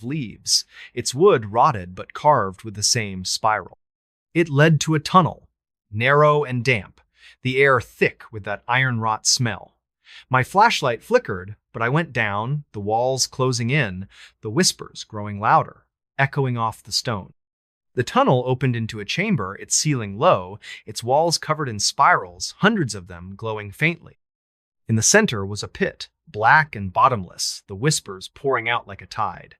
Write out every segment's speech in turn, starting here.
leaves, its wood rotted but carved with the same spiral. It led to a tunnel, narrow and damp, the air thick with that iron rot smell. My flashlight flickered, but I went down, the walls closing in, the whispers growing louder, echoing off the stone. The tunnel opened into a chamber, its ceiling low, its walls covered in spirals, hundreds of them glowing faintly. In the center was a pit, black and bottomless, the whispers pouring out like a tide.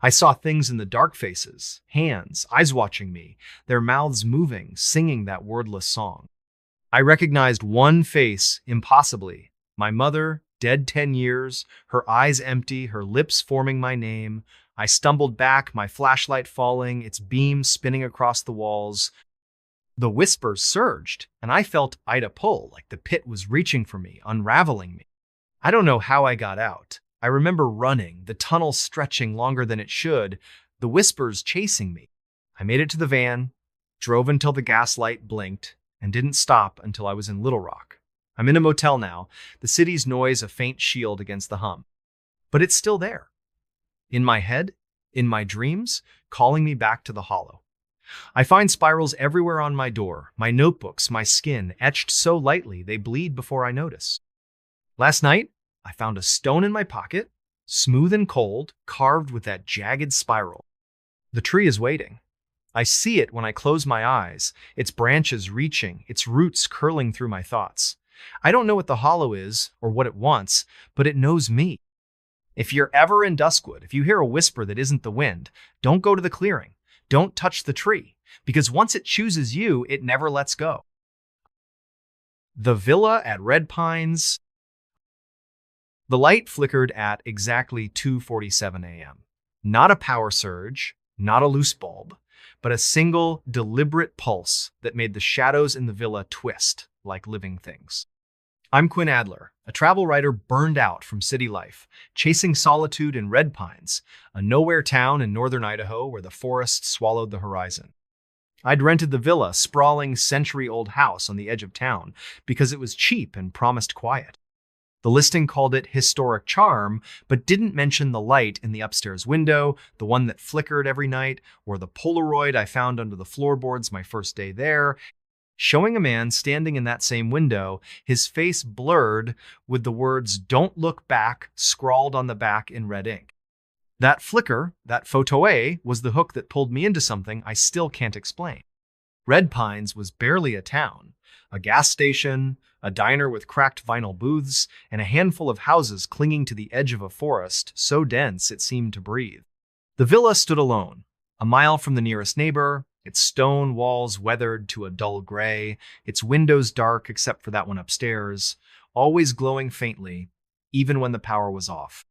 I saw things in the dark faces, hands, eyes watching me, their mouths moving, singing that wordless song. I recognized one face impossibly, my mother, dead 10 years, her eyes empty, her lips forming my name. I stumbled back, my flashlight falling, its beam spinning across the walls. The whispers surged, and I felt Ida pull, like the pit was reaching for me, unraveling me. I don't know how I got out. I remember running, the tunnel stretching longer than it should, the whispers chasing me. I made it to the van, drove until the gas light blinked, and didn't stop until I was in Little Rock. I'm in a motel now, the city's noise a faint shield against the hum. But it's still there. In my head, in my dreams, calling me back to the hollow. I find spirals everywhere on my door, my notebooks, my skin, etched so lightly they bleed before I notice. Last night, I found a stone in my pocket, smooth and cold, carved with that jagged spiral. The tree is waiting. I see it when I close my eyes, its branches reaching, its roots curling through my thoughts. I don't know what the hollow is or what it wants, but it knows me. If you're ever in Duskwood, if you hear a whisper that isn't the wind, don't go to the clearing. Don't touch the tree, because once it chooses you, it never lets go. The Villa at Red Pines. The light flickered at exactly 2:47 a.m. Not a power surge, not a loose bulb, but a single, deliberate pulse that made the shadows in the villa twist like living things. I'm Quinn Adler, a travel writer burned out from city life, chasing solitude in Red Pines, a nowhere town in northern Idaho where the forest swallowed the horizon. I'd rented the villa, sprawling century-old house on the edge of town, because it was cheap and promised quiet. The listing called it historic charm, but didn't mention the light in the upstairs window, the one that flickered every night, or the Polaroid I found under the floorboards my first day there, showing a man standing in that same window, his face blurred with the words "Don't look back" scrawled on the back in red ink. That flicker, that photo-a, was the hook that pulled me into something I still can't explain. Red Pines was barely a town, a gas station, a diner with cracked vinyl booths, and a handful of houses clinging to the edge of a forest so dense it seemed to breathe. The villa stood alone, a mile from the nearest neighbor, its stone walls weathered to a dull gray, its windows dark except for that one upstairs, always glowing faintly, even when the power was off.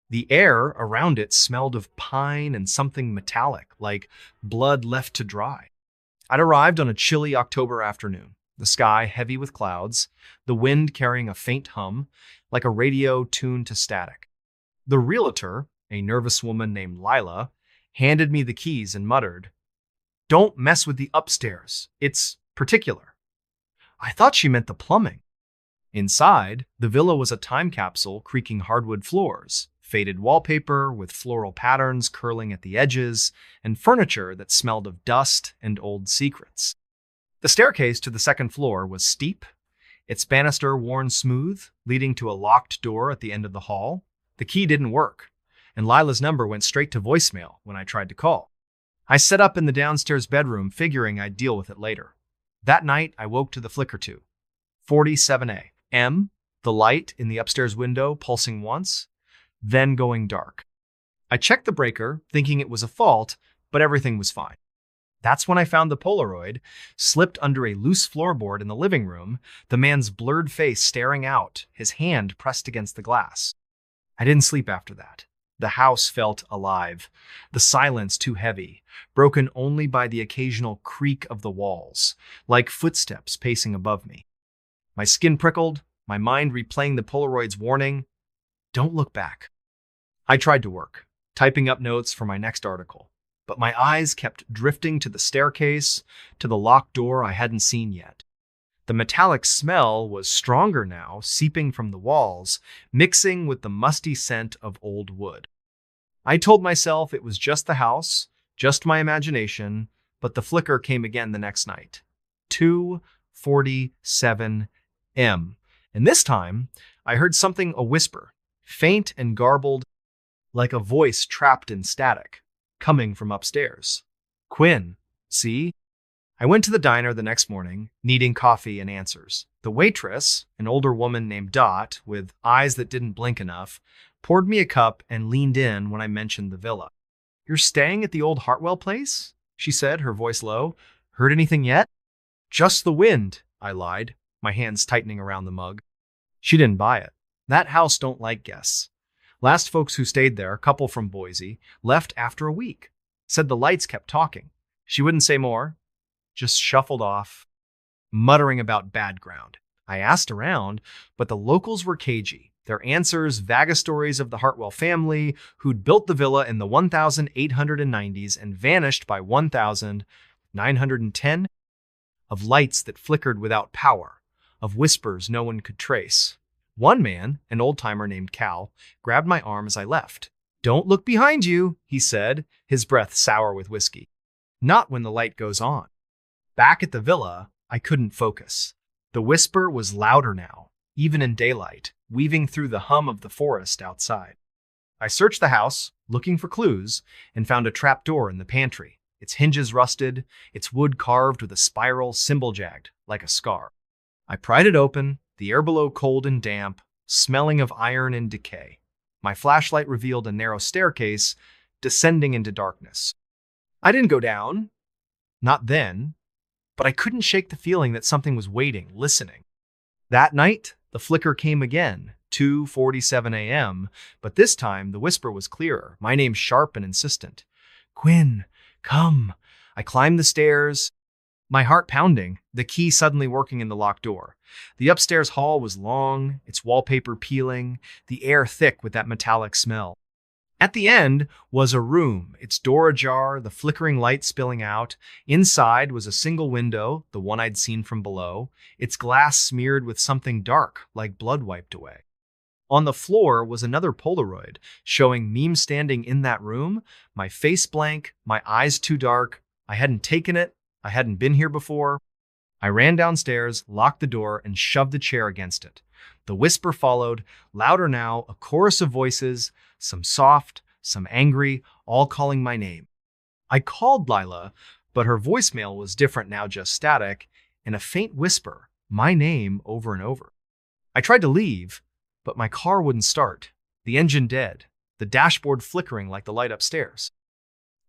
The air around it smelled of pine and something metallic, like blood left to dry. I'd arrived on a chilly October afternoon, the sky heavy with clouds, the wind carrying a faint hum, like a radio tuned to static. The realtor, a nervous woman named Lila, handed me the keys and muttered, "Don't mess with the upstairs. It's particular." I thought she meant the plumbing. Inside, the villa was a time capsule creaking hardwood floors, faded wallpaper with floral patterns curling at the edges, and furniture that smelled of dust and old secrets. The staircase to the second floor was steep, its banister worn smooth, leading to a locked door at the end of the hall. The key didn't work, and Lila's number went straight to voicemail when I tried to call. I set up in the downstairs bedroom, figuring I'd deal with it later. That night, I woke to the flicker too. 47 a.m., the light in the upstairs window pulsing once, then going dark. I checked the breaker, thinking it was a fault, but everything was fine. That's when I found the Polaroid, slipped under a loose floorboard in the living room, the man's blurred face staring out, his hand pressed against the glass. I didn't sleep after that. The house felt alive, the silence too heavy, broken only by the occasional creak of the walls, like footsteps pacing above me. My skin prickled, my mind replaying the Polaroid's warning, "Don't look back." I tried to work, typing up notes for my next article, but my eyes kept drifting to the staircase, to the locked door I hadn't seen yet. The metallic smell was stronger now, seeping from the walls, mixing with the musty scent of old wood. I told myself it was just the house, just my imagination, but the flicker came again the next night. 2:47 m. And this time, I heard something a whisper, faint and garbled, like a voice trapped in static, coming from upstairs. Quinn, see? I went to the diner the next morning, needing coffee and answers. The waitress, an older woman named Dot, with eyes that didn't blink enough, poured me a cup and leaned in when I mentioned the villa. "You're staying at the old Hartwell place?" she said, her voice low. "Heard anything yet?" "Just the wind," I lied, my hands tightening around the mug. She didn't buy it. That house don't like guests. Last folks who stayed there, a couple from Boise, left after a week. Said the lights kept talking. She wouldn't say more, just shuffled off, muttering about bad ground. I asked around, but the locals were cagey. Their answers, vague stories of the Hartwell family, who'd built the villa in the 1890s and vanished by 1910, of lights that flickered without power, of whispers no one could trace. One man, an old-timer named Cal, grabbed my arm as I left. "Don't look behind you," he said, his breath sour with whiskey. "Not when the light goes on." Back at the villa, I couldn't focus. The whisper was louder now, even in daylight, weaving through the hum of the forest outside. I searched the house, looking for clues, and found a trapdoor in the pantry, its hinges rusted, its wood carved with a spiral symbol jagged, like a scar. I pried it open, the air below cold and damp, smelling of iron and decay. My flashlight revealed a narrow staircase, descending into darkness. I didn't go down, not then, but I couldn't shake the feeling that something was waiting, listening. That night, the flicker came again, 2:47 a.m., but this time the whisper was clearer, my name sharp and insistent. "Quinn, come." I climbed the stairs, my heart pounding, the key suddenly working in the locked door. The upstairs hall was long, its wallpaper peeling, the air thick with that metallic smell. At the end was a room, its door ajar, the flickering light spilling out. Inside was a single window, the one I'd seen from below, its glass smeared with something dark, like blood wiped away. On the floor was another Polaroid, showing me standing in that room, my face blank, my eyes too dark. I hadn't taken it, I hadn't been here before. I ran downstairs, locked the door, and shoved the chair against it. The whisper followed, louder now, a chorus of voices, some soft, some angry, all calling my name. I called Lila, but her voicemail was different now, just static, and a faint whisper, my name over and over. I tried to leave, but my car wouldn't start, the engine dead, the dashboard flickering like the light upstairs.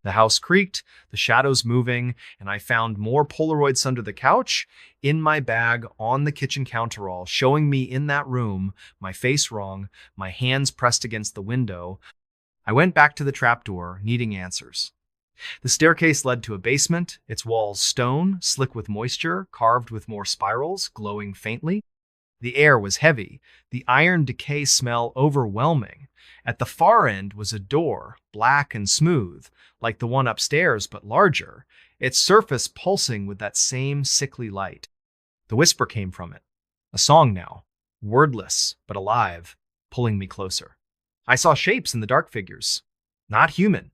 The house creaked, the shadows moving, and I found more Polaroids under the couch, in my bag, on the kitchen counterall, showing me in that room, my face wrong, my hands pressed against the window. I went back to the trapdoor, needing answers. The staircase led to a basement, its walls stone, slick with moisture, carved with more spirals, glowing faintly. The air was heavy, the iron decay smell overwhelming. At the far end was a door, black and smooth, like the one upstairs but larger, its surface pulsing with that same sickly light. The whisper came from it. A song now, wordless but alive, pulling me closer. I saw shapes in the dark figures. Not human.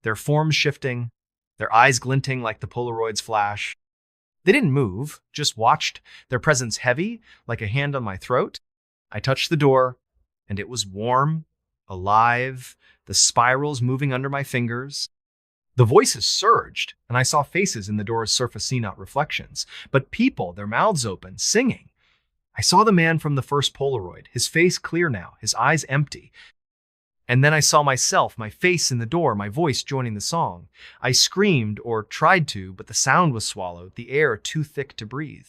Their forms shifting, their eyes glinting like the Polaroid's flash. They didn't move, just watched, their presence heavy, like a hand on my throat. I touched the door, and it was warm, alive, the spirals moving under my fingers. The voices surged, and I saw faces in the door's surface see not reflections, but people, their mouths open, singing. I saw the man from the first Polaroid, his face clear now, his eyes empty. And then I saw myself, my face in the door, my voice joining the song. I screamed, or tried to, but the sound was swallowed, the air too thick to breathe.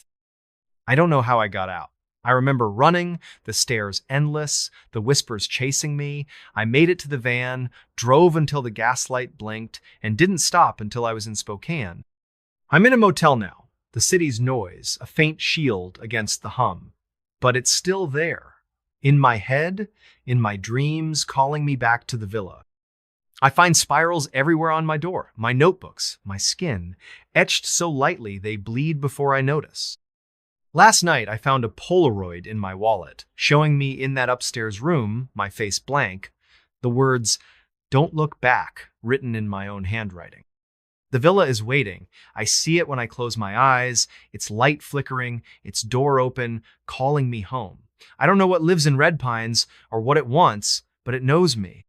I don't know how I got out. I remember running, the stairs endless, the whispers chasing me. I made it to the van, drove until the gaslight blinked, and didn't stop until I was in Spokane. I'm in a motel now, the city's noise, a faint shield against the hum. But it's still there, in my head, in my dreams, calling me back to the villa. I find spirals everywhere on my door, my notebooks, my skin, etched so lightly they bleed before I notice. Last night, I found a Polaroid in my wallet, showing me in that upstairs room, my face blank, the words, "Don't look back," written in my own handwriting. The villa is waiting. I see it when I close my eyes, its light flickering, its door open, calling me home. I don't know what lives in Red Pines or what it wants, but it knows me.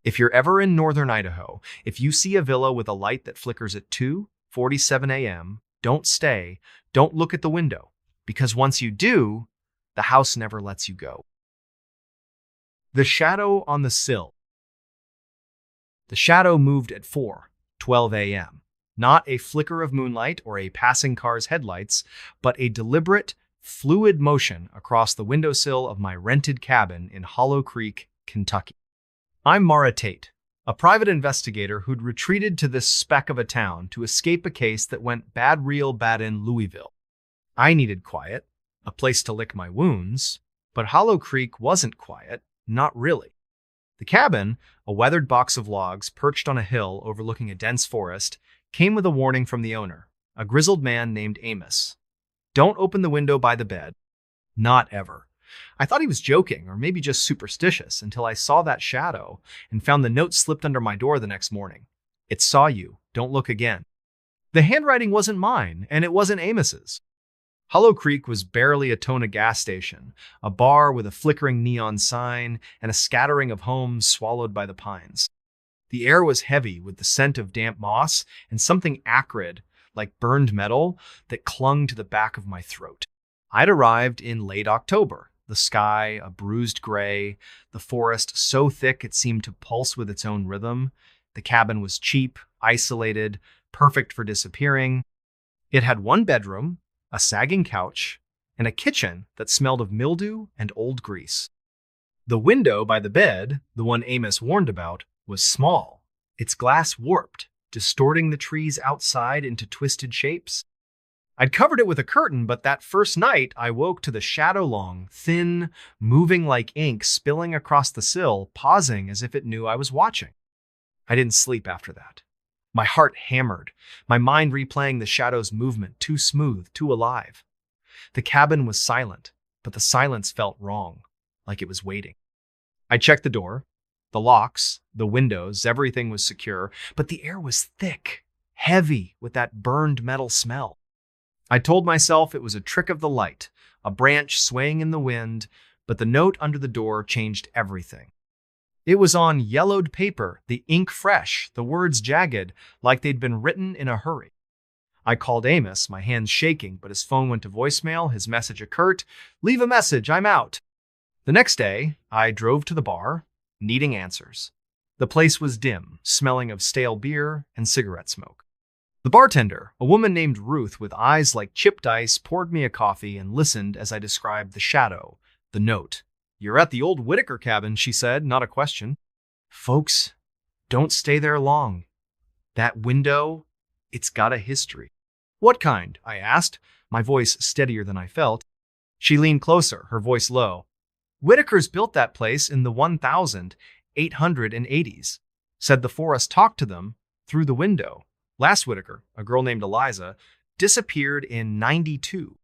If you're ever in northern Idaho, if you see a villa with a light that flickers at 2:47 a.m., don't stay, don't look at the window, because once you do, the house never lets you go. The shadow on the sill. The shadow moved at 4:12 a.m. Not a flicker of moonlight or a passing car's headlights, but a deliberate, fluid motion across the windowsill of my rented cabin in Hollow Creek, Kentucky. I'm Mara Tate, a private investigator who'd retreated to this speck of a town to escape a case that went bad real bad in Louisville. I needed quiet, a place to lick my wounds, but Hollow Creek wasn't quiet, not really. The cabin, a weathered box of logs perched on a hill overlooking a dense forest, came with a warning from the owner, a grizzled man named Amos. "Don't open the window by the bed." Not ever. I thought he was joking, or maybe just superstitious, until I saw that shadow and found the note slipped under my door the next morning. "It saw you. Don't look again." The handwriting wasn't mine, and it wasn't Amos's. Hollow Creek was barely a Tona gas station, a bar with a flickering neon sign and a scattering of homes swallowed by the pines. The air was heavy with the scent of damp moss and something acrid, like burned metal, that clung to the back of my throat. I'd arrived in late October, the sky a bruised gray, the forest so thick it seemed to pulse with its own rhythm. The cabin was cheap, isolated, perfect for disappearing. It had one bedroom, a sagging couch, and a kitchen that smelled of mildew and old grease. The window by the bed, the one Amos warned about, was small, its glass warped, distorting the trees outside into twisted shapes. I'd covered it with a curtain, but that first night I woke to the shadow-long, thin, moving like ink spilling across the sill, pausing as if it knew I was watching. I didn't sleep after that. My heart hammered, my mind replaying the shadow's movement, too smooth, too alive. The cabin was silent, but the silence felt wrong, like it was waiting. I checked the door, the locks, the windows, everything was secure, but the air was thick, heavy with that burned metal smell. I told myself it was a trick of the light, a branch swaying in the wind, but the note under the door changed everything. It was on yellowed paper, the ink fresh, the words jagged, like they'd been written in a hurry. I called Amos, my hands shaking, but his phone went to voicemail, his message a curt, "Leave a message, I'm out." The next day, I drove to the bar, needing answers. The place was dim, smelling of stale beer and cigarette smoke. The bartender, a woman named Ruth with eyes like chipped ice, poured me a coffee and listened as I described the shadow, the note. "You're at the old Whitaker cabin," she said, not a question. "Folks, don't stay there long. That window, it's got a history." "What kind?" I asked, my voice steadier than I felt. She leaned closer, her voice low. "Whitakers built that place in the 1880s. Said the forest talked to them through the window. Last Whitaker, a girl named Eliza, disappeared in 92.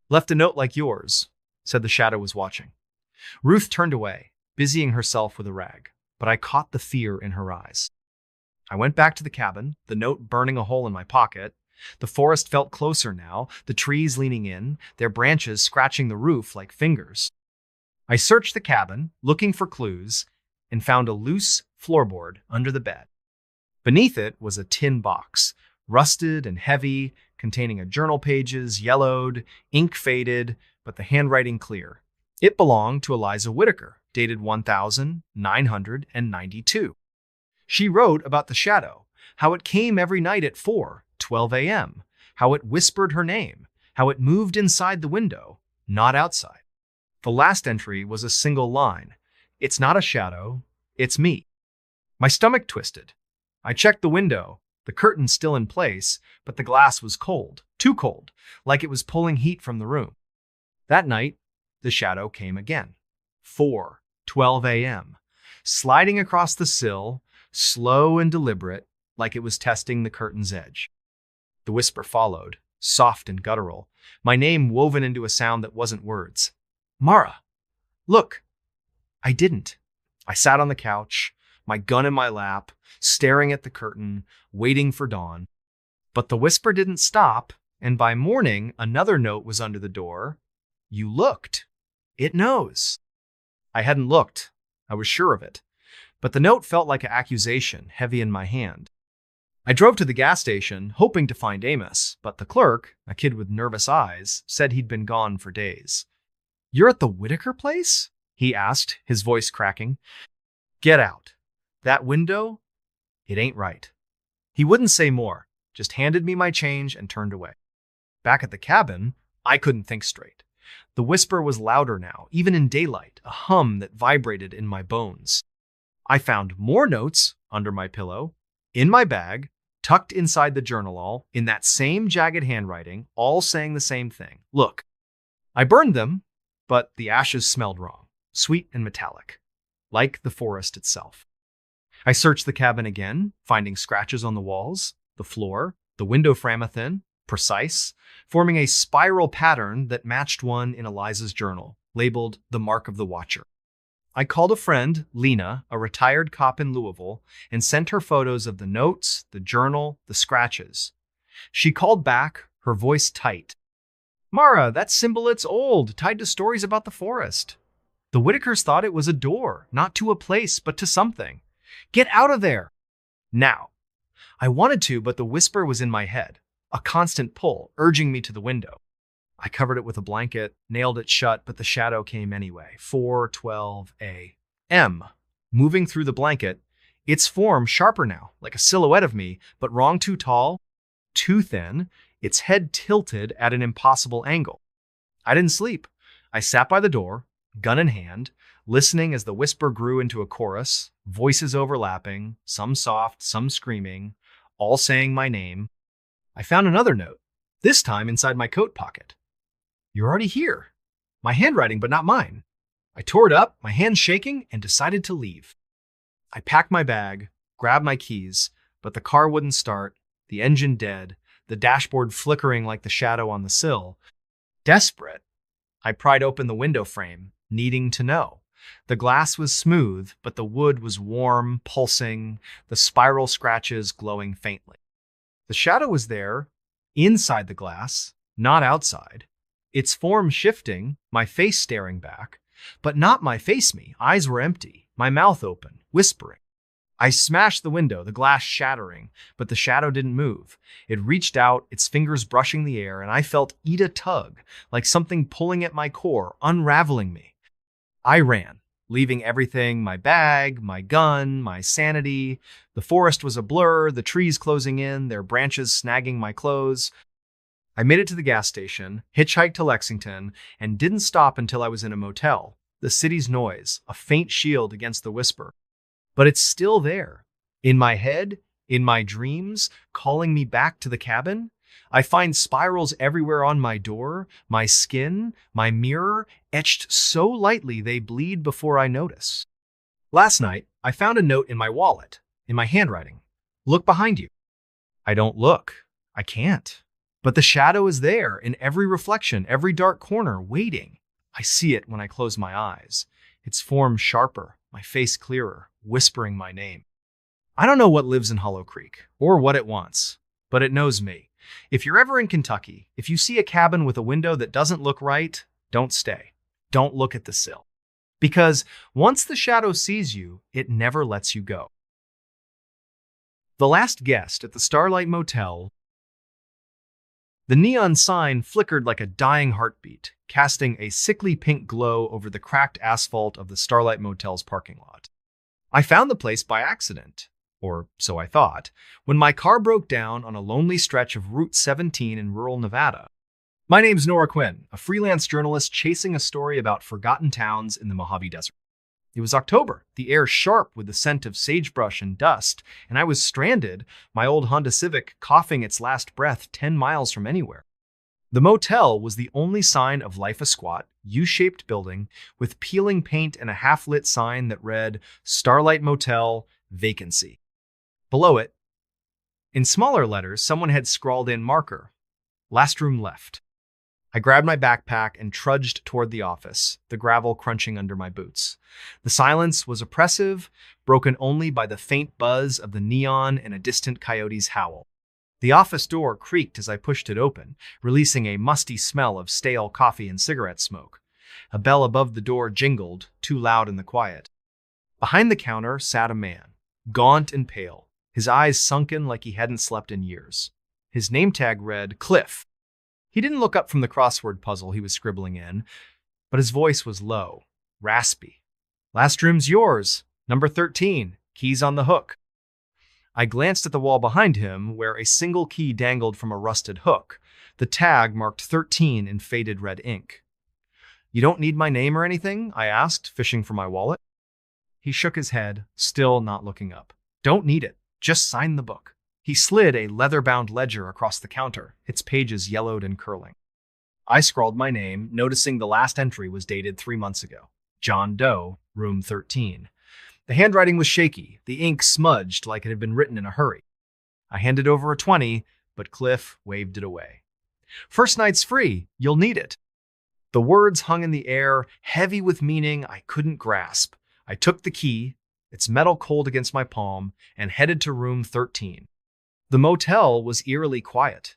Left a note like yours," said the shadow was watching. Ruth turned away, busying herself with a rag, but I caught the fear in her eyes. I went back to the cabin, the note burning a hole in my pocket. The forest felt closer now, the trees leaning in, their branches scratching the roof like fingers. I searched the cabin, looking for clues, and found a loose floorboard under the bed. Beneath it was a tin box, rusted and heavy, containing a journal pages, yellowed, ink faded, but the handwriting clear. It belonged to Eliza Whitaker, dated 1992. She wrote about the shadow, how it came every night at 4:12 a.m., how it whispered her name, how it moved inside the window, not outside. The last entry was a single line. "It's not a shadow, it's me." My stomach twisted. I checked the window, the curtain still in place, but the glass was cold, too cold, like it was pulling heat from the room. That night, the shadow came again. 4:12 a.m., sliding across the sill, slow and deliberate, like it was testing the curtain's edge. The whisper followed, soft and guttural, my name woven into a sound that wasn't words. "Mara, look." I didn't. I sat on the couch, my gun in my lap, staring at the curtain, waiting for dawn. But the whisper didn't stop, and by morning, another note was under the door. You looked. It knows. I hadn't looked. I was sure of it. But the note felt like an accusation, heavy in my hand. I drove to the gas station, hoping to find Amos, but the clerk, a kid with nervous eyes, said he'd been gone for days. "You're at the Whitaker place?" he asked, his voice cracking. "Get out. That window? It ain't right." He wouldn't say more, just handed me my change and turned away. Back at the cabin, I couldn't think straight. The whisper was louder now, even in daylight, a hum that vibrated in my bones. I found more notes under my pillow, in my bag, tucked inside the journal, all in that same jagged handwriting, all saying the same thing. Look. I burned them, but the ashes smelled wrong, sweet and metallic, like the forest itself. I searched the cabin again, finding scratches on the walls, the floor, the window frame thin, precise, forming a spiral pattern that matched one in Eliza's journal, labeled The Mark of the Watcher. I called a friend, Lena, a retired cop in Louisville, and sent her photos of the notes, the journal, the scratches. She called back, her voice tight. "Mara, that symbol's old, tied to stories about the forest. The Whitakers thought it was a door, not to a place, but to something. Get out of there! Now." I wanted to, but the whisper was in my head, a constant pull, urging me to the window. I covered it with a blanket, nailed it shut, but the shadow came anyway. 412 a.m. Moving through the blanket, its form sharper now, like a silhouette of me, but wrong too tall, too thin, its head tilted at an impossible angle. I didn't sleep. I sat by the door, gun in hand, listening as the whisper grew into a chorus, voices overlapping, some soft, some screaming, all saying my name. I found another note, this time inside my coat pocket. "You're already here." My handwriting, but not mine. I tore it up, my hands shaking, and decided to leave. I packed my bag, grabbed my keys, but the car wouldn't start, the engine dead, the dashboard flickering like the shadow on the sill. Desperate, I pried open the window frame, needing to know. The glass was smooth, but the wood was warm, pulsing, the spiral scratches glowing faintly. The shadow was there, inside the glass, not outside. Its form shifting, my face staring back, but not my face me. Eyes were empty, my mouth open, whispering. I smashed the window, the glass shattering, but the shadow didn't move. It reached out, its fingers brushing the air, and I felt Ida tug, like something pulling at my core, unraveling me. I ran, leaving everything, my bag, my gun, my sanity. The forest was a blur, the trees closing in, their branches snagging my clothes. I made it to the gas station, hitchhiked to Lexington, and didn't stop until I was in a motel. The city's noise, a faint shield against the whisper. But it's still there. In my head, in my dreams, calling me back to the cabin. I find spirals everywhere on my door, my skin, my mirror, etched so lightly they bleed before I notice. Last night, I found a note in my wallet, in my handwriting. "Look behind you." I don't look. I can't. But the shadow is there, in every reflection, every dark corner, waiting. I see it when I close my eyes. Its form sharper, my face clearer, whispering my name. I don't know what lives in Hollow Creek, or what it wants, but it knows me. If you're ever in Kentucky, if you see a cabin with a window that doesn't look right, don't stay. Don't look at the sill. Because once the shadow sees you, it never lets you go. The last guest at the Starlight Motel. The neon sign flickered like a dying heartbeat, casting a sickly pink glow over the cracked asphalt of the Starlight Motel's parking lot. I found the place by accident, or so I thought, when my car broke down on a lonely stretch of Route 17 in rural Nevada. My name's Nora Quinn, a freelance journalist chasing a story about forgotten towns in the Mojave Desert. It was October, the air sharp with the scent of sagebrush and dust, and I was stranded, my old Honda Civic coughing its last breath 10 miles from anywhere. The motel was the only sign of life, a squat, U-shaped building with peeling paint and a half-lit sign that read, Starlight Motel, Vacancy. Below it, in smaller letters, someone had scrawled in marker, last room left. I grabbed my backpack and trudged toward the office, the gravel crunching under my boots. The silence was oppressive, broken only by the faint buzz of the neon and a distant coyote's howl. The office door creaked as I pushed it open, releasing a musty smell of stale coffee and cigarette smoke. A bell above the door jingled, too loud in the quiet. Behind the counter sat a man, gaunt and pale, his eyes sunken like he hadn't slept in years. His name tag read Cliff. He didn't look up from the crossword puzzle he was scribbling in, but his voice was low, raspy. "Last room's yours, number 13, keys on the hook." I glanced at the wall behind him, where a single key dangled from a rusted hook, the tag marked 13 in faded red ink. "You don't need my name or anything?" I asked, fishing for my wallet. He shook his head, still not looking up. "Don't need it. Just sign the book." He slid a leather-bound ledger across the counter, its pages yellowed and curling. I scrawled my name, noticing the last entry was dated 3 months ago. John Doe, room 13. The handwriting was shaky, the ink smudged like it had been written in a hurry. I handed over a 20, but Cliff waved it away. "First night's free. You'll need it." The words hung in the air, heavy with meaning I couldn't grasp. I took the key, its metal cold against my palm, and headed to room 13. The motel was eerily quiet.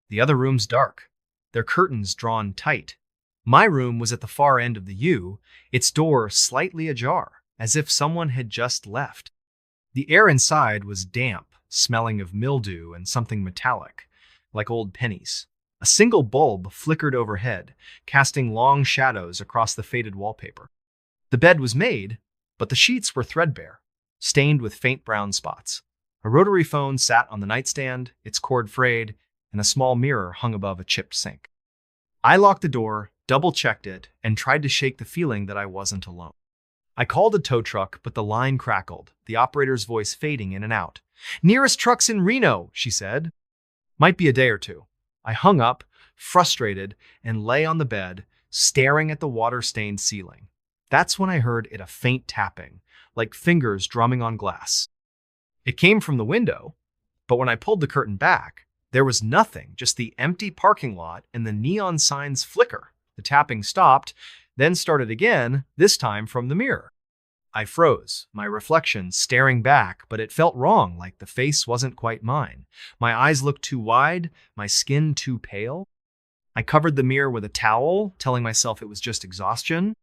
The other rooms dark, their curtains drawn tight. My room was at the far end of the U, its door slightly ajar, as if someone had just left. The air inside was damp, smelling of mildew and something metallic, like old pennies. A single bulb flickered overhead, casting long shadows across the faded wallpaper. The bed was made, but the sheets were threadbare, stained with faint brown spots. A rotary phone sat on the nightstand, its cord frayed, and a small mirror hung above a chipped sink. I locked the door, double-checked it, and tried to shake the feeling that I wasn't alone. I called a tow truck, but the line crackled, the operator's voice fading in and out. "Nearest truck's in Reno," she said. "Might be a day or two." I hung up, frustrated, and lay on the bed, staring at the water-stained ceiling. That's when I heard a faint tapping, like fingers drumming on glass. It came from the window, but when I pulled the curtain back, there was nothing, just the empty parking lot and the neon signs flicker. The tapping stopped, then started again, this time from the mirror. I froze, my reflection staring back, but it felt wrong, like the face wasn't quite mine. My eyes looked too wide, my skin too pale. I covered the mirror with a towel, telling myself it was just exhaustion.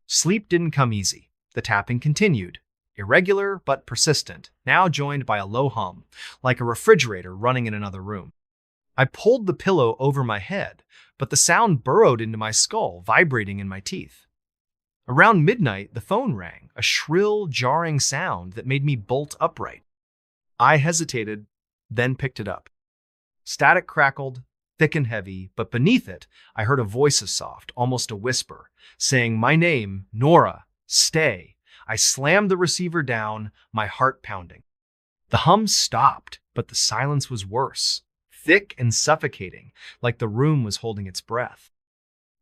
Sleep didn't come easy. The tapping continued. Irregular but persistent, now joined by a low hum, like a refrigerator running in another room. I pulled the pillow over my head, but the sound burrowed into my skull, vibrating in my teeth. Around midnight, the phone rang, a shrill, jarring sound that made me bolt upright. I hesitated, then picked it up. Static crackled, thick and heavy, but beneath it, I heard a voice as soft, almost a whisper, saying my name, Nora, stay. I slammed the receiver down, my heart pounding. The hum stopped, but the silence was worse, thick and suffocating, like the room was holding its breath.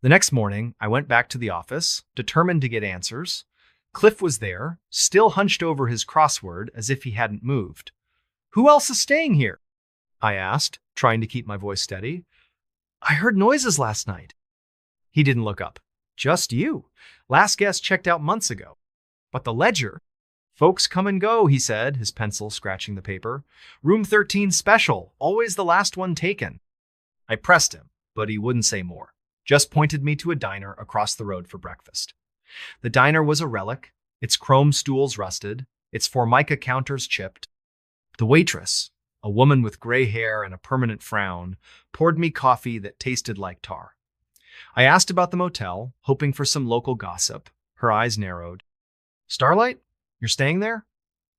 The next morning, I went back to the office, determined to get answers. Cliff was there, still hunched over his crossword as if he hadn't moved. "Who else is staying here?" I asked, trying to keep my voice steady. "I heard noises last night." He didn't look up. "Just you. Last guest checked out months ago." "But the ledger." "Folks come and go," he said, his pencil scratching the paper. "Room 13 special, always the last one taken." I pressed him, but he wouldn't say more, just pointed me to a diner across the road for breakfast. The diner was a relic, its chrome stools rusted, its formica counters chipped. The waitress, a woman with gray hair and a permanent frown, poured me coffee that tasted like tar. I asked about the motel, hoping for some local gossip. Her eyes narrowed. "Starlight? You're staying there?"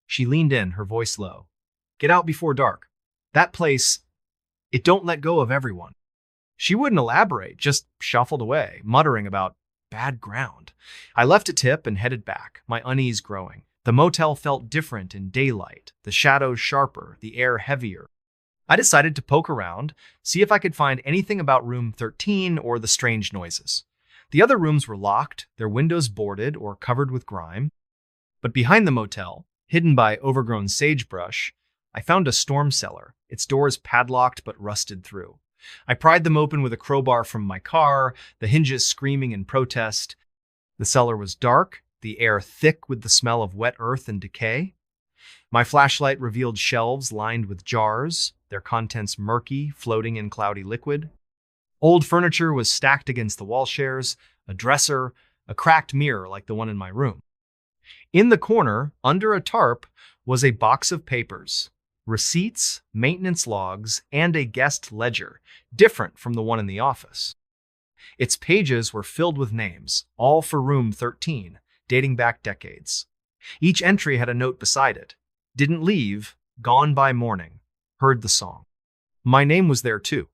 She leaned in, her voice low. "Get out before dark. That place, it don't let go of everyone." She wouldn't elaborate, just shuffled away, muttering about bad ground. I left a tip and headed back, my unease growing. The motel felt different in daylight, the shadows sharper, the air heavier. I decided to poke around, see if I could find anything about room 13 or the strange noises. The other rooms were locked, their windows boarded or covered with grime. But behind the motel, hidden by overgrown sagebrush, I found a storm cellar, its doors padlocked but rusted through. I pried them open with a crowbar from my car, the hinges screaming in protest. The cellar was dark, the air thick with the smell of wet earth and decay. My flashlight revealed shelves lined with jars, their contents murky, floating in cloudy liquid. Old furniture was stacked against the wall shares, a dresser, a cracked mirror like the one in my room. In the corner, under a tarp, was a box of papers, receipts, maintenance logs, and a guest ledger, different from the one in the office. Its pages were filled with names, all for room 13, dating back decades. Each entry had a note beside it. Didn't leave, gone by morning, heard the song. My name was there too,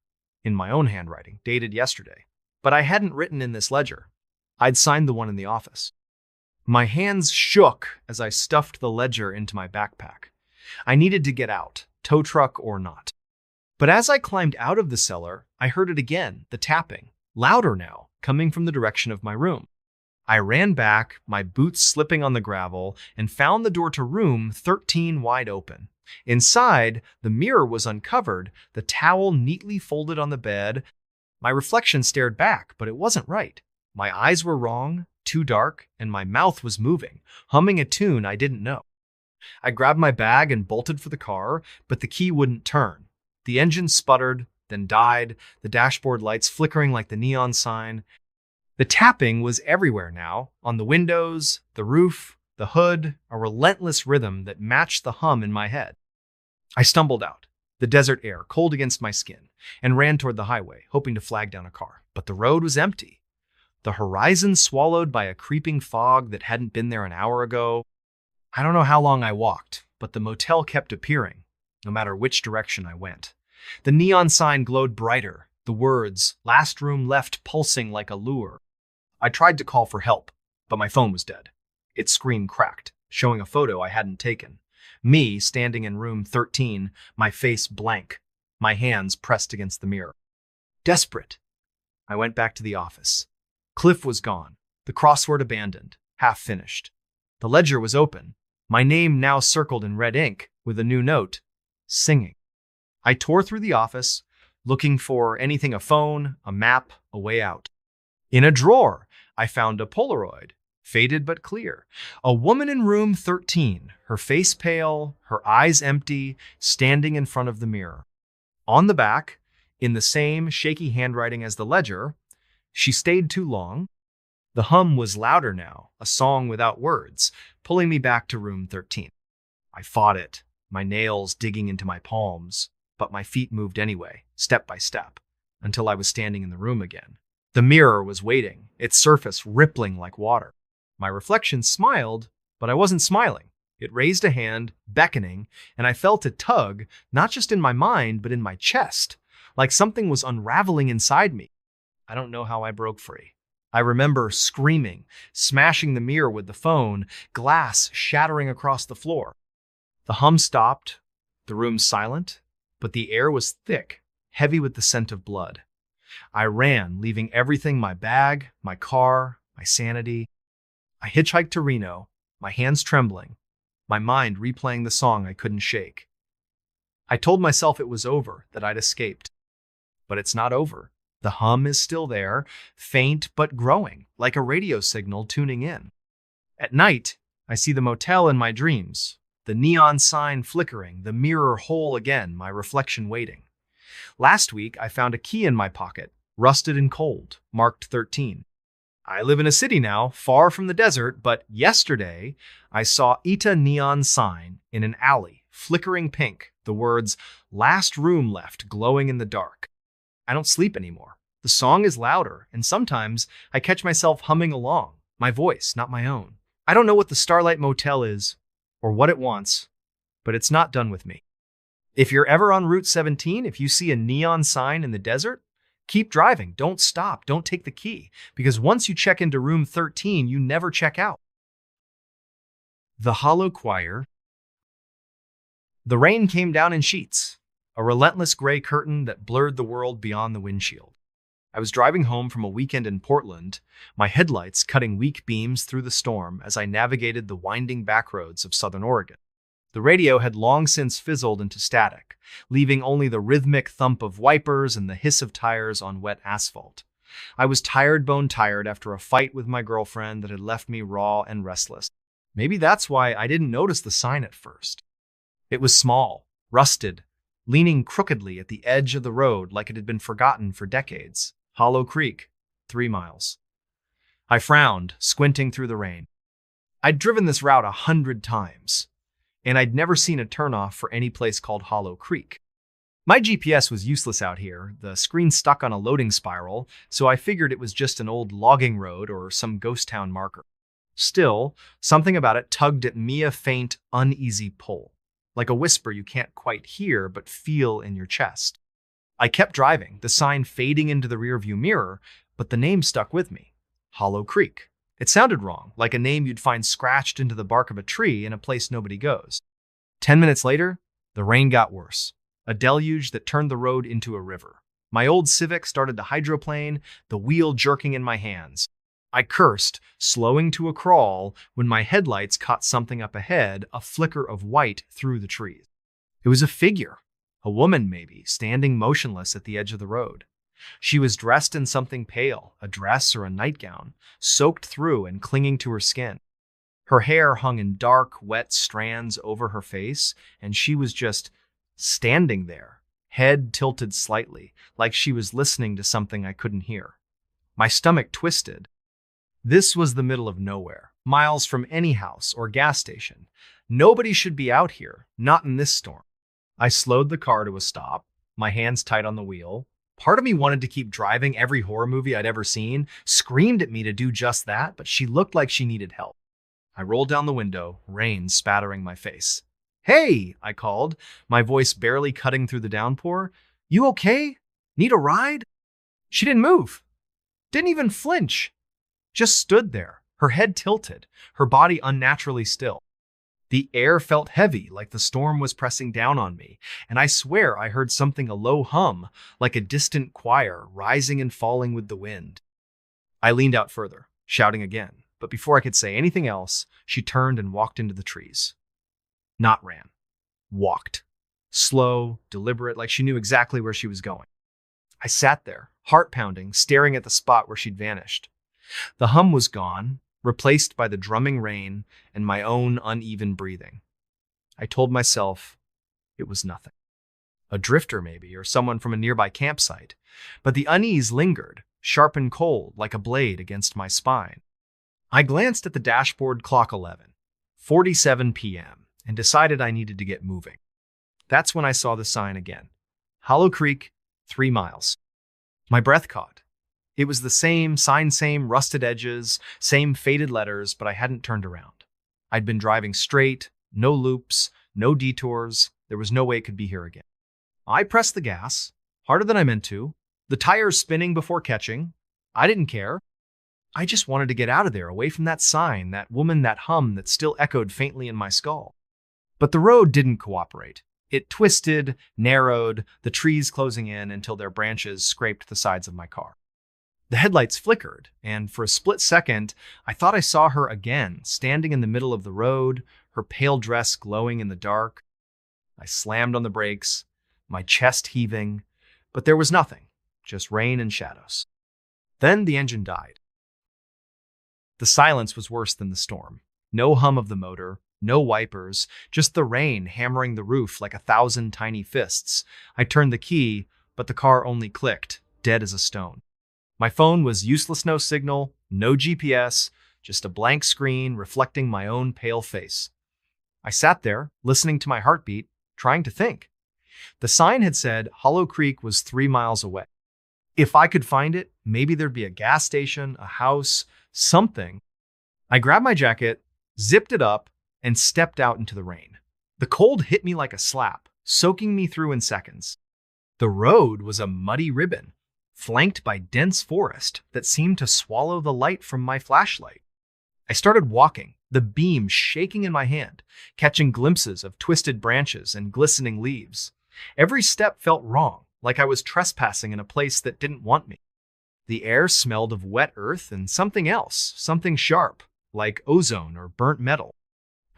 in my own handwriting, dated yesterday. But I hadn't written in this ledger. I'd signed the one in the office. My hands shook as I stuffed the ledger into my backpack. I needed to get out, tow truck or not. But as I climbed out of the cellar, I heard it again, the tapping, louder now, coming from the direction of my room. I ran back, my boots slipping on the gravel, and found the door to room 13 wide open. Inside, the mirror was uncovered, the towel neatly folded on the bed. My reflection stared back, but it wasn't right. My eyes were wrong, too dark, and my mouth was moving, humming a tune I didn't know. I grabbed my bag and bolted for the car, but the key wouldn't turn. The engine sputtered, then died, the dashboard lights flickering like the neon sign. The tapping was everywhere now, on the windows, the roof, the hood, a relentless rhythm that matched the hum in my head. I stumbled out, the desert air cold against my skin, and ran toward the highway, hoping to flag down a car. But the road was empty. The horizon swallowed by a creeping fog that hadn't been there an hour ago. I don't know how long I walked, but the motel kept appearing, no matter which direction I went. The neon sign glowed brighter, the words, "Last room left," pulsing like a lure. I tried to call for help, but my phone was dead. Its screen cracked, showing a photo I hadn't taken. Me standing in room 13, my face blank, my hands pressed against the mirror. Desperate, I went back to the office. Cliff was gone, the crossword abandoned, half finished. The ledger was open, my name now circled in red ink with a new note, singing. I tore through the office, looking for anything, a phone, a map, a way out. In a drawer, I found a Polaroid, faded but clear. A woman in room 13, her face pale, her eyes empty, standing in front of the mirror. On the back, in the same shaky handwriting as the ledger, "She stayed too long." The hum was louder now, a song without words, pulling me back to room 13. I fought it, my nails digging into my palms, but my feet moved anyway, step by step, until I was standing in the room again. The mirror was waiting, its surface rippling like water. My reflection smiled, but I wasn't smiling. It raised a hand, beckoning, and I felt a tug, not just in my mind, but in my chest, like something was unraveling inside me. I don't know how I broke free. I remember screaming, smashing the mirror with the phone, glass shattering across the floor. The hum stopped, the room silent, but the air was thick, heavy with the scent of blood. I ran, leaving everything, my bag, my car, my sanity. I hitchhiked to Reno, my hands trembling, my mind replaying the song I couldn't shake. I told myself it was over, that I'd escaped. But it's not over. The hum is still there, faint but growing, like a radio signal tuning in. At night, I see the motel in my dreams, the neon sign flickering, the mirror whole again, my reflection waiting. Last week, I found a key in my pocket, rusted and cold, marked 13. I live in a city now, far from the desert, but yesterday, I saw Ita neon sign in an alley, flickering pink, the words, "Last room left," glowing in the dark. I don't sleep anymore. The song is louder, and sometimes I catch myself humming along, my voice, not my own. I don't know what the Starlight Motel is, or what it wants, but it's not done with me. If you're ever on Route 17, if you see a neon sign in the desert, keep driving. Don't stop. Don't take the key, because once you check into room 13, you never check out. The Hollow Choir. The rain came down in sheets, a relentless gray curtain that blurred the world beyond the windshield. I was driving home from a weekend in Portland, my headlights cutting weak beams through the storm as I navigated the winding backroads of Southern Oregon. The radio had long since fizzled into static, leaving only the rhythmic thump of wipers and the hiss of tires on wet asphalt. I was tired bone tired after a fight with my girlfriend that had left me raw and restless. Maybe that's why I didn't notice the sign at first. It was small, rusted, leaning crookedly at the edge of the road like it had been forgotten for decades. Hollow Creek, 3 miles. I frowned, squinting through the rain. I'd driven this route 100 times, and I'd never seen a turnoff for any place called Hollow Creek. My GPS was useless out here, the screen stuck on a loading spiral, so I figured it was just an old logging road or some ghost town marker. Still, something about it tugged at me, a faint, uneasy pull, like a whisper you can't quite hear but feel in your chest. I kept driving, the sign fading into the rearview mirror, but the name stuck with me. Hollow Creek. It sounded wrong, like a name you'd find scratched into the bark of a tree in a place nobody goes. 10 minutes later, the rain got worse. A deluge that turned the road into a river. My old Civic started to hydroplane, the wheel jerking in my hands. I cursed, slowing to a crawl, when my headlights caught something up ahead, a flicker of white through the trees. It was a figure, a woman maybe, standing motionless at the edge of the road. She was dressed in something pale, a dress or a nightgown, soaked through and clinging to her skin. Her hair hung in dark, wet strands over her face, and she was just standing there, head tilted slightly, like she was listening to something I couldn't hear. My stomach twisted. This was the middle of nowhere, miles from any house or gas station. Nobody should be out here, not in this storm. I slowed the car to a stop, my hands tight on the wheel. Part of me wanted to keep driving every horror movie I'd ever seen, screamed at me to do just that, but she looked like she needed help. I rolled down the window, rain spattering my face. "Hey," I called, my voice barely cutting through the downpour. "You okay? Need a ride?" She didn't move. Didn't even flinch. Just stood there, her head tilted, her body unnaturally still. The air felt heavy, like the storm was pressing down on me, and I swear I heard something, a low hum, like a distant choir, rising and falling with the wind. I leaned out further, shouting again, but before I could say anything else, she turned and walked into the trees. Not ran. Walked. Slow, deliberate, like she knew exactly where she was going. I sat there, heart pounding, staring at the spot where she'd vanished. The hum was gone, replaced by the drumming rain and my own uneven breathing. I told myself it was nothing. A drifter maybe, or someone from a nearby campsite. But the unease lingered, sharp and cold, like a blade against my spine. I glanced at the dashboard clock, 11:47 p.m., and decided I needed to get moving. That's when I saw the sign again. Hollow Creek, 3 miles. My breath caught. It was the same sign, same rusted edges, same faded letters, but I hadn't turned around. I'd been driving straight, no loops, no detours. There was no way it could be here again. I pressed the gas, harder than I meant to, the tires spinning before catching. I didn't care. I just wanted to get out of there, away from that sign, that woman, that hum that still echoed faintly in my skull. But the road didn't cooperate. It twisted, narrowed, the trees closing in until their branches scraped the sides of my car. The headlights flickered, and for a split second, I thought I saw her again, standing in the middle of the road, her pale dress glowing in the dark. I slammed on the brakes, my chest heaving, but there was nothing, just rain and shadows. Then the engine died. The silence was worse than the storm. No hum of the motor, no wipers, just the rain hammering the roof like 1,000 tiny fists. I turned the key, but the car only clicked, dead as a stone. My phone was useless, no signal, no GPS, just a blank screen reflecting my own pale face. I sat there, listening to my heartbeat, trying to think. The sign had said Hollow Creek was 3 miles away. If I could find it, maybe there'd be a gas station, a house, something. I grabbed my jacket, zipped it up, and stepped out into the rain. The cold hit me like a slap, soaking me through in seconds. The road was a muddy ribbon, flanked by dense forest that seemed to swallow the light from my flashlight. I started walking, the beam shaking in my hand, catching glimpses of twisted branches and glistening leaves. Every step felt wrong, like I was trespassing in a place that didn't want me. The air smelled of wet earth and something else, something sharp, like ozone or burnt metal.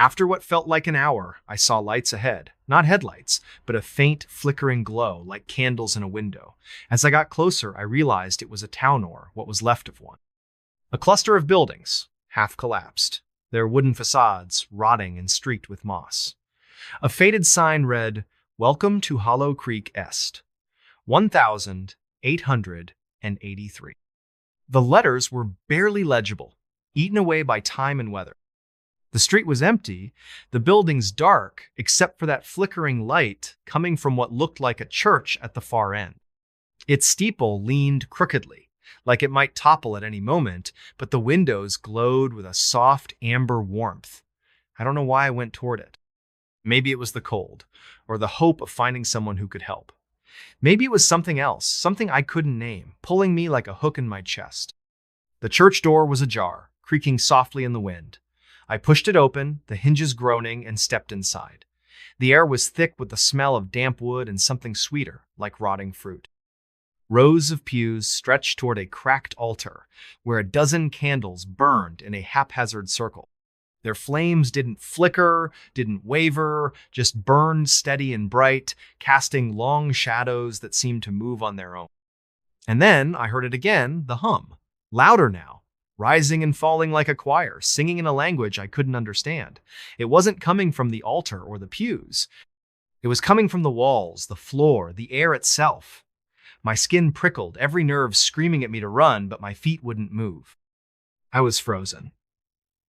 After what felt like an hour, I saw lights ahead. Not headlights, but a faint, flickering glow like candles in a window. As I got closer, I realized it was a town or what was left of one. A cluster of buildings, half collapsed, their wooden facades rotting and streaked with moss. A faded sign read, "Welcome to Hollow Creek Est, 1883. The letters were barely legible, eaten away by time and weather. The street was empty, the buildings dark, except for that flickering light coming from what looked like a church at the far end. Its steeple leaned crookedly, like it might topple at any moment, but the windows glowed with a soft amber warmth. I don't know why I went toward it. Maybe it was the cold, or the hope of finding someone who could help. Maybe it was something else, something I couldn't name, pulling me like a hook in my chest. The church door was ajar, creaking softly in the wind. I pushed it open, the hinges groaning, and stepped inside. The air was thick with the smell of damp wood and something sweeter, like rotting fruit. Rows of pews stretched toward a cracked altar, where a dozen candles burned in a haphazard circle. Their flames didn't flicker, didn't waver, just burned steady and bright, casting long shadows that seemed to move on their own. And then I heard it again, the hum, louder now, rising and falling like a choir, singing in a language I couldn't understand. It wasn't coming from the altar or the pews. It was coming from the walls, the floor, the air itself. My skin prickled, every nerve screaming at me to run, but my feet wouldn't move. I was frozen,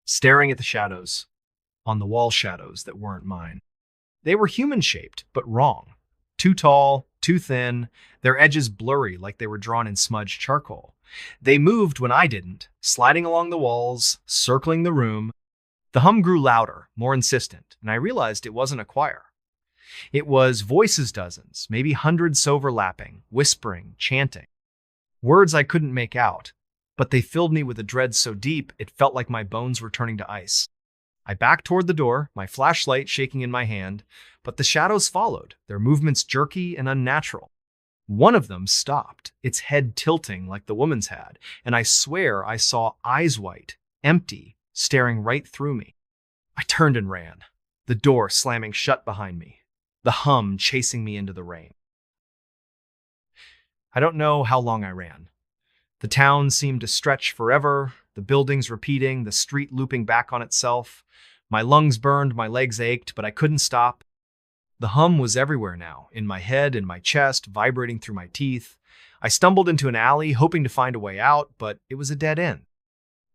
staring at the shadows, on the wall shadows that weren't mine. They were human-shaped, but wrong. Too tall, too thin, their edges blurry like they were drawn in smudged charcoal. They moved when I didn't, sliding along the walls, circling the room. The hum grew louder, more insistent, and I realized it wasn't a choir. It was voices dozens, maybe hundreds overlapping, whispering, chanting. Words I couldn't make out, but they filled me with a dread so deep it felt like my bones were turning to ice. I backed toward the door, my flashlight shaking in my hand, but the shadows followed, their movements jerky and unnatural. One of them stopped, its head tilting like the woman's had, and I swear I saw eyes white, empty, staring right through me. I turned and ran, the door slamming shut behind me, the hum chasing me into the rain. I don't know how long I ran. The town seemed to stretch forever, the buildings repeating, the street looping back on itself. My lungs burned, my legs ached, but I couldn't stop. The hum was everywhere now, in my head, in my chest, vibrating through my teeth. I stumbled into an alley, hoping to find a way out, but it was a dead end.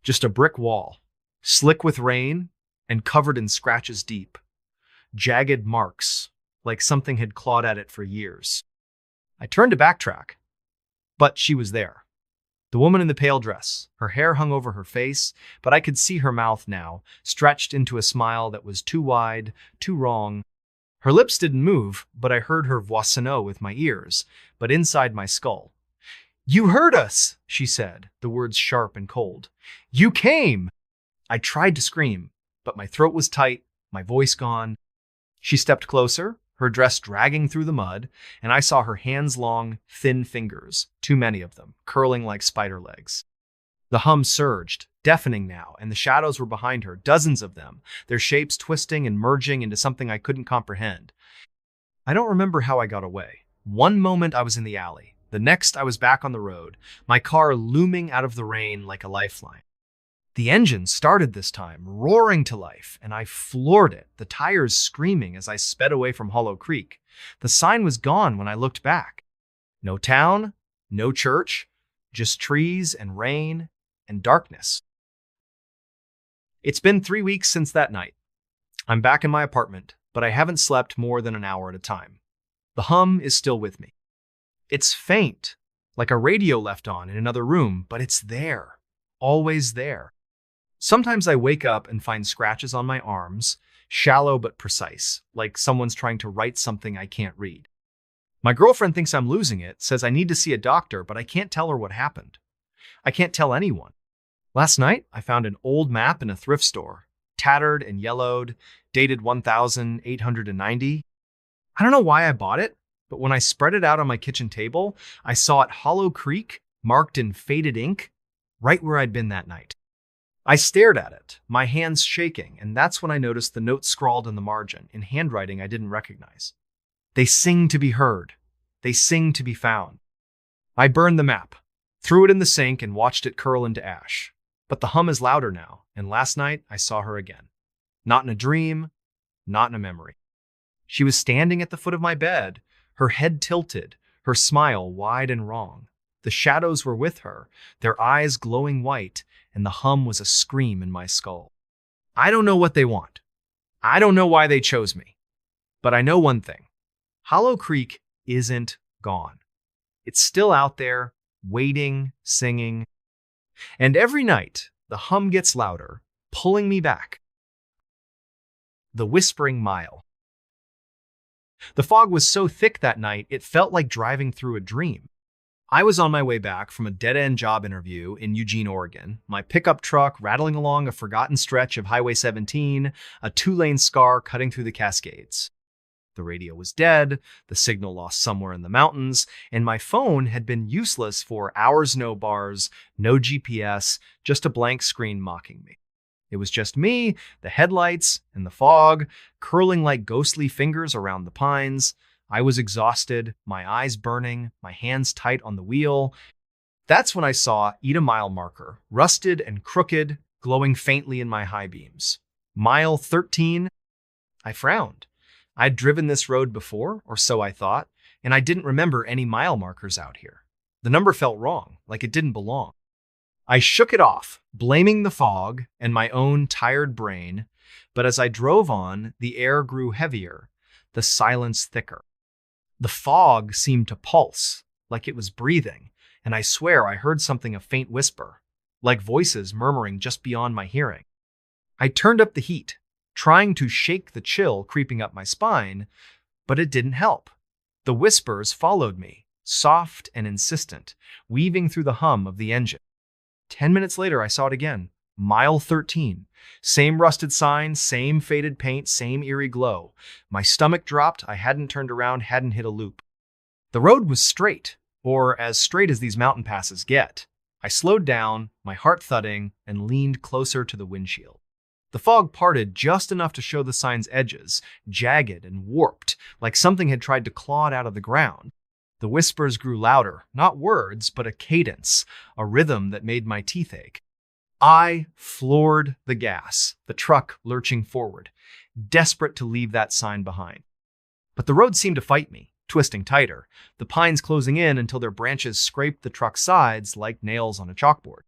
Just a brick wall, slick with rain and covered in scratches deep. Jagged marks, like something had clawed at it for years. I turned to backtrack, but she was there. The woman in the pale dress. Her hair hung over her face, but I could see her mouth now, stretched into a smile that was too wide, too wrong. Her lips didn't move, but I heard her voix sonore with my ears, but inside my skull. "You heard us," she said, the words sharp and cold. "You came!" I tried to scream, but my throat was tight, my voice gone. She stepped closer, her dress dragging through the mud, and I saw her hands-long, thin fingers, too many of them, curling like spider legs. The hum surged, deafening now, and the shadows were behind her, dozens of them, their shapes twisting and merging into something I couldn't comprehend. I don't remember how I got away. One moment I was in the alley, the next I was back on the road, my car looming out of the rain like a lifeline. The engine started this time, roaring to life, and I floored it, the tires screaming as I sped away from Hollow Creek. The sign was gone when I looked back. No town, no church, just trees and rain and darkness. It's been 3 weeks since that night. I'm back in my apartment, but I haven't slept more than an hour at a time. The hum is still with me. It's faint, like a radio left on in another room, but it's there, always there. Sometimes I wake up and find scratches on my arms, shallow but precise, like someone's trying to write something I can't read. My girlfriend thinks I'm losing it, says I need to see a doctor, but I can't tell her what happened. I can't tell anyone. Last night, I found an old map in a thrift store, tattered and yellowed, dated 1890. I don't know why I bought it, but when I spread it out on my kitchen table, I saw it Hollow Creek, marked in faded ink, right where I'd been that night. I stared at it, my hands shaking, and that's when I noticed the note scrawled in the margin, in handwriting I didn't recognize. They sing to be heard. They sing to be found. I burned the map, threw it in the sink, and watched it curl into ash. But the hum is louder now, and last night I saw her again. Not in a dream, not in a memory. She was standing at the foot of my bed, her head tilted, her smile wide and wrong. The shadows were with her, their eyes glowing white, and the hum was a scream in my skull. I don't know what they want. I don't know why they chose me. But I know one thing. Hollow Creek isn't gone. It's still out there, waiting, singing. And every night, the hum gets louder, pulling me back. The Whispering Mile. The fog was so thick that night, it felt like driving through a dream. I was on my way back from a dead-end job interview in Eugene, Oregon, my pickup truck rattling along a forgotten stretch of Highway 17, a two-lane scar cutting through the Cascades. The radio was dead, the signal lost somewhere in the mountains, and my phone had been useless for hours, no bars, no GPS, just a blank screen mocking me. It was just me, the headlights, and the fog, curling like ghostly fingers around the pines. I was exhausted, my eyes burning, my hands tight on the wheel. That's when I saw Eat a Mile marker, rusted and crooked, glowing faintly in my high beams. Mile 13. I frowned. I'd driven this road before, or so I thought, and I didn't remember any mile markers out here. The number felt wrong, like it didn't belong. I shook it off, blaming the fog and my own tired brain, but as I drove on, the air grew heavier, the silence thicker. The fog seemed to pulse, like it was breathing, and I swear I heard something a faint whisper, like voices murmuring just beyond my hearing. I turned up the heat, trying to shake the chill creeping up my spine, but it didn't help. The whispers followed me, soft and insistent, weaving through the hum of the engine. 10 minutes later, I saw it again. Mile 13. Same rusted sign, same faded paint, same eerie glow. My stomach dropped. I hadn't turned around, hadn't hit a loop. The road was straight, or as straight as these mountain passes get. I slowed down, my heart thudding, and leaned closer to the windshield. The fog parted just enough to show the sign's edges, jagged and warped, like something had tried to claw it out of the ground. The whispers grew louder, not words, but a cadence, a rhythm that made my teeth ache. I floored the gas, the truck lurching forward, desperate to leave that sign behind. But the road seemed to fight me, twisting tighter, the pines closing in until their branches scraped the truck's sides like nails on a chalkboard.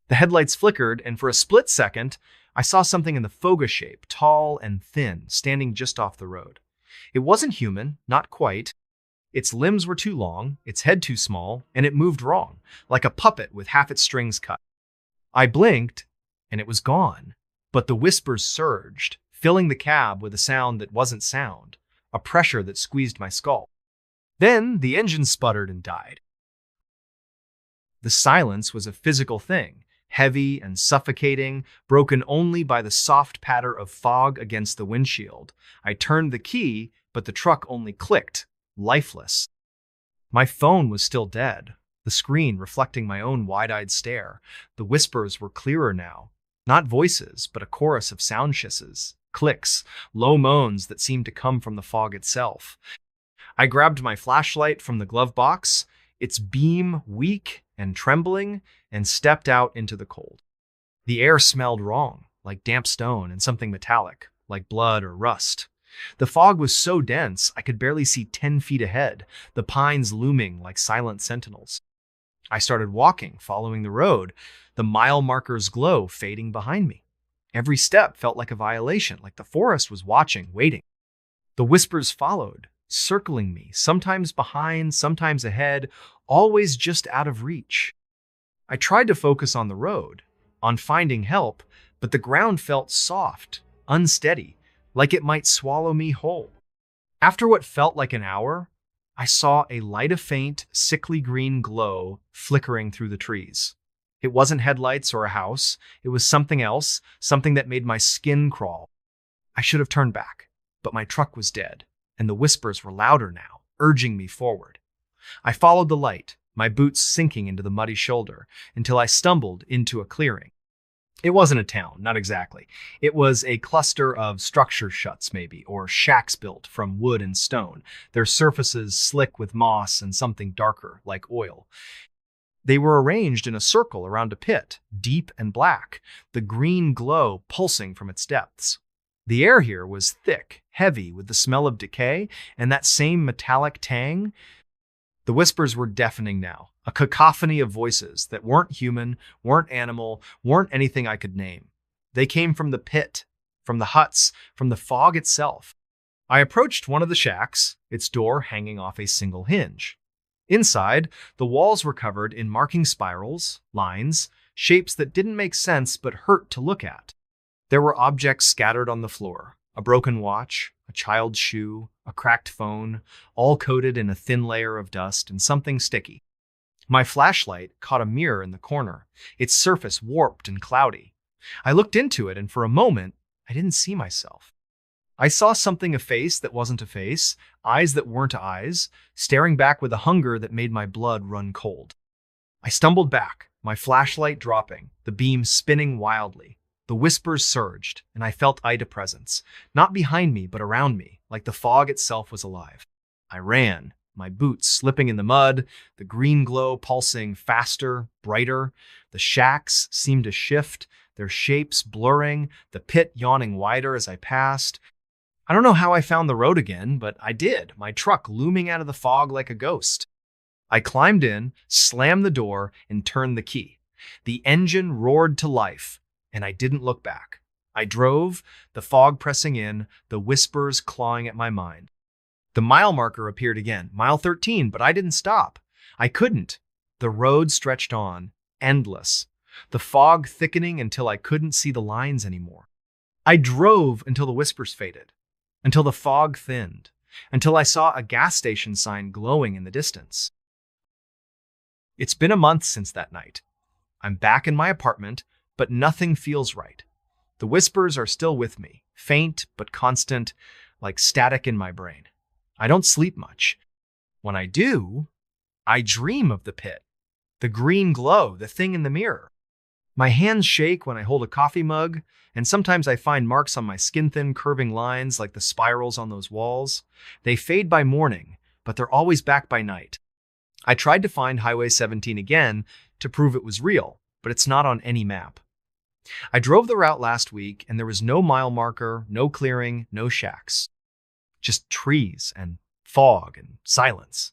The headlights flickered, and for a split second, I saw something in the foga shape, tall and thin, standing just off the road. It wasn't human, not quite. Its limbs were too long, its head too small, and it moved wrong, like a puppet with half its strings cut. I blinked, and it was gone. But the whispers surged, filling the cab with a sound that wasn't sound, a pressure that squeezed my skull. Then the engine sputtered and died. The silence was a physical thing, heavy and suffocating, broken only by the soft patter of fog against the windshield. I turned the key, but the truck only clicked, lifeless. My phone was still dead, the screen reflecting my own wide-eyed stare. The whispers were clearer now, not voices, but a chorus of sound hisses, clicks, low moans that seemed to come from the fog itself. I grabbed my flashlight from the glove box, its beam weak and trembling, and stepped out into the cold. The air smelled wrong, like damp stone and something metallic, like blood or rust. The fog was so dense I could barely see 10 feet ahead, the pines looming like silent sentinels. I started walking, following the road, the mile marker's glow fading behind me. Every step felt like a violation, like the forest was watching, waiting. The whispers followed, circling me, sometimes behind, sometimes ahead, always just out of reach. I tried to focus on the road, on finding help, but the ground felt soft, unsteady, like it might swallow me whole. After what felt like an hour, I saw a light of faint, sickly green glow flickering through the trees. It wasn't headlights or a house. It was something else, something that made my skin crawl. I should have turned back, but my truck was dead, and the whispers were louder now, urging me forward. I followed the light, my boots sinking into the muddy shoulder, until I stumbled into a clearing. It wasn't a town, not exactly. It was a cluster of structure shuts, maybe, or shacks built from wood and stone, their surfaces slick with moss and something darker, like oil. They were arranged in a circle around a pit, deep and black, the green glow pulsing from its depths. The air here was thick, heavy, with the smell of decay and that same metallic tang. The whispers were deafening now, a cacophony of voices that weren't human, weren't animal, weren't anything I could name. They came from the pit, from the huts, from the fog itself. I approached one of the shacks, its door hanging off a single hinge. Inside, the walls were covered in marking spirals, lines, shapes that didn't make sense but hurt to look at. There were objects scattered on the floor, a broken watch, a child's shoe, a cracked phone, all coated in a thin layer of dust and something sticky. My flashlight caught a mirror in the corner, its surface warped and cloudy. I looked into it, and for a moment, I didn't see myself. I saw something, a face that wasn't a face, eyes that weren't eyes, staring back with a hunger that made my blood run cold. I stumbled back, my flashlight dropping, the beam spinning wildly. The whispers surged, and I felt Ida presence, not behind me but around me, like the fog itself was alive. I ran, my boots slipping in the mud, the green glow pulsing faster, brighter. The shacks seemed to shift, their shapes blurring, the pit yawning wider as I passed. I don't know how I found the road again, but I did, my truck looming out of the fog like a ghost. I climbed in, slammed the door, and turned the key. The engine roared to life, and I didn't look back. I drove, the fog pressing in, the whispers clawing at my mind. The mile marker appeared again, mile 13, but I didn't stop. I couldn't. The road stretched on, endless, the fog thickening until I couldn't see the lines anymore. I drove until the whispers faded, until the fog thinned, until I saw a gas station sign glowing in the distance. It's been a month since that night. I'm back in my apartment, but nothing feels right. The whispers are still with me, faint but constant, like static in my brain. I don't sleep much. When I do, I dream of the pit, the green glow, the thing in the mirror. My hands shake when I hold a coffee mug, and sometimes I find marks on my skin-thin curving lines like the spirals on those walls. They fade by morning, but they're always back by night. I tried to find Highway 17 again to prove it was real, but it's not on any map. I drove the route last week, and there was no mile marker, no clearing, no shacks. Just trees and fog and silence.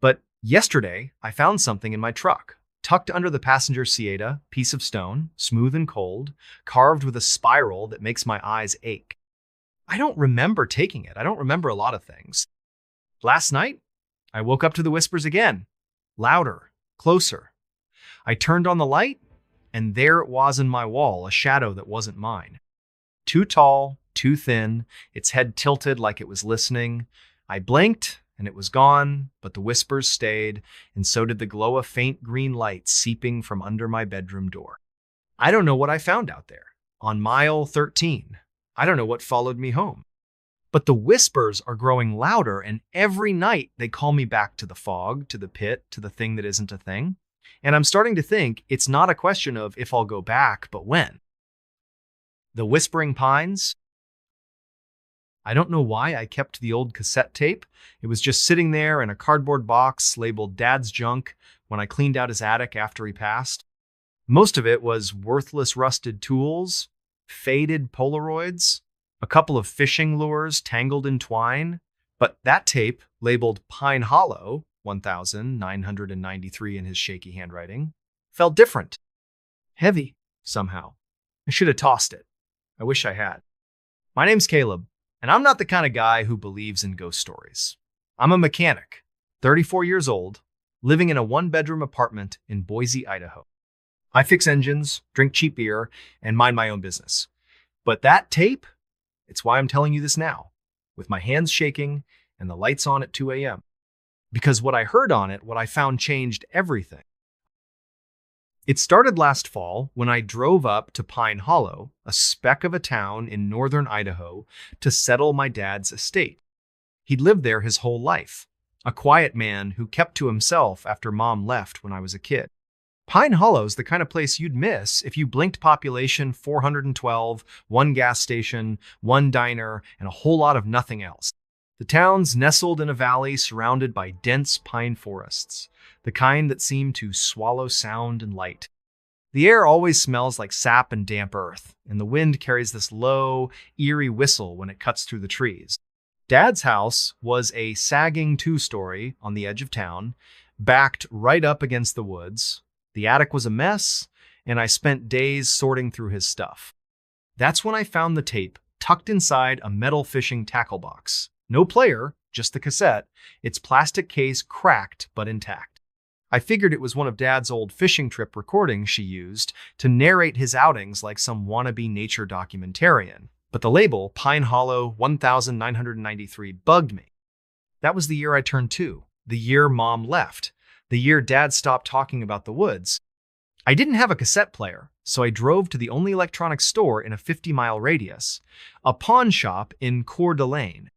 But yesterday, I found something in my truck, tucked under the passenger Sieta, piece of stone, smooth and cold, carved with a spiral that makes my eyes ache. I don't remember taking it. I don't remember a lot of things. Last night, I woke up to the whispers again, louder, closer. I turned on the light, and there it was in my wall, a shadow that wasn't mine. Too tall, too thin, its head tilted like it was listening. I blinked, and it was gone, but the whispers stayed, and so did the glow of faint green light seeping from under my bedroom door. I don't know what I found out there, on mile 13. I don't know what followed me home. But the whispers are growing louder, and every night they call me back to the fog, to the pit, to the thing that isn't a thing. And I'm starting to think it's not a question of if I'll go back, but when. The Whispering Pines. I don't know why I kept the old cassette tape. It was just sitting there in a cardboard box labeled Dad's Junk when I cleaned out his attic after he passed. Most of it was worthless rusted tools, faded Polaroids, a couple of fishing lures tangled in twine. But that tape, labeled Pine Hollow, 1993 in his shaky handwriting, felt different. Heavy, somehow. I should have tossed it. I wish I had. My name's Caleb, and I'm not the kind of guy who believes in ghost stories. I'm a mechanic, 34 years old, living in a one-bedroom apartment in Boise, Idaho. I fix engines, drink cheap beer, and mind my own business. But that tape, it's why I'm telling you this now, with my hands shaking and the lights on at 2 a.m. Because what I heard on it, what I found changed everything. It started last fall when I drove up to Pine Hollow, a speck of a town in northern Idaho, to settle my dad's estate. He'd lived there his whole life, a quiet man who kept to himself after Mom left when I was a kid. Pine Hollow's the kind of place you'd miss if you blinked population 412, one gas station, one diner, and a whole lot of nothing else. The town's nestled in a valley surrounded by dense pine forests, the kind that seem to swallow sound and light. The air always smells like sap and damp earth, and the wind carries this low, eerie whistle when it cuts through the trees. Dad's house was a sagging two-story on the edge of town, backed right up against the woods. The attic was a mess, and I spent days sorting through his stuff. That's when I found the tape tucked inside a metal fishing tackle box. No player, just the cassette, its plastic case cracked but intact. I figured it was one of Dad's old fishing trip recordings she used to narrate his outings like some wannabe nature documentarian. But the label, Pine Hollow 1993, bugged me. That was the year I turned 2, the year Mom left, the year Dad stopped talking about the woods. I didn't have a cassette player, so I drove to the only electronics store in a 50-mile radius, a pawn shop in Coeur d'Alene.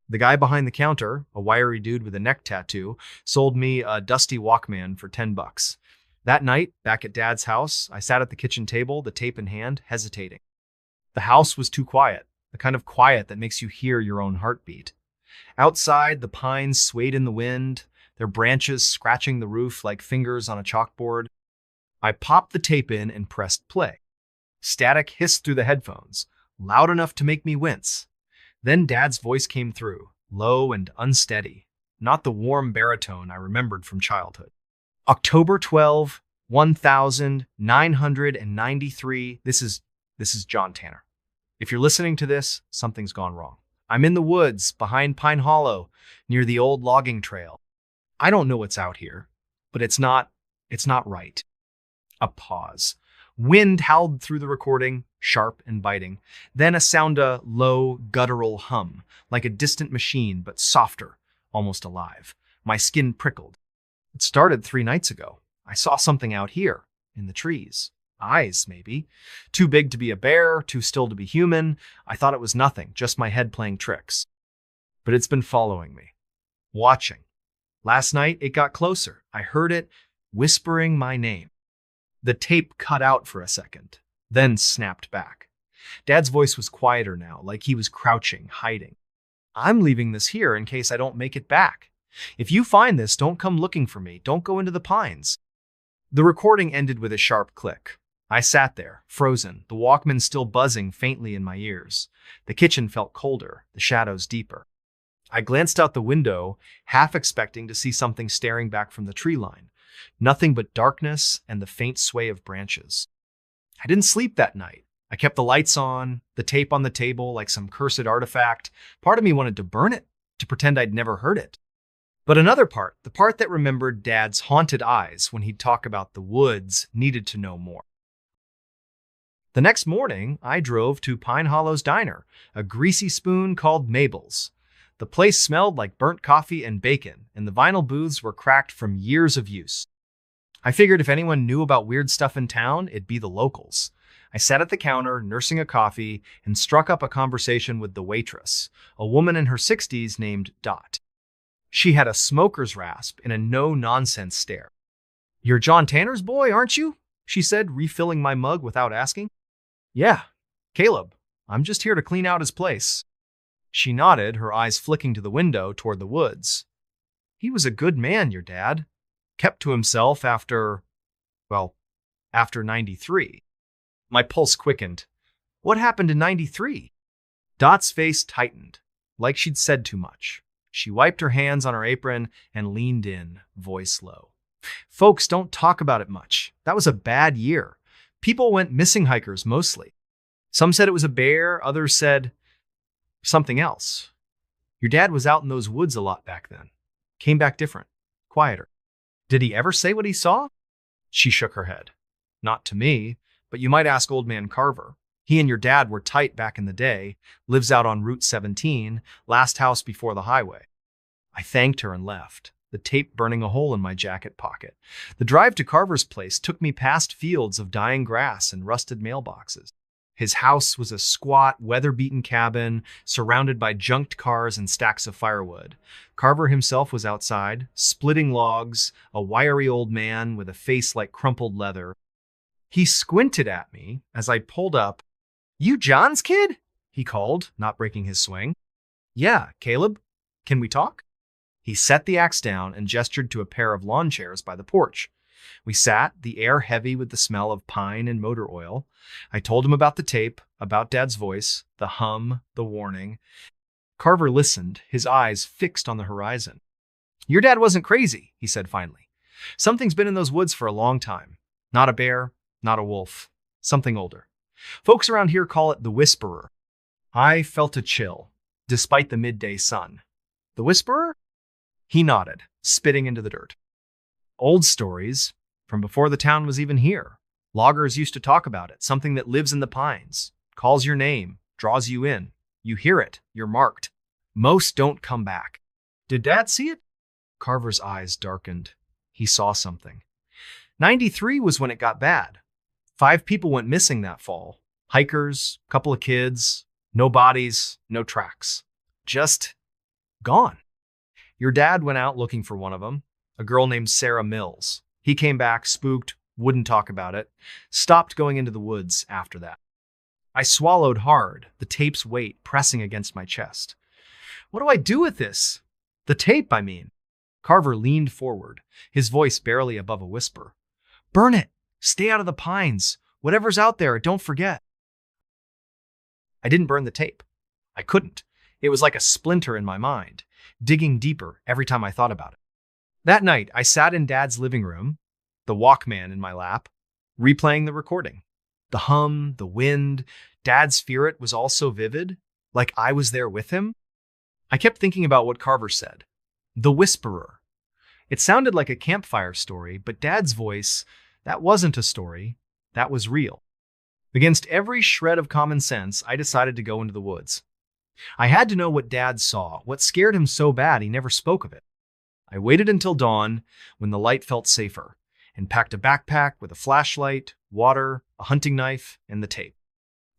The guy behind the counter, a wiry dude with a neck tattoo, sold me a dusty Walkman for $10. That night, back at Dad's house, I sat at the kitchen table, the tape in hand, hesitating. The house was too quiet, the kind of quiet that makes you hear your own heartbeat. Outside, the pines swayed in the wind, their branches scratching the roof like fingers on a chalkboard. I popped the tape in and pressed play. Static hissed through the headphones, loud enough to make me wince. Then Dad's voice came through, low and unsteady, not the warm baritone I remembered from childhood. October 12, 1993. This is John Tanner. If you're listening to this, something's gone wrong. I'm in the woods behind Pine Hollow, near the old logging trail. I don't know what's out here, but it's not right. A pause. Wind howled through the recording, sharp and biting. Then a low, guttural hum, like a distant machine, but softer, almost alive. My skin prickled. It started 3 nights ago. I saw something out here, in the trees. Eyes, maybe. Too big to be a bear, too still to be human. I thought it was nothing, just my head playing tricks. But it's been following me. Watching. Last night, it got closer. I heard it whispering my name. The tape cut out for a second, then snapped back. Dad's voice was quieter now, like he was crouching, hiding. I'm leaving this here in case I don't make it back. If you find this, don't come looking for me. Don't go into the pines. The recording ended with a sharp click. I sat there, frozen, the Walkman still buzzing faintly in my ears. The kitchen felt colder, the shadows deeper. I glanced out the window, half expecting to see something staring back from the tree line. Nothing but darkness and the faint sway of branches. I didn't sleep that night. I kept the lights on, the tape on the table like some cursed artifact. Part of me wanted to burn it, to pretend I'd never heard it. But another part, the part that remembered Dad's haunted eyes when he'd talk about the woods, needed to know more. The next morning, I drove to Pine Hollow's diner, a greasy spoon called Mabel's. The place smelled like burnt coffee and bacon, and the vinyl booths were cracked from years of use. I figured if anyone knew about weird stuff in town, it'd be the locals. I sat at the counter, nursing a coffee, and struck up a conversation with the waitress, a woman in her 60s named Dot. She had a smoker's rasp and a no-nonsense stare. "You're John Tanner's boy, aren't you?" she said, refilling my mug without asking. "Yeah, Caleb. I'm just here to clean out his place." She nodded, her eyes flicking to the window toward the woods. "He was a good man, your dad. Kept to himself after 93. My pulse quickened. What happened in 93? Dot's face tightened, like she'd said too much. She wiped her hands on her apron and leaned in, voice low. "Folks don't talk about it much. That was a bad year. People went missing, hikers mostly. Some said it was a bear, others said something else. Your dad was out in those woods a lot back then. Came back different, quieter. Did he ever say what he saw?" She shook her head. "Not to me, but you might ask old man Carver. He and your dad were tight back in the day, lives out on Route 17, last house before the highway." I thanked her and left, the tape burning a hole in my jacket pocket. The drive to Carver's place took me past fields of dying grass and rusted mailboxes. His house was a squat, weather-beaten cabin surrounded by junked cars and stacks of firewood. Carver himself was outside, splitting logs, a wiry old man with a face like crumpled leather. He squinted at me as I pulled up. "You John's kid?" he called, not breaking his swing. "Yeah, Caleb. Can we talk?" He set the axe down and gestured to a pair of lawn chairs by the porch. We sat, the air heavy with the smell of pine and motor oil. I told him about the tape, about Dad's voice, the hum, the warning. Carver listened, his eyes fixed on the horizon. "Your dad wasn't crazy," he said finally. "Something's been in those woods for a long time. Not a bear, not a wolf, something older. Folks around here call it the Whisperer." I felt a chill, despite the midday sun. "The Whisperer?" He nodded, spitting into the dirt. "Old stories, from before the town was even here. Loggers used to talk about it, something that lives in the pines, calls your name, draws you in. You hear it, you're marked. Most don't come back." "Did Dad see it?" Carver's eyes darkened. He saw something. 93 was when it got bad. 5 people went missing that fall. Hikers, couple of kids, no bodies, no tracks. Just gone. Your dad went out looking for one of them, a girl named Sarah Mills. He came back, spooked, wouldn't talk about it, stopped going into the woods after that. I swallowed hard, the tape's weight pressing against my chest. "What do I do with this? The tape, I mean." Carver leaned forward, his voice barely above a whisper. "Burn it. Stay out of the pines. Whatever's out there, don't forget." I didn't burn the tape. I couldn't. It was like a splinter in my mind, digging deeper every time I thought about it. That night, I sat in Dad's living room, the Walkman in my lap, replaying the recording. The hum, the wind, Dad's spirit was all so vivid, like I was there with him. I kept thinking about what Carver said. The Whisperer. It sounded like a campfire story, but Dad's voice, that wasn't a story, that was real. Against every shred of common sense, I decided to go into the woods. I had to know what Dad saw, what scared him so bad he never spoke of it. I waited until dawn, when the light felt safer, and packed a backpack with a flashlight, water, a hunting knife, and the tape.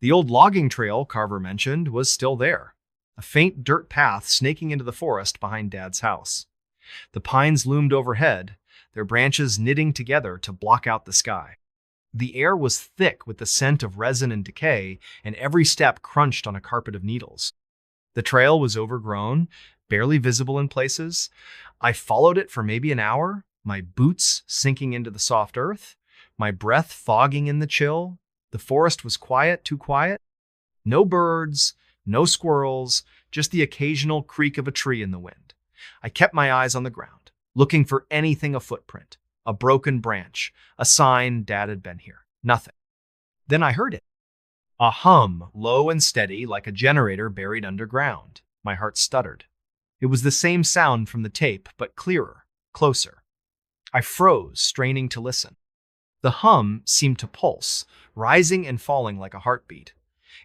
The old logging trail Carver mentioned was still there, a faint dirt path snaking into the forest behind Dad's house. The pines loomed overhead, their branches knitting together to block out the sky. The air was thick with the scent of resin and decay, and every step crunched on a carpet of needles. The trail was overgrown, barely visible in places. I followed it for maybe an hour, my boots sinking into the soft earth, my breath fogging in the chill. The forest was quiet, too quiet. No birds, no squirrels, just the occasional creak of a tree in the wind. I kept my eyes on the ground, looking for anything a footprint, a broken branch, a sign Dad had been here. Nothing. Then I heard it. A hum, low and steady, like a generator buried underground. My heart stuttered. It was the same sound from the tape, but clearer, closer. I froze, straining to listen. The hum seemed to pulse, rising and falling like a heartbeat.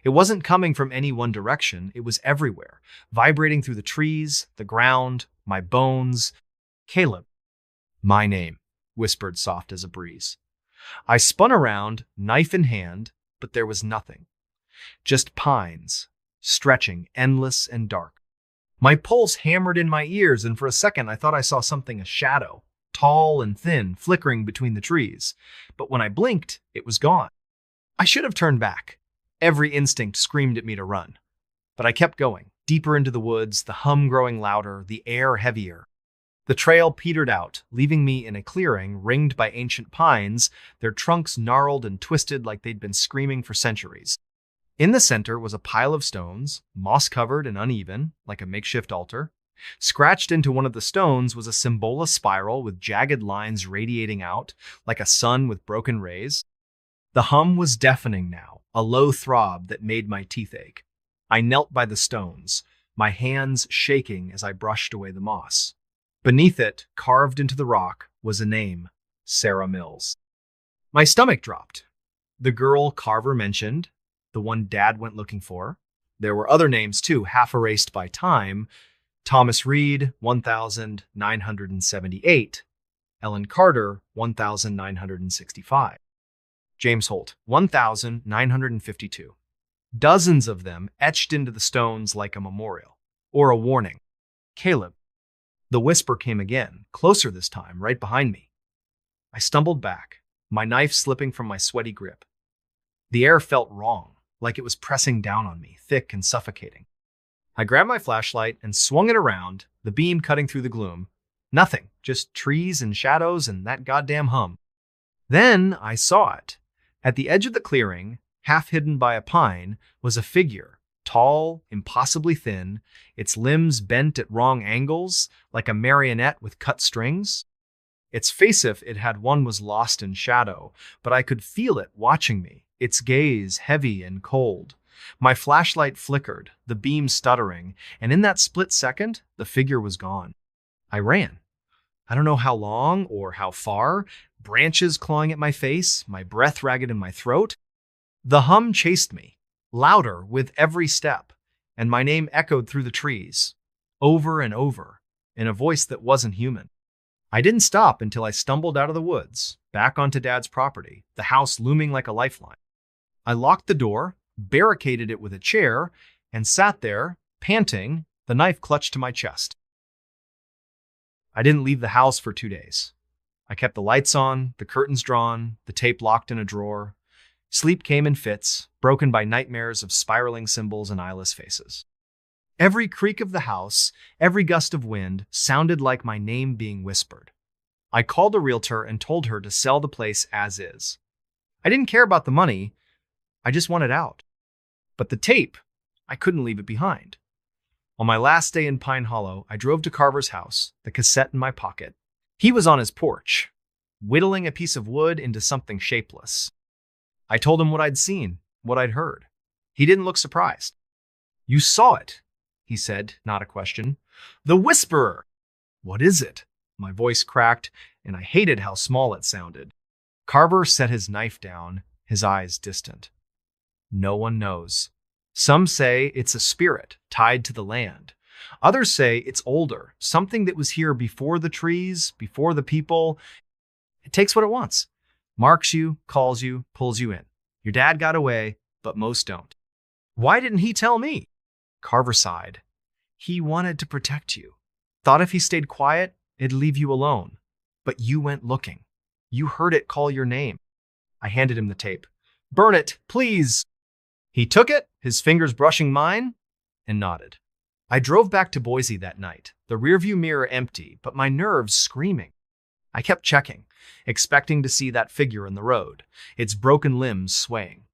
It wasn't coming from any one direction, it was everywhere, vibrating through the trees, the ground, my bones. "Caleb." "My name," whispered soft as a breeze. I spun around, knife in hand, but there was nothing. Just pines, stretching, endless and dark. My pulse hammered in my ears, and for a second I thought I saw something, a shadow, tall and thin, flickering between the trees. But when I blinked, it was gone. I should have turned back. Every instinct screamed at me to run. But I kept going, deeper into the woods, the hum growing louder, the air heavier. The trail petered out, leaving me in a clearing ringed by ancient pines, their trunks gnarled and twisted like they'd been screaming for centuries. In the center was a pile of stones, moss-covered and uneven, like a makeshift altar. Scratched into one of the stones was a Cymbola spiral with jagged lines radiating out, like a sun with broken rays. The hum was deafening now, a low throb that made my teeth ache. I knelt by the stones, my hands shaking as I brushed away the moss. Beneath it, carved into the rock, was a name, Sarah Mills. My stomach dropped. The girl Carver mentioned, the one Dad went looking for. There were other names too, half erased by time. Thomas Reed, 1978. Ellen Carter, 1965. James Holt, 1952. dozens of them etched into the stones like a memorial or a warning. Caleb. The whisper came again, closer this time, right behind me. I stumbled back, my knife slipping from my sweaty grip. The air felt wrong, like it was pressing down on me, thick and suffocating. I grabbed my flashlight and swung it around, the beam cutting through the gloom. Nothing, just trees and shadows and that goddamn hum. Then I saw it. At the edge of the clearing, half hidden by a pine, was a figure, tall, impossibly thin, its limbs bent at wrong angles, like a marionette with cut strings. Its face, if it had one, was lost in shadow, but I could feel it watching me, its gaze heavy and cold. My flashlight flickered, the beam stuttering, and in that split second, the figure was gone. I ran. I don't know how long or how far, branches clawing at my face, my breath ragged in my throat. The hum chased me, louder with every step, and my name echoed through the trees, over and over, in a voice that wasn't human. I didn't stop until I stumbled out of the woods, back onto Dad's property, the house looming like a lifeline. I locked the door, barricaded it with a chair, and sat there, panting, the knife clutched to my chest. I didn't leave the house for 2 days. I kept the lights on, the curtains drawn, the tape locked in a drawer. Sleep came in fits, broken by nightmares of spiraling symbols and eyeless faces. Every creak of the house, every gust of wind, sounded like my name being whispered. I called a realtor and told her to sell the place as is. I didn't care about the money, I just wanted out. But the tape, I couldn't leave it behind. On my last day in Pine Hollow, I drove to Carver's house, the cassette in my pocket. He was on his porch, whittling a piece of wood into something shapeless. I told him what I'd seen, what I'd heard. He didn't look surprised. "You saw it," he said, not a question. "The Whisperer." "What is it?" My voice cracked, and I hated how small it sounded. Carver set his knife down, his eyes distant. "No one knows. Some say it's a spirit tied to the land. Others say it's older, something that was here before the trees, before the people. It takes what it wants. Marks you, calls you, pulls you in. Your dad got away, but most don't." "Why didn't he tell me?" Carver sighed. "He wanted to protect you. Thought if he stayed quiet, it'd leave you alone. But you went looking. You heard it call your name." I handed him the tape. "Burn it, please." He took it, his fingers brushing mine, and nodded. I drove back to Boise that night, the rearview mirror empty, but my nerves screaming. I kept checking, expecting to see that figure in the road, its broken limbs swaying.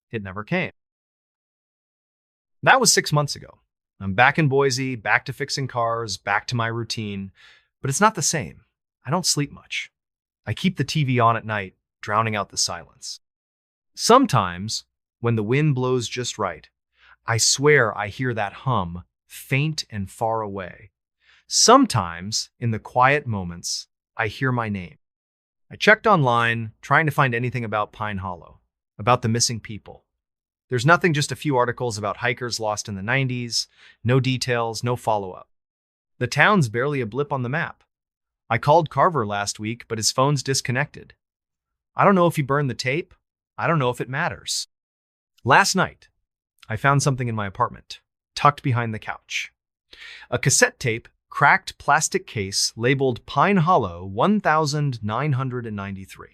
It never came. That was 6 months ago. I'm back in Boise, back to fixing cars, back to my routine, but it's not the same. I don't sleep much. I keep the TV on at night, drowning out the silence. Sometimes, when the wind blows just right, I swear I hear that hum, faint and far away. Sometimes, in the quiet moments, I hear my name. I checked online, trying to find anything about Pine Hollow, about the missing people. There's nothing, just a few articles about hikers lost in the 90s, no details, no follow-up. The town's barely a blip on the map. I called Carver last week, but his phone's disconnected. I don't know if he burned the tape. I don't know if it matters. Last night, I found something in my apartment, tucked behind the couch. A cassette tape, cracked plastic case labeled Pine Hollow 1993.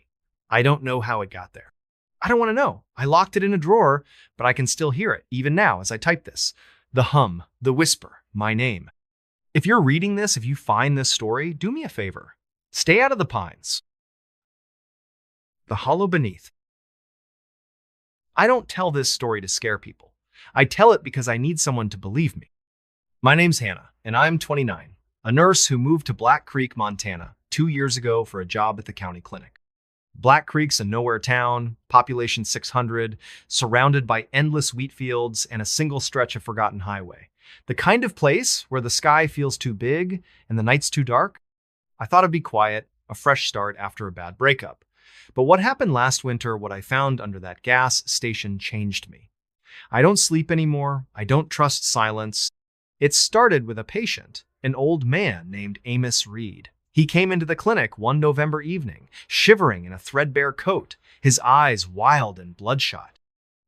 I don't know how it got there. I don't want to know. I locked it in a drawer, but I can still hear it, even now as I type this. The hum, the whisper, my name. If you're reading this, if you find this story, do me a favor. Stay out of the pines. The hollow beneath. I don't tell this story to scare people. I tell it because I need someone to believe me. My name's Hannah, and I'm 29, a nurse who moved to Black Creek, Montana, 2 years ago for a job at the county clinic. Black Creek's a nowhere town, population 600, surrounded by endless wheat fields and a single stretch of forgotten highway. The kind of place where the sky feels too big and the nights too dark. I thought it'd be quiet, a fresh start after a bad breakup. But what happened last winter, what I found under that gas station, changed me. I don't sleep anymore. I don't trust silence. It started with a patient, an old man named Amos Reed. He came into the clinic one November evening, shivering in a threadbare coat, his eyes wild and bloodshot.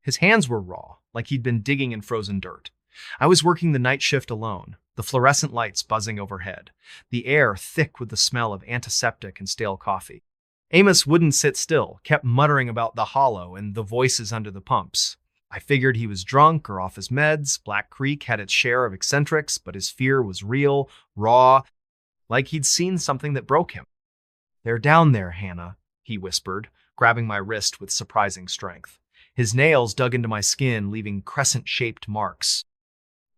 His hands were raw, like he'd been digging in frozen dirt. I was working the night shift alone, the fluorescent lights buzzing overhead, the air thick with the smell of antiseptic and stale coffee. Amos wouldn't sit still, kept muttering about the hollow and the voices under the pumps. I figured he was drunk or off his meds. Black Creek had its share of eccentrics, but his fear was real, raw, like he'd seen something that broke him. "They're down there, Hannah," he whispered, grabbing my wrist with surprising strength. His nails dug into my skin, leaving crescent-shaped marks.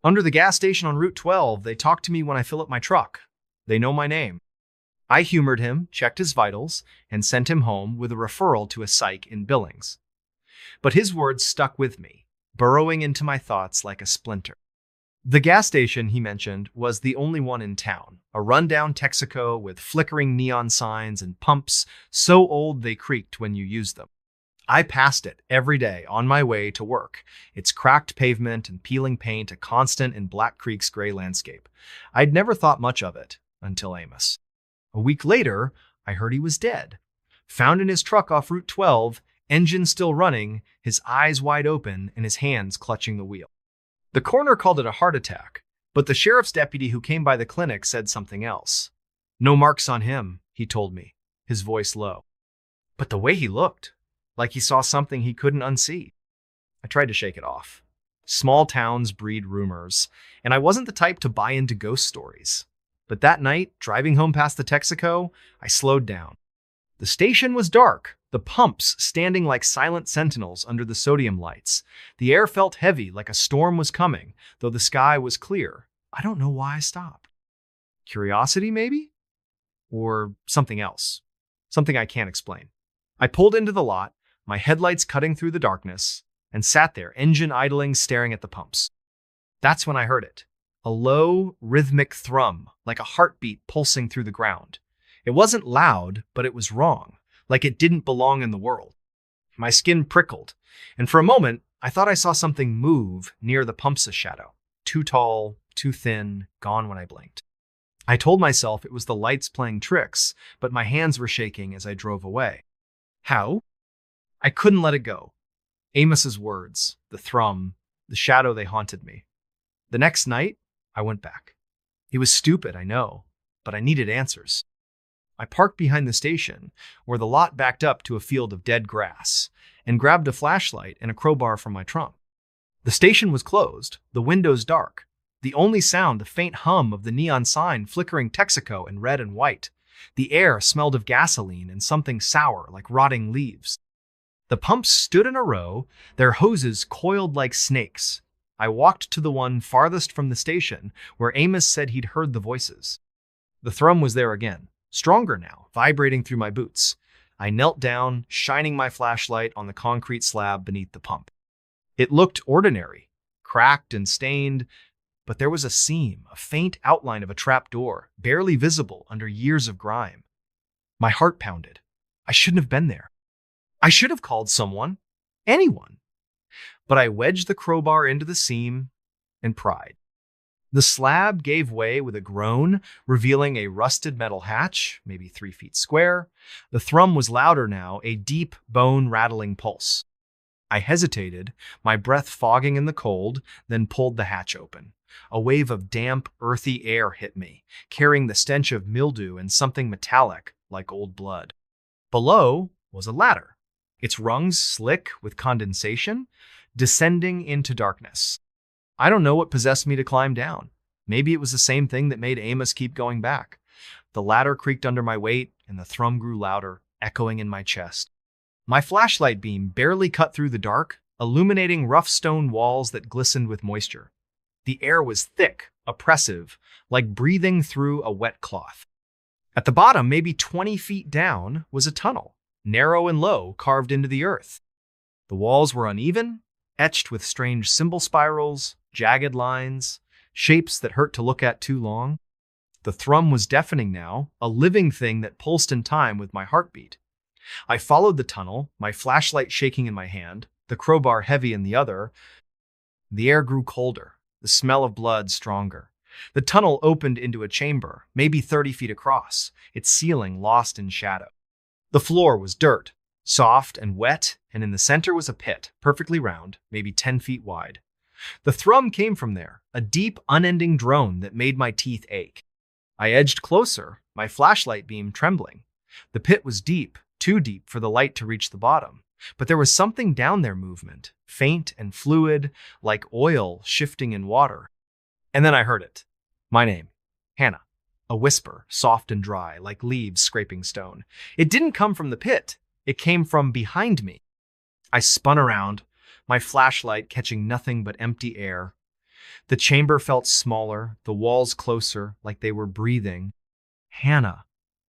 "Under the gas station on Route 12, they talk to me when I fill up my truck. They know my name." I humored him, checked his vitals, and sent him home with a referral to a psych in Billings. But his words stuck with me, burrowing into my thoughts like a splinter. The gas station, he mentioned, was the only one in town, a rundown Texaco with flickering neon signs and pumps so old they creaked when you used them. I passed it every day on my way to work, its cracked pavement and peeling paint a constant in Black Creek's gray landscape. I'd never thought much of it until Amos. A week later, I heard he was dead. Found in his truck off Route 12, engine still running, his eyes wide open and his hands clutching the wheel. The coroner called it a heart attack, but the sheriff's deputy who came by the clinic said something else. "No marks on him," he told me, his voice low. But the way he looked, like he saw something he couldn't unsee. I tried to shake it off. Small towns breed rumors, and I wasn't the type to buy into ghost stories. But that night, driving home past the Texaco, I slowed down. The station was dark, the pumps standing like silent sentinels under the sodium lights. The air felt heavy, like a storm was coming, though the sky was clear. I don't know why I stopped. Curiosity, maybe? Or something else. Something I can't explain. I pulled into the lot, my headlights cutting through the darkness, and sat there, engine idling, staring at the pumps. That's when I heard it. A low, rhythmic thrum, like a heartbeat pulsing through the ground. It wasn't loud, but it was wrong, like it didn't belong in the world. My skin prickled, and for a moment, I thought I saw something move near the pumps' shadow. Too tall, too thin, gone when I blinked. I told myself it was the lights playing tricks, but my hands were shaking as I drove away. How? I couldn't let it go. Amos's words, the thrum, the shadow, they haunted me. The next night, I went back. It was stupid, I know, but I needed answers. I parked behind the station, where the lot backed up to a field of dead grass, and grabbed a flashlight and a crowbar from my trunk. The station was closed, the windows dark. The only sound, the faint hum of the neon sign flickering Texaco in red and white. The air smelled of gasoline and something sour like rotting leaves. The pumps stood in a row, their hoses coiled like snakes. I walked to the one farthest from the station, where Amos said he'd heard the voices. The thrum was there again, stronger now, vibrating through my boots. I knelt down, shining my flashlight on the concrete slab beneath the pump. It looked ordinary, cracked and stained, but there was a seam, a faint outline of a trap door, barely visible under years of grime. My heart pounded. I shouldn't have been there. I should have called someone, anyone. But I wedged the crowbar into the seam and pried. The slab gave way with a groan, revealing a rusted metal hatch, maybe 3 feet square. The thrum was louder now, a deep, bone-rattling pulse. I hesitated, my breath fogging in the cold, then pulled the hatch open. A wave of damp, earthy air hit me, carrying the stench of mildew and something metallic, like old blood. Below was a ladder, its rungs slick with condensation, descending into darkness. I don't know what possessed me to climb down. Maybe it was the same thing that made Amos keep going back. The ladder creaked under my weight, and the thrum grew louder, echoing in my chest. My flashlight beam barely cut through the dark, illuminating rough stone walls that glistened with moisture. The air was thick, oppressive, like breathing through a wet cloth. At the bottom, maybe 20 feet down, was a tunnel, narrow and low, carved into the earth. The walls were uneven, etched with strange symbol spirals, jagged lines, shapes that hurt to look at too long. The thrum was deafening now, a living thing that pulsed in time with my heartbeat. I followed the tunnel, my flashlight shaking in my hand, the crowbar heavy in the other. The air grew colder, the smell of blood stronger. The tunnel opened into a chamber, maybe 30 feet across, its ceiling lost in shadow. The floor was dirt, soft and wet and in the center was a pit, perfectly round, maybe 10 feet wide. The thrum came from there, a deep, unending drone that made my teeth ache. I edged closer, my flashlight beam trembling. The pit was deep, too deep for the light to reach the bottom. But there was something down there movement, faint and fluid, like oil shifting in water. And then I heard it. My name, Hannah. A whisper, soft and dry, like leaves scraping stone. It didn't come from the pit. It came from behind me. I spun around, my flashlight catching nothing but empty air. The chamber felt smaller, the walls closer, like they were breathing. Hannah.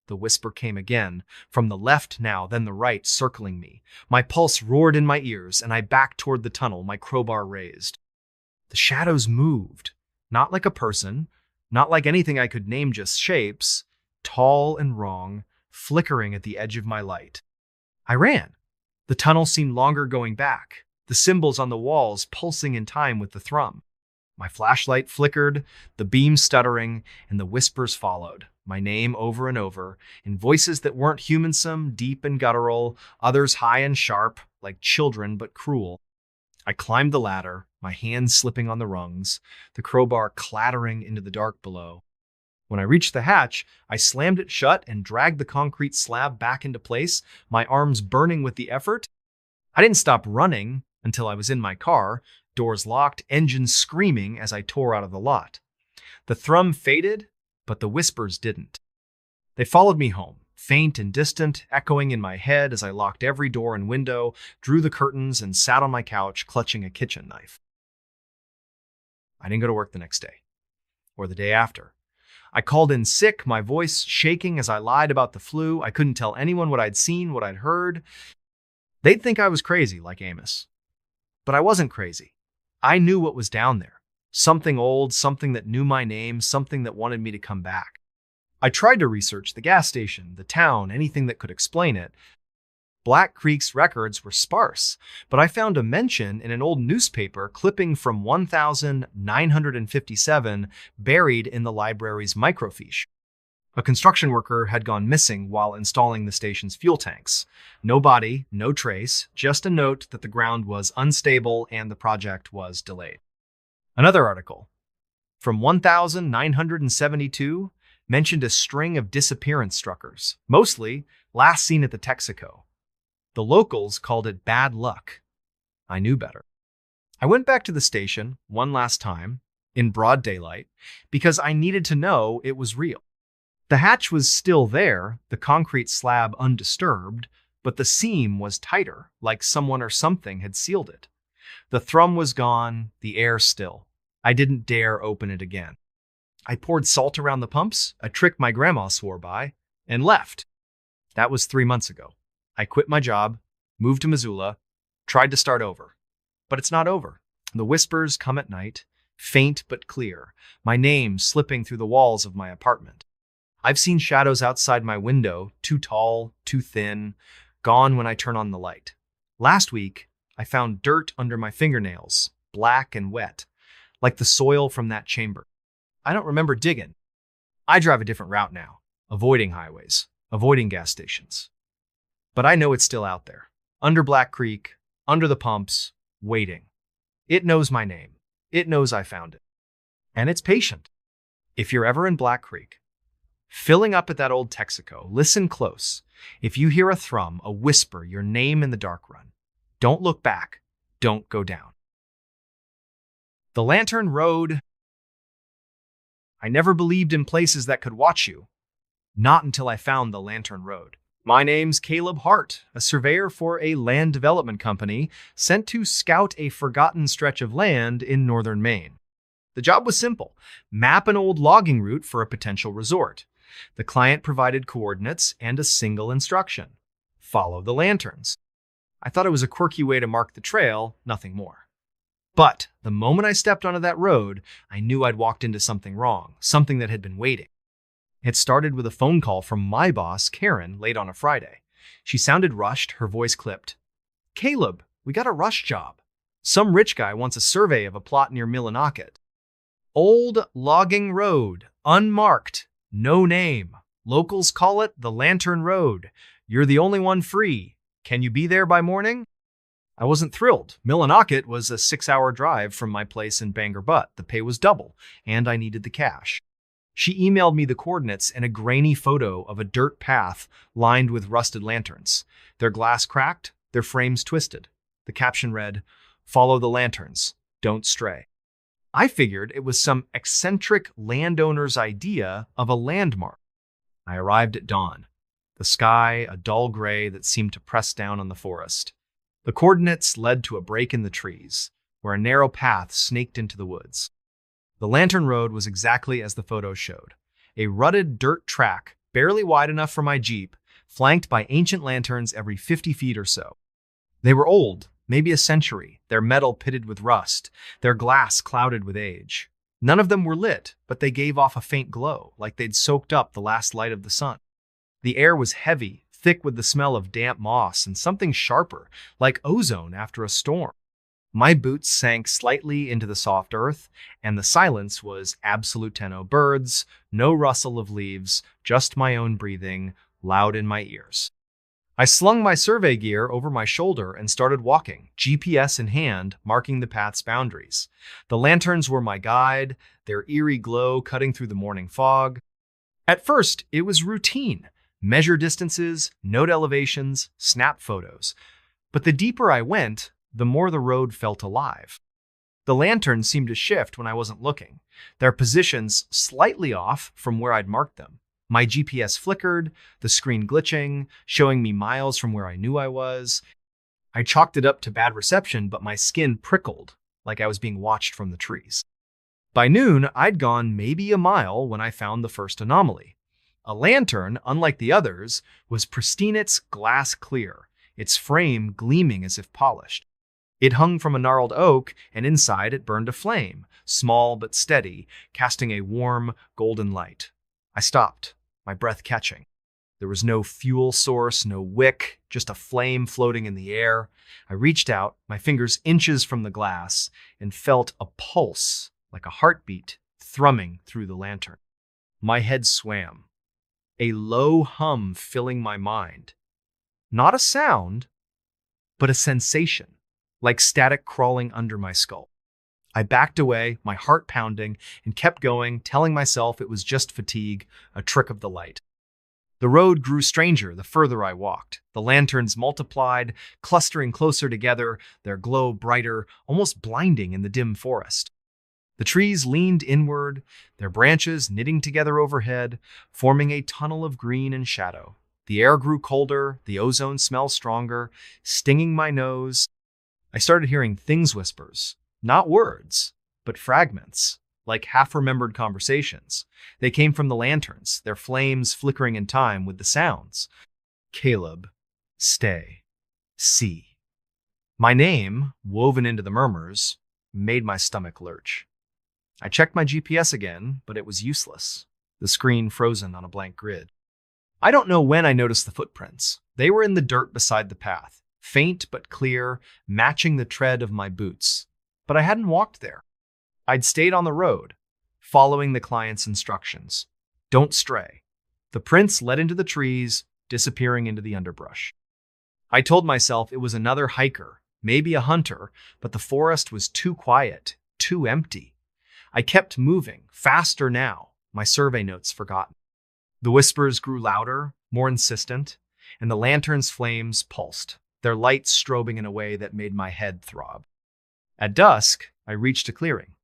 The whisper came again, from the left now, then the right, circling me. My pulse roared in my ears, and I backed toward the tunnel, my crowbar raised. The shadows moved, not like a person, not like anything I could name, just shapes, tall and wrong, flickering at the edge of my light. I ran. The tunnel seemed longer going back, the symbols on the walls pulsing in time with the thrum. My flashlight flickered, the beam stuttering, and the whispers followed, my name over and over, in voices that weren't humansome, deep and guttural, others high and sharp, like children but cruel. I climbed the ladder, my hands slipping on the rungs, the crowbar clattering into the dark below. When I reached the hatch, I slammed it shut and dragged the concrete slab back into place, my arms burning with the effort. I didn't stop running until I was in my car, doors locked, engines screaming as I tore out of the lot. The thrum faded, but the whispers didn't. They followed me home, faint and distant, echoing in my head as I locked every door and window, drew the curtains, and sat on my couch clutching a kitchen knife. I didn't go to work the next day, or the day after. I called in sick, my voice shaking as I lied about the flu. I couldn't tell anyone what I'd seen, what I'd heard. They'd think I was crazy, like Amos. But I wasn't crazy. I knew what was down there. Something old, something that knew my name, something that wanted me to come back. I tried to research the gas station, the town, anything that could explain it. Black Creek's records were sparse, but I found a mention in an old newspaper clipping from 1957 buried in the library's microfiche. A construction worker had gone missing while installing the station's fuel tanks. No body, no trace, just a note that the ground was unstable and the project was delayed. Another article, from 1972, mentioned a string of disappearance struckers, mostly last seen at the Texaco. The locals called it bad luck. I knew better. I went back to the station one last time, in broad daylight, because I needed to know it was real. The hatch was still there, the concrete slab undisturbed, but the seam was tighter, like someone or something had sealed it. The thrum was gone, the air still. I didn't dare open it again. I poured salt around the pumps, a trick my grandma swore by, and left. That was 3 months ago. I quit my job, moved to Missoula, tried to start over. But it's not over. The whispers come at night, faint but clear, my name slipping through the walls of my apartment. I've seen shadows outside my window, too tall, too thin, gone when I turn on the light. Last week, I found dirt under my fingernails, black and wet, like the soil from that chamber. I don't remember digging. I drive a different route now, avoiding highways, avoiding gas stations. But I know it's still out there, under Black Creek, under the pumps, waiting. It knows my name. It knows I found it. And it's patient. If you're ever in Black Creek, filling up at that old Texaco, listen close. If you hear a thrum, a whisper, your name in the dark run, don't look back. Don't go down. The Lantern Road. I never believed in places that could watch you. Not until I found the Lantern Road. My name's Caleb Hart, a surveyor for a land development company sent to scout a forgotten stretch of land in northern Maine. The job was simple: map an old logging route for a potential resort. The client provided coordinates and a single instruction: follow the lanterns. I thought it was a quirky way to mark the trail, nothing more. But the moment I stepped onto that road, I knew I'd walked into something wrong, something that had been waiting. It started with a phone call from my boss, Karen, late on a Friday. She sounded rushed, her voice clipped. "Caleb, we got a rush job. Some rich guy wants a survey of a plot near Millinocket. Old logging road, unmarked, no name. Locals call it the Lantern Road. You're the only one free. Can you be there by morning?" I wasn't thrilled. Millinocket was a 6-hour drive from my place in Bangor Butt. The pay was double, and I needed the cash. She emailed me the coordinates and a grainy photo of a dirt path lined with rusted lanterns. Their glass cracked, their frames twisted. The caption read, "Follow the lanterns. Don't stray." I figured it was some eccentric landowner's idea of a landmark. I arrived at dawn. The sky, a dull gray that seemed to press down on the forest. The coordinates led to a break in the trees, where a narrow path snaked into the woods. The lantern road was exactly as the photos showed. A rutted dirt track, barely wide enough for my Jeep, flanked by ancient lanterns every 50 feet or so. They were old, maybe a century, their metal pitted with rust, their glass clouded with age. None of them were lit, but they gave off a faint glow, like they'd soaked up the last light of the sun. The air was heavy, thick with the smell of damp moss and something sharper, like ozone after a storm. My boots sank slightly into the soft earth, and the silence was absolute tenno. Birds, no rustle of leaves, just my own breathing, loud in my ears. I slung my survey gear over my shoulder and started walking, GPS in hand, marking the path's boundaries. The lanterns were my guide, their eerie glow cutting through the morning fog. At first, it was routine. Measure distances, note elevations, snap photos. But the deeper I went, the more the road felt alive. The lanterns seemed to shift when I wasn't looking, their positions slightly off from where I'd marked them. My GPS flickered, the screen glitching, showing me miles from where I knew I was. I chalked it up to bad reception, but my skin prickled, like I was being watched from the trees. By noon, I'd gone maybe a mile when I found the first anomaly. A lantern, unlike the others, was pristine, its glass clear, its frame gleaming as if polished. It hung from a gnarled oak, and inside it burned a flame, small but steady, casting a warm, golden light. I stopped, my breath catching. There was no fuel source, no wick, just a flame floating in the air. I reached out, my fingers inches from the glass, and felt a pulse, like a heartbeat, thrumming through the lantern. My head swam, a low hum filling my mind. Not a sound, but a sensation, like static crawling under my skull. I backed away, my heart pounding, and kept going, telling myself it was just fatigue, a trick of the light. The road grew stranger the further I walked. The lanterns multiplied, clustering closer together, their glow brighter, almost blinding in the dim forest. The trees leaned inward, their branches knitting together overhead, forming a tunnel of green and shadow. The air grew colder, the ozone smell stronger, stinging my nose. I started hearing things whispers, not words, but fragments, like half-remembered conversations. They came from the lanterns, their flames flickering in time with the sounds. Caleb, stay, see. My name, woven into the murmurs, made my stomach lurch. I checked my GPS again, but it was useless, the screen frozen on a blank grid. I don't know when I noticed the footprints. They were in the dirt beside the path, faint but clear, matching the tread of my boots. But I hadn't walked there. I'd stayed on the road, following the client's instructions. Don't stray. The prints led into the trees, disappearing into the underbrush. I told myself it was another hiker, maybe a hunter, but the forest was too quiet, too empty. I kept moving, faster now, my survey notes forgotten. The whispers grew louder, more insistent, and the lantern's flames pulsed, their lights strobing in a way that made my head throb. At dusk, I reached a clearing.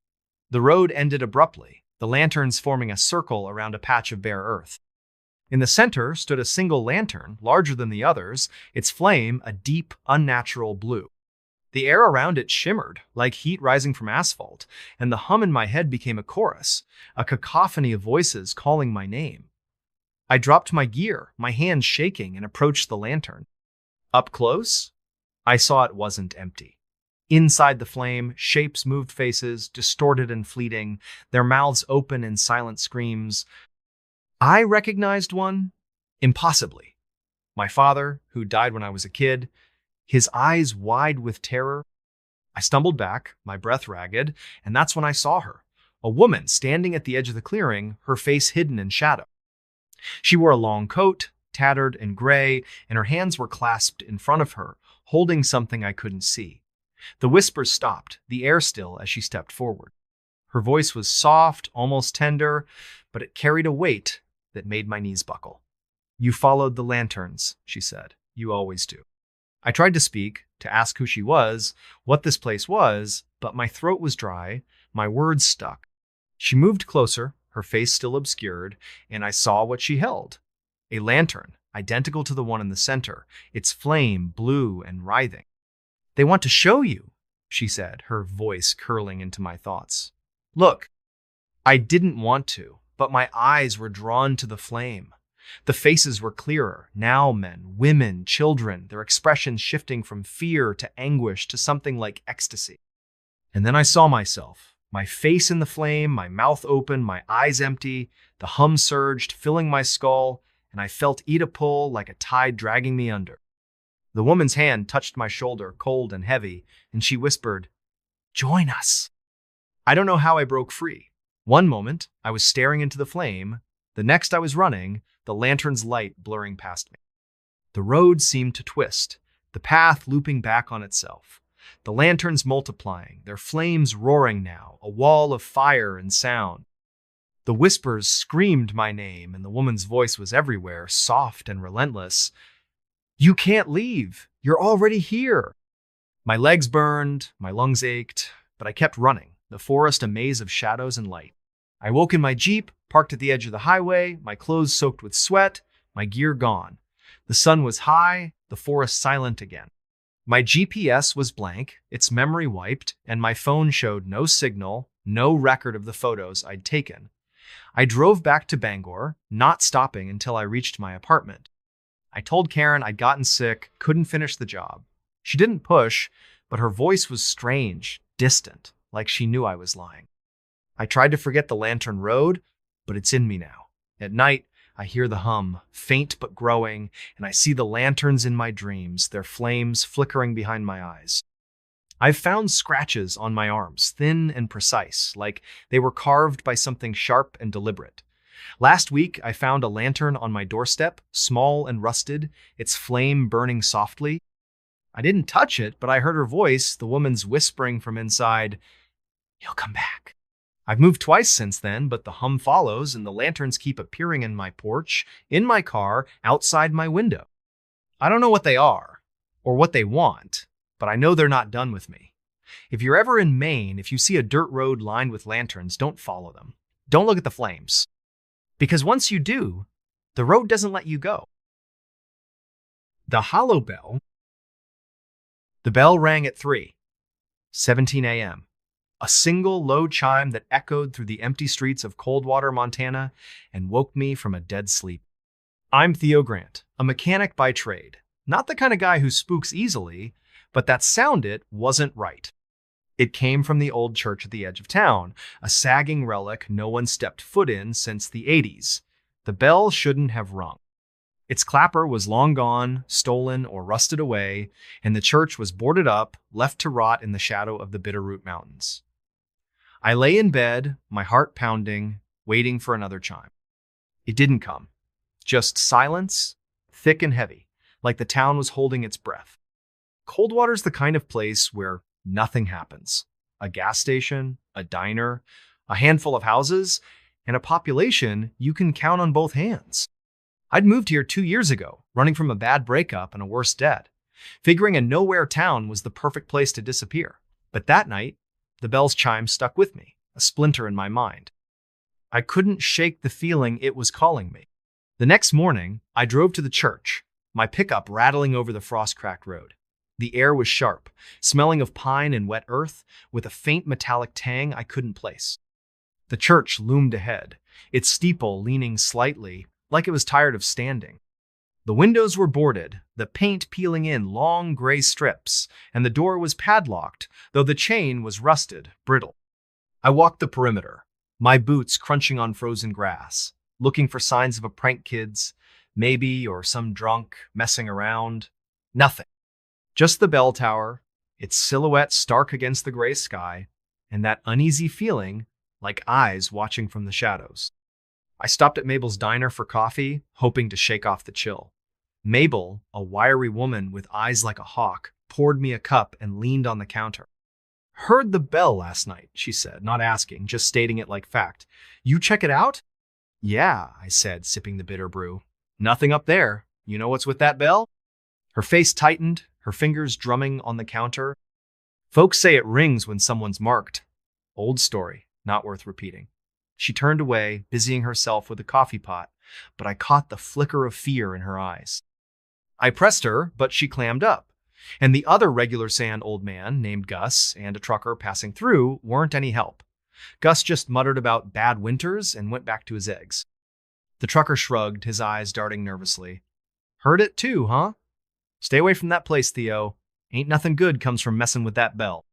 The road ended abruptly, the lanterns forming a circle around a patch of bare earth. In the center stood a single lantern, larger than the others, its flame a deep, unnatural blue. The air around it shimmered, like heat rising from asphalt, and the hum in my head became a chorus, a cacophony of voices calling my name. I dropped my gear, my hands shaking, and approached the lantern. Up close, I saw it wasn't empty. Inside the flame, shapes moved, faces, distorted and fleeting, their mouths open in silent screams. I recognized one, impossibly. My father, who died when I was a kid, his eyes wide with terror. I stumbled back, my breath ragged, and that's when I saw her, a woman standing at the edge of the clearing, her face hidden in shadow. She wore a long coat, tattered and gray, and her hands were clasped in front of her, holding something I couldn't see. The whispers stopped, the air still, as she stepped forward. Her voice was soft, almost tender, but it carried a weight that made my knees buckle. "You followed the lanterns," she said. "You always do." I tried to speak, to ask who she was, what this place was, but my throat was dry, my words stuck. She moved closer, her face still obscured, and I saw what she held. A lantern, identical to the one in the center, its flame blue and writhing. "They want to show you," she said, her voice curling into my thoughts. "Look." I didn't want to, but my eyes were drawn to the flame. The faces were clearer, now men, women, children, their expressions shifting from fear to anguish to something like ecstasy. And then I saw myself, my face in the flame, my mouth open, my eyes empty, the hum surged, filling my skull, and I felt Ida pull like a tide dragging me under. The woman's hand touched my shoulder, cold and heavy, and she whispered, "Join us." I don't know how I broke free. One moment, I was staring into the flame. The next, I was running, the lantern's light blurring past me. The road seemed to twist, the path looping back on itself. The lanterns multiplying, their flames roaring now, a wall of fire and sound. The whispers screamed my name, and the woman's voice was everywhere, soft and relentless. "You can't leave. You're already here." My legs burned, my lungs ached, but I kept running, the forest a maze of shadows and light. I woke in my Jeep, parked at the edge of the highway, my clothes soaked with sweat, my gear gone. The sun was high, the forest silent again. My GPS was blank, its memory wiped, and my phone showed no signal, no record of the photos I'd taken. I drove back to Bangor, not stopping until I reached my apartment. I told Karen I'd gotten sick, couldn't finish the job. She didn't push, but her voice was strange, distant, like she knew I was lying. I tried to forget the lantern road, but it's in me now. At night, I hear the hum, faint but growing, and I see the lanterns in my dreams, their flames flickering behind my eyes. I've found scratches on my arms, thin and precise, like they were carved by something sharp and deliberate. Last week, I found a lantern on my doorstep, small and rusted, its flame burning softly. I didn't touch it, but I heard her voice, the woman's whispering from inside, "He'll come back." I've moved twice since then, but the hum follows and the lanterns keep appearing in my porch, in my car, outside my window. I don't know what they are or what they want, but I know they're not done with me. If you're ever in Maine, if you see a dirt road lined with lanterns, don't follow them. Don't look at the flames. Because once you do, the road doesn't let you go. The hollow bell. The bell rang at 3:17 a.m. A single low chime that echoed through the empty streets of Coldwater, Montana, and woke me from a dead sleep. I'm Theo Grant, a mechanic by trade. Not the kind of guy who spooks easily, but that sound it wasn't right. It came from the old church at the edge of town, a sagging relic no one stepped foot in since the 80s. The bell shouldn't have rung. Its clapper was long gone, stolen, or rusted away, and the church was boarded up, left to rot in the shadow of the Bitterroot Mountains. I lay in bed, my heart pounding, waiting for another chime. It didn't come. Just silence, thick and heavy, like the town was holding its breath. Coldwater's the kind of place where nothing happens. A gas station, a diner, a handful of houses, and a population you can count on both hands. I'd moved here 2 years ago, running from a bad breakup and a worse debt, figuring a nowhere town was the perfect place to disappear. But that night, the bell's chime stuck with me, a splinter in my mind. I couldn't shake the feeling it was calling me. The next morning, I drove to the church, my pickup rattling over the frost-cracked road. The air was sharp, smelling of pine and wet earth, with a faint metallic tang I couldn't place. The church loomed ahead, its steeple leaning slightly, like it was tired of standing. The windows were boarded, the paint peeling in long gray strips, and the door was padlocked, though the chain was rusted, brittle. I walked the perimeter, my boots crunching on frozen grass, looking for signs of a prank kids, maybe, or some drunk messing around. Nothing. Just the bell tower, its silhouette stark against the gray sky, and that uneasy feeling like eyes watching from the shadows. I stopped at Mabel's diner for coffee, hoping to shake off the chill. Mabel, a wiry woman with eyes like a hawk, poured me a cup, and leaned on the counter. "Heard the bell last night," she said, not asking, just stating it like fact. "You check it out?" "Yeah," I said, sipping the bitter brew. "Nothing up there. You know what's with that bell?" Her face tightened, her fingers drumming on the counter. "Folks say it rings when someone's marked." Old story, not worth repeating. She turned away, busying herself with a coffee pot, but I caught the flicker of fear in her eyes. I pressed her, but she clammed up. And the other regular sand old man, named Gus, and a trucker passing through weren't any help. Gus just muttered about bad winters and went back to his eggs. The trucker shrugged, his eyes darting nervously. "Heard it too, huh? Stay away from that place, Theo. Ain't nothing good comes from messing with that bell."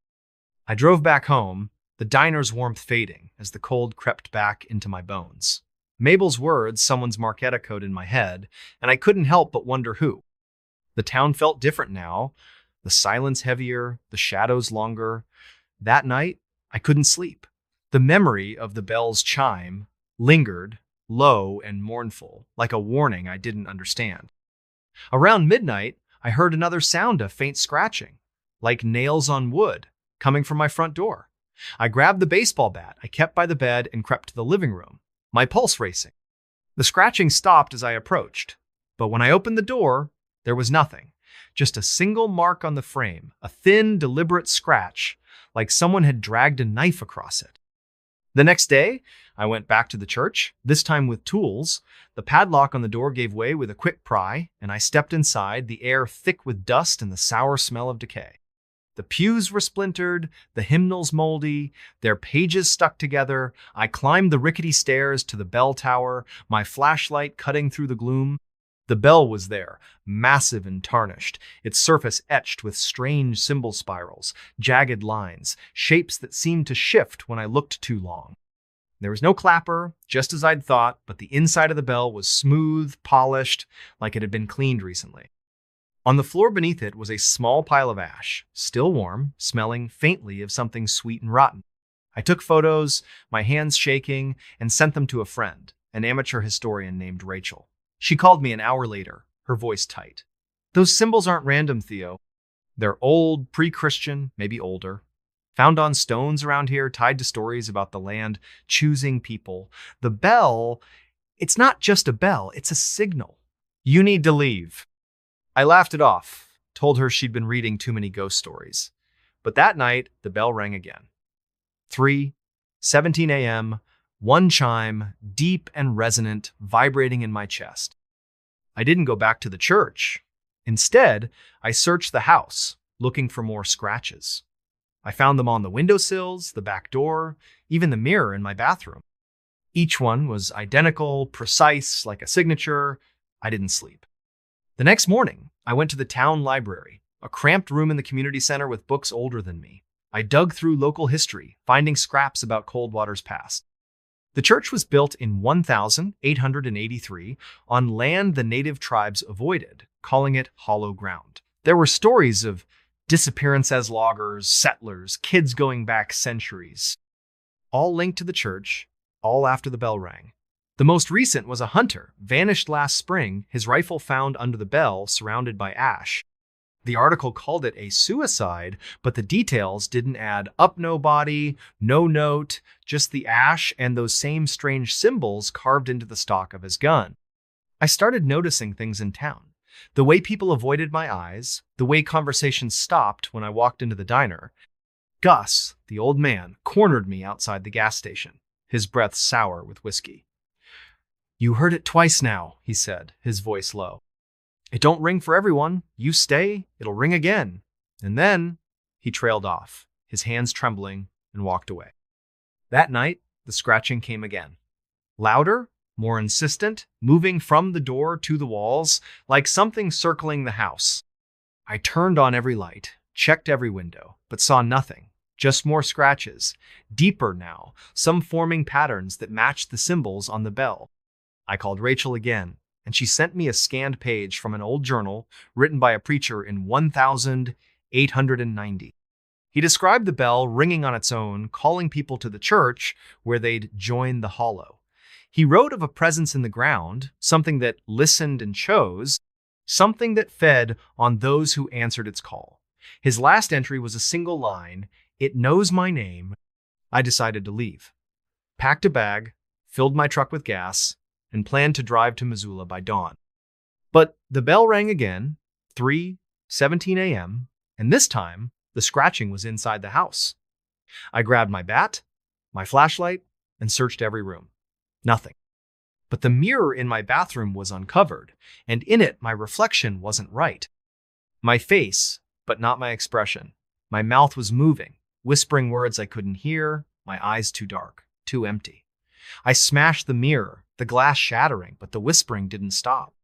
I drove back home, the diner's warmth fading as the cold crept back into my bones. Mabel's words, someone's mark echoed in my head, and I couldn't help but wonder who. The town felt different now, the silence heavier, the shadows longer. That night, I couldn't sleep. The memory of the bell's chime lingered, low and mournful, like a warning I didn't understand. Around midnight, I heard another sound of faint scratching, like nails on wood, coming from my front door. I grabbed the baseball bat I kept by the bed and crept to the living room, my pulse racing. The scratching stopped as I approached, but when I opened the door, there was nothing, just a single mark on the frame, a thin, deliberate scratch, like someone had dragged a knife across it. The next day, I went back to the church, this time with tools. The padlock on the door gave way with a quick pry, and I stepped inside, the air thick with dust and the sour smell of decay. The pews were splintered, the hymnals moldy, their pages stuck together. I climbed the rickety stairs to the bell tower, my flashlight cutting through the gloom. The bell was there, massive and tarnished, its surface etched with strange symbol spirals, jagged lines, shapes that seemed to shift when I looked too long. There was no clapper, just as I'd thought, but the inside of the bell was smooth, polished, like it had been cleaned recently. On the floor beneath it was a small pile of ash, still warm, smelling faintly of something sweet and rotten. I took photos, my hands shaking, and sent them to a friend, an amateur historian named Rachel. She called me an hour later, her voice tight. "Those symbols aren't random, Theo. They're old, pre-Christian, maybe older. Found on stones around here, tied to stories about the land choosing people. The bell, it's not just a bell, it's a signal. You need to leave." I laughed it off, told her she'd been reading too many ghost stories. But that night, the bell rang again. 3:17 a.m., one chime, deep and resonant, vibrating in my chest. I didn't go back to the church. Instead, I searched the house, looking for more scratches. I found them on the windowsills, the back door, even the mirror in my bathroom. Each one was identical, precise, like a signature. I didn't sleep. The next morning, I went to the town library, a cramped room in the community center with books older than me. I dug through local history, finding scraps about Coldwater's past. The church was built in 1883 on land the native tribes avoided, calling it hollow ground. There were stories of disappearance as loggers, settlers, kids going back centuries, all linked to the church, all after the bell rang. The most recent was a hunter, vanished last spring, his rifle found under the bell, surrounded by ash. The article called it a suicide, but the details didn't add up no body, no note, just the ash and those same strange symbols carved into the stock of his gun. I started noticing things in town. The way people avoided my eyes, the way conversations stopped when I walked into the diner. Gus, the old man, cornered me outside the gas station, his breath sour with whiskey. "You heard it twice now," he said, his voice low. "It don't ring for everyone. You stay, it'll ring again." And then he trailed off, his hands trembling, and walked away. That night, the scratching came again. Louder, more insistent, moving from the door to the walls, like something circling the house. I turned on every light, checked every window, but saw nothing. Just more scratches, deeper now, some forming patterns that matched the symbols on the bell. I called Rachel again, and she sent me a scanned page from an old journal written by a preacher in 1890. He described the bell ringing on its own, calling people to the church where they'd join the hollow. He wrote of a presence in the ground, something that listened and chose, something that fed on those who answered its call. His last entry was a single line, "It knows my name." I decided to leave. Packed a bag, filled my truck with gas, and planned to drive to Missoula by dawn. But the bell rang again, 3:17 a.m., and this time the scratching was inside the house. I grabbed my bat, my flashlight, and searched every room. Nothing. But the mirror in my bathroom was uncovered, and in it my reflection wasn't right. My face, but not my expression. My mouth was moving, whispering words I couldn't hear, my eyes too dark, too empty. I smashed the mirror, the glass shattering, but the whispering didn't stop.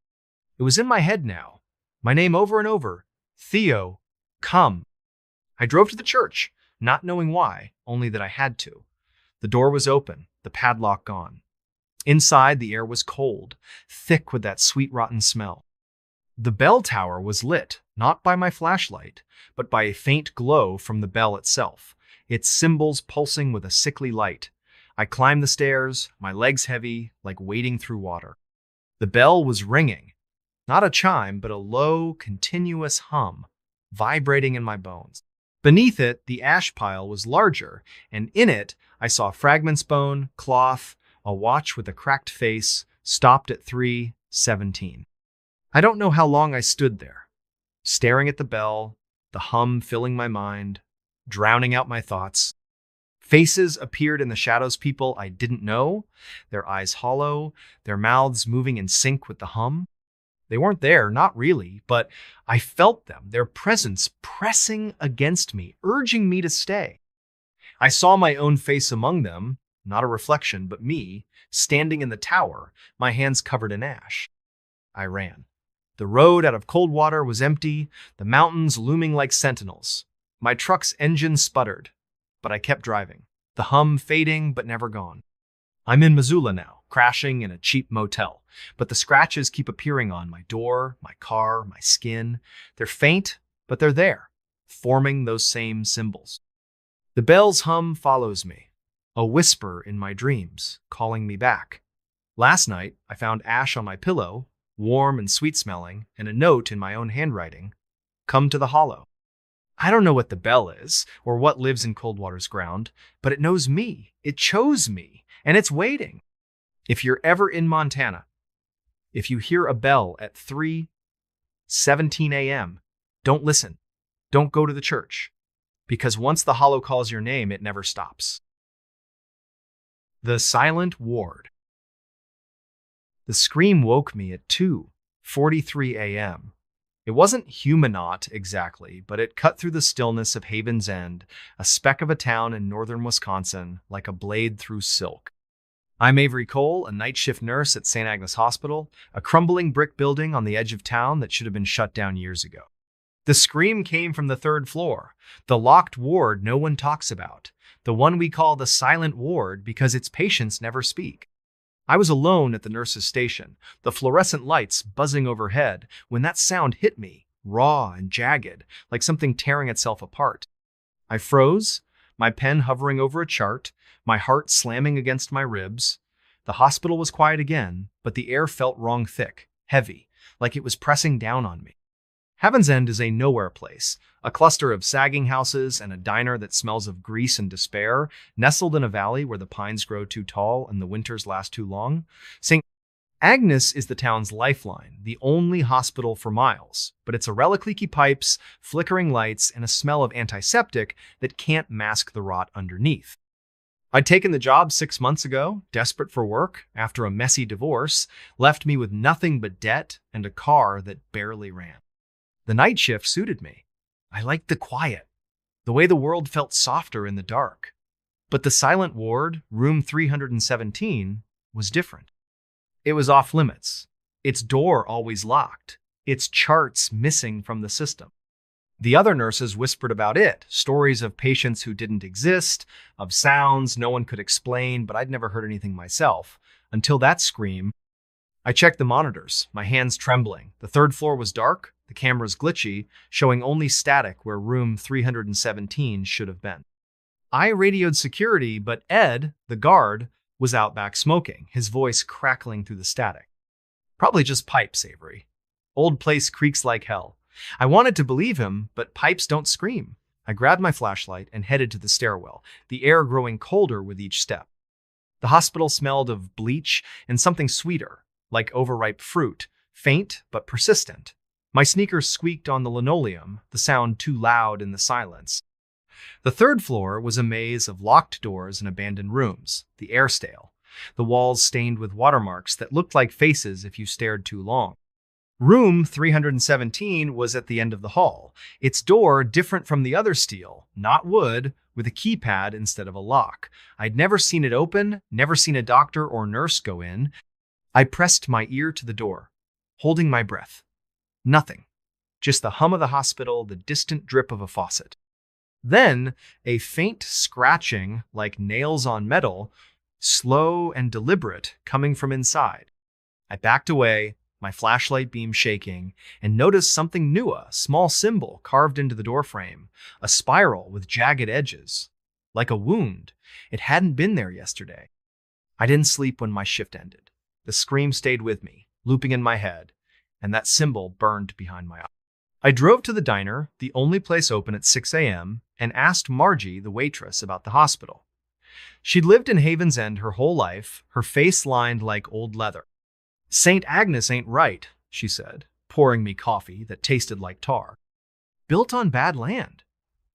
It was in my head now. My name over and over. Theo, come. I drove to the church, not knowing why, only that I had to. The door was open, the padlock gone. Inside, the air was cold, thick with that sweet rotten smell. The bell tower was lit, not by my flashlight, but by a faint glow from the bell itself, its cymbals pulsing with a sickly light. I climbed the stairs, my legs heavy, like wading through water. The bell was ringing. Not a chime, but a low, continuous hum, vibrating in my bones. Beneath it, the ash pile was larger, and in it, I saw fragments bone, cloth, a watch with a cracked face, stopped at 3:17. I don't know how long I stood there, staring at the bell, the hum filling my mind, drowning out my thoughts. Faces appeared in the shadows, people I didn't know, their eyes hollow, their mouths moving in sync with the hum. They weren't there, not really, but I felt them, their presence pressing against me, urging me to stay. I saw my own face among them, not a reflection, but me, standing in the tower, my hands covered in ash. I ran. The road out of Coldwater was empty, the mountains looming like sentinels. My truck's engine sputtered, but I kept driving, the hum fading but never gone. I'm in Missoula now, crashing in a cheap motel, but the scratches keep appearing on my door, my car, my skin. They're faint, but they're there, forming those same symbols. The bell's hum follows me, a whisper in my dreams, calling me back. Last night, I found ash on my pillow, warm and sweet-smelling, and a note in my own handwriting, "Come to the hollow." I don't know what the bell is, or what lives in Coldwater's ground, but it knows me, it chose me, and it's waiting. If you're ever in Montana, if you hear a bell at 3:17 a.m., don't listen, don't go to the church, because once the hollow calls your name, it never stops. The Silent Ward. The scream woke me at 2:43 a.m. It wasn't Humanot exactly, but it cut through the stillness of Haven's End, a speck of a town in northern Wisconsin, like a blade through silk. I'm Avery Cole, a night shift nurse at St. Agnes Hospital, a crumbling brick building on the edge of town that should have been shut down years ago. The scream came from the third floor, the locked ward no one talks about, the one we call the silent ward because its patients never speak. I was alone at the nurse's station, the fluorescent lights buzzing overhead, when that sound hit me, raw and jagged, like something tearing itself apart. I froze, my pen hovering over a chart, my heart slamming against my ribs. The hospital was quiet again, but the air felt wrong thick, heavy, like it was pressing down on me. Haven's End is a nowhere place, a cluster of sagging houses and a diner that smells of grease and despair, nestled in a valley where the pines grow too tall and the winters last too long. St. Agnes is the town's lifeline, the only hospital for miles, but it's a relic of leaky pipes, flickering lights, and a smell of antiseptic that can't mask the rot underneath. I'd taken the job 6 months ago, desperate for work, after a messy divorce, left me with nothing but debt and a car that barely ran. The night shift suited me. I liked the quiet, the way the world felt softer in the dark. But the silent ward, room 317, was different. It was off limits, its door always locked, its charts missing from the system. The other nurses whispered about it, stories of patients who didn't exist, of sounds no one could explain, but I'd never heard anything myself, until that scream. I checked the monitors, my hands trembling. The third floor was dark, the cameras glitchy, showing only static where room 317 should have been. I radioed security, but Ed, the guard, was out back smoking, his voice crackling through the static. "Probably just pipes, Avery. Old place creaks like hell. I wanted to believe him, but pipes don't scream. I grabbed my flashlight and headed to the stairwell, the air growing colder with each step. The hospital smelled of bleach and something sweeter, like overripe fruit, faint but persistent. My sneakers squeaked on the linoleum, the sound too loud in the silence. The third floor was a maze of locked doors and abandoned rooms, the air stale, the walls stained with watermarks that looked like faces if you stared too long. Room 317 was at the end of the hall, its door different from the other steel, not wood, with a keypad instead of a lock. I'd never seen it open, never seen a doctor or nurse go in. I pressed my ear to the door, holding my breath. Nothing. Just the hum of the hospital, the distant drip of a faucet. Then, a faint scratching, like nails on metal, slow and deliberate, coming from inside. I backed away, my flashlight beam shaking, and noticed something new, a small symbol carved into the doorframe, a spiral with jagged edges. Like a wound. It hadn't been there yesterday. I didn't sleep when my shift ended. The scream stayed with me, looping in my head, and that symbol burned behind my eye. I drove to the diner, the only place open at 6 a.m., and asked Margie, the waitress, about the hospital. She'd lived in Haven's End her whole life, her face lined like old leather. "St. Agnes ain't right," she said, pouring me coffee that tasted like tar. "Built on bad land.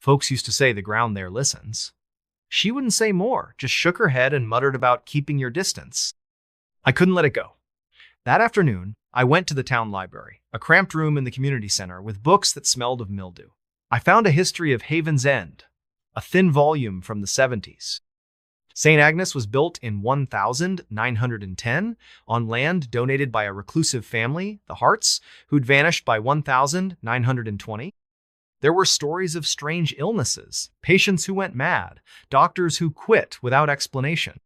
Folks used to say the ground there listens." She wouldn't say more, just shook her head and muttered about keeping your distance. I couldn't let it go. That afternoon, I went to the town library, a cramped room in the community center with books that smelled of mildew. I found a history of Haven's End, a thin volume from the 70s. St. Agnes was built in 1910 on land donated by a reclusive family, the Harts, who'd vanished by 1920. There were stories of strange illnesses, patients who went mad, doctors who quit without explanation.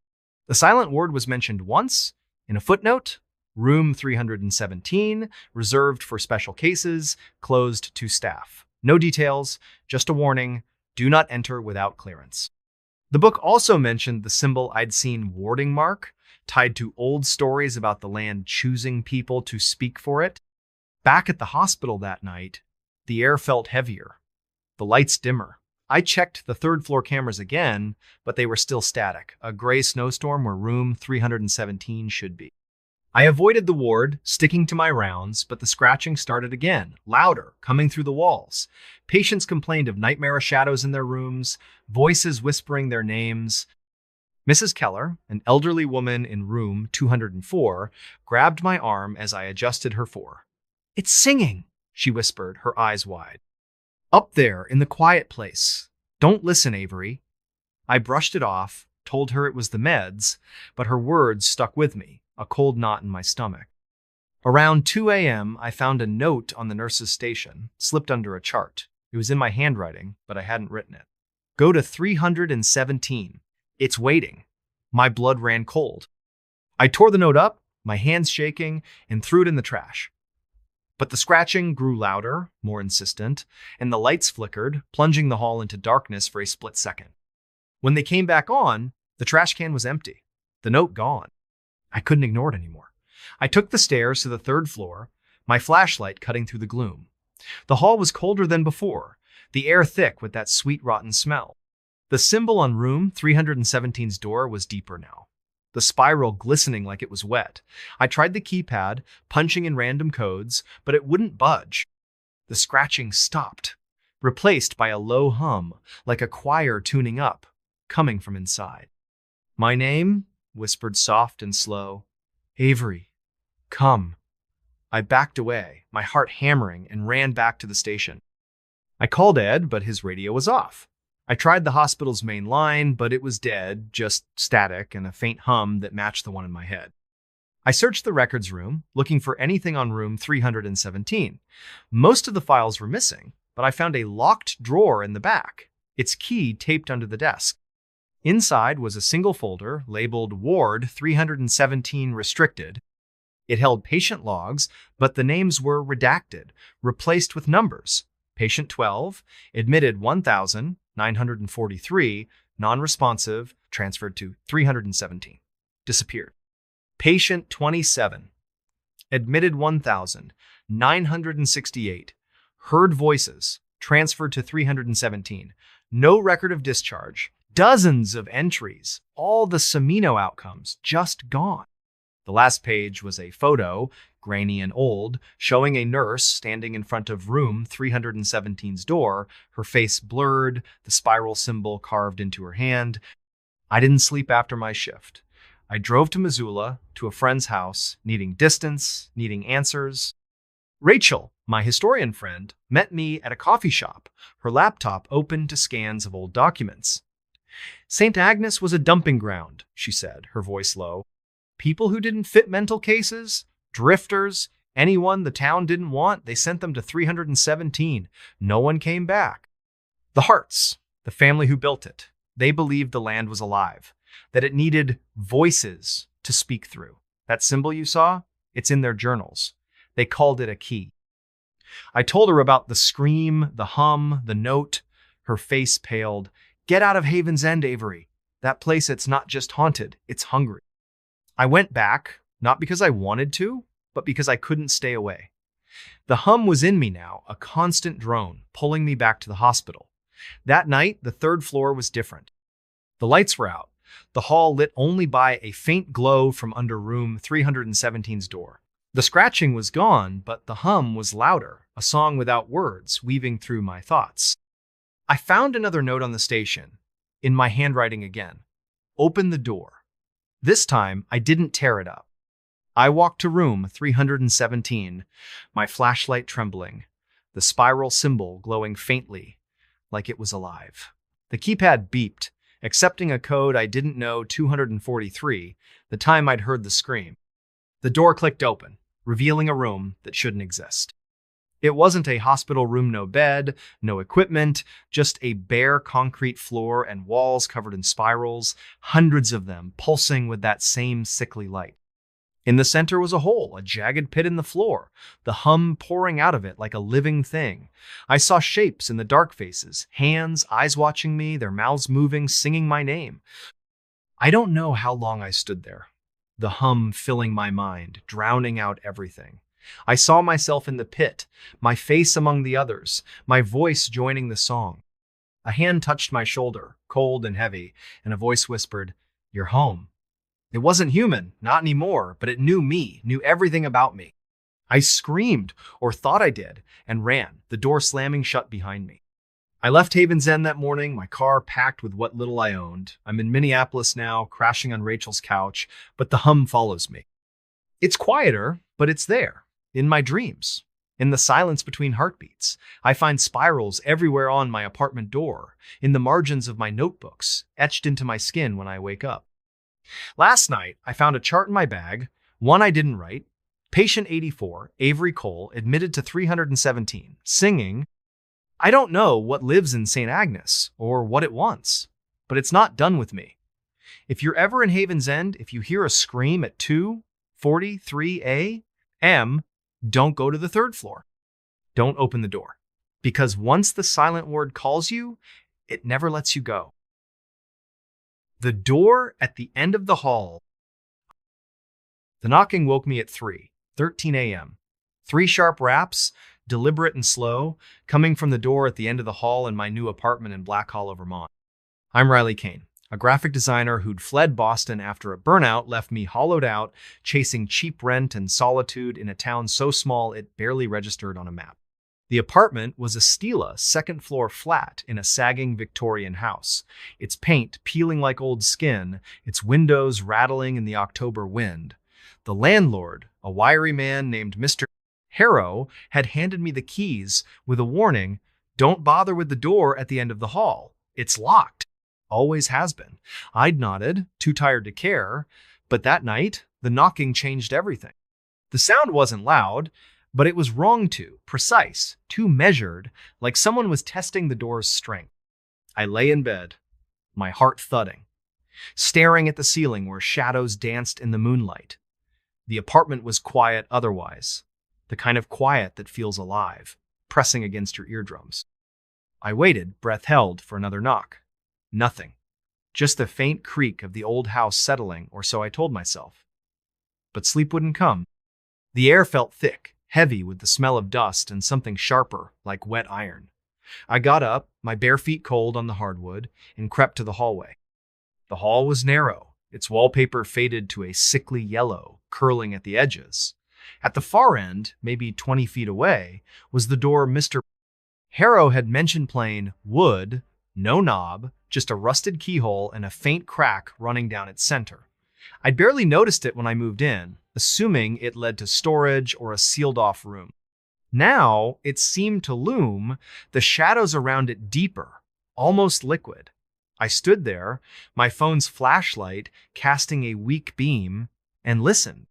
The silent ward was mentioned once, in a footnote, room 317, reserved for special cases, closed to staff. No details, just a warning, do not enter without clearance. The book also mentioned the symbol I'd seen warding mark, tied to old stories about the land choosing people to speak for it. Back at the hospital that night, the air felt heavier, the lights dimmer. I checked the third-floor cameras again, but they were still static, a gray snowstorm where room 317 should be. I avoided the ward, sticking to my rounds, but the scratching started again, louder, coming through the walls. Patients complained of nightmare shadows in their rooms, voices whispering their names. Mrs. Keller, an elderly woman in room 204, grabbed my arm as I adjusted her for. "It's singing," she whispered, her eyes wide. "Up there, in the quiet place. Don't listen, Avery." I brushed it off, told her it was the meds, but her words stuck with me, a cold knot in my stomach. Around 2 a.m., I found a note on the nurse's station, slipped under a chart. It was in my handwriting, but I hadn't written it. "Go to 317. It's waiting." My blood ran cold. I tore the note up, my hands shaking, and threw it in the trash. But the scratching grew louder, more insistent, and the lights flickered, plunging the hall into darkness for a split second. When they came back on, the trash can was empty, the note gone. I couldn't ignore it anymore. I took the stairs to the third floor, my flashlight cutting through the gloom. The hall was colder than before, the air thick with that sweet rotten smell. The symbol on room 317's door was deeper now, the spiral glistening like it was wet. I tried the keypad, punching in random codes, but it wouldn't budge. The scratching stopped, replaced by a low hum, like a choir tuning up, coming from inside. "My name?" whispered soft and slow. "Avery, come." I backed away, my heart hammering, and ran back to the station. I called Ed, but his radio was off. I tried the hospital's main line, but it was dead, just static and a faint hum that matched the one in my head. I searched the records room, looking for anything on room 317. Most of the files were missing, but I found a locked drawer in the back, its key taped under the desk. Inside was a single folder labeled Ward 317 Restricted. It held patient logs, but the names were redacted, replaced with numbers. Patient 12, admitted 1,943, non-responsive, transferred to 317. Disappeared. Patient 27, admitted 1,968, Heard voices. Transferred to 317. No record of discharge. Dozens of entries. All the Samino outcomes just gone. The last page was a photo, grainy and old, showing a nurse standing in front of room 317's door, her face blurred, the spiral symbol carved into her hand. I didn't sleep after my shift. I drove to Missoula, to a friend's house, needing distance, needing answers. Rachel, my historian friend, met me at a coffee shop, her laptop open to scans of old documents. St. Agnes was a dumping ground, she said, her voice low. People who didn't fit mental cases, drifters, anyone the town didn't want, they sent them to 317. No one came back. The Harts, the family who built it, they believed the land was alive, that it needed voices to speak through. That symbol you saw, it's in their journals. They called it a key. I told her about the scream, the hum, the note. Her face paled. Get out of Haven's End, Avery. That place, it's not just haunted, it's hungry. I went back, not because I wanted to, but because I couldn't stay away. The hum was in me now, a constant drone, pulling me back to the hospital. That night, the third floor was different. The lights were out, the hall lit only by a faint glow from under room 317's door. The scratching was gone, but the hum was louder, a song without words, weaving through my thoughts. I found another note on the station, in my handwriting again. Open the door. This time, I didn't tear it up. I walked to room 317, my flashlight trembling, the spiral symbol glowing faintly, like it was alive. The keypad beeped, accepting a code I didn't know, 243, the time I'd heard the scream. The door clicked open, revealing a room that shouldn't exist. It wasn't a hospital room, no bed, no equipment, just a bare concrete floor and walls covered in spirals, hundreds of them pulsing with that same sickly light. In the center was a hole, a jagged pit in the floor, the hum pouring out of it like a living thing. I saw shapes in the dark faces, hands, eyes watching me, their mouths moving, singing my name. I don't know how long I stood there, the hum filling my mind, drowning out everything. I saw myself in the pit, my face among the others, my voice joining the song. A hand touched my shoulder, cold and heavy, and a voice whispered, "You're home." It wasn't human, not anymore, but it knew me, knew everything about me. I screamed, or thought I did, and ran, the door slamming shut behind me. I left Haven's End that morning, my car packed with what little I owned. I'm in Minneapolis now, crashing on Rachel's couch, but the hum follows me. It's quieter, but it's there. In my dreams, in the silence between heartbeats, I find spirals everywhere on my apartment door, in the margins of my notebooks, etched into my skin when I wake up. Last night, I found a chart in my bag, one I didn't write. Patient 84, Avery Cole, admitted to 317, singing, "I don't know what lives in St. Agnes, or what it wants, but it's not done with me." If you're ever in Haven's End, if you hear a scream at 2:43 a.m., don't go to the third floor. Don't open the door. Because once the silent word calls you, it never lets you go. The door at the end of the hall. The knocking woke me at 3:13 a.m. 3 sharp raps, deliberate and slow, coming from the door at the end of the hall in my new apartment in Black Hollow, Vermont. I'm Riley Kane, a graphic designer who'd fled Boston after a burnout left me hollowed out, chasing cheap rent and solitude in a town so small it barely registered on a map. The apartment was a Stila second-floor flat in a sagging Victorian house, its paint peeling like old skin, its windows rattling in the October wind. The landlord, a wiry man named Mr. Harrow, had handed me the keys with a warning, "Don't bother with the door at the end of the hall. It's locked. Always has been." I'd nodded, too tired to care, but that night, the knocking changed everything. The sound wasn't loud, but it was wrong too, precise, too measured, like someone was testing the door's strength. I lay in bed, my heart thudding, staring at the ceiling where shadows danced in the moonlight. The apartment was quiet otherwise, the kind of quiet that feels alive, pressing against your eardrums. I waited, breath held, for another knock. Nothing. Just the faint creak of the old house settling, or so I told myself. But sleep wouldn't come. The air felt thick, heavy with the smell of dust and something sharper, like wet iron. I got up, my bare feet cold on the hardwood, and crept to the hallway. The hall was narrow, its wallpaper faded to a sickly yellow, curling at the edges. At the far end, maybe 20 feet away, was the door Mr. Harrow had mentioned plain wood, no knob, just a rusted keyhole and a faint crack running down its center. I'd barely noticed it when I moved in, assuming it led to storage or a sealed-off room. Now, it seemed to loom, the shadows around it deeper, almost liquid. I stood there, my phone's flashlight casting a weak beam, and listened.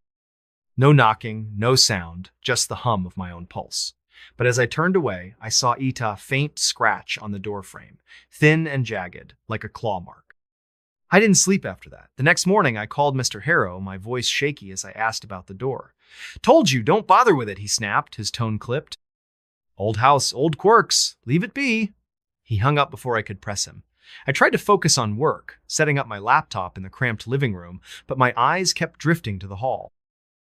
No knocking, no sound, just the hum of my own pulse. But as I turned away, I saw Ita faint scratch on the doorframe, thin and jagged, like a claw mark. I didn't sleep after that. The next morning, I called Mr. Harrow, my voice shaky as I asked about the door. "Told you, don't bother with it," he snapped, his tone clipped. "Old house, old quirks. Leave it be." He hung up before I could press him. I tried to focus on work, setting up my laptop in the cramped living room, but my eyes kept drifting to the hall.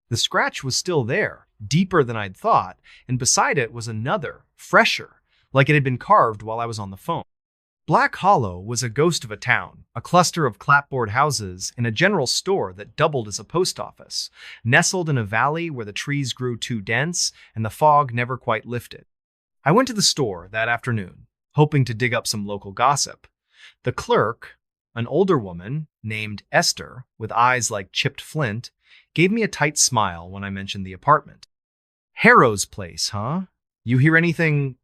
The scratch was still there, deeper than I'd thought, and beside it was another, fresher, like it had been carved while I was on the phone. Black Hollow was a ghost of a town, a cluster of clapboard houses and a general store that doubled as a post office, nestled in a valley where the trees grew too dense and the fog never quite lifted. I went to the store that afternoon, hoping to dig up some local gossip. The clerk, an older woman named Esther, with eyes like chipped flint, gave me a tight smile when I mentioned the apartment. "Harrow's place, huh? You hear anything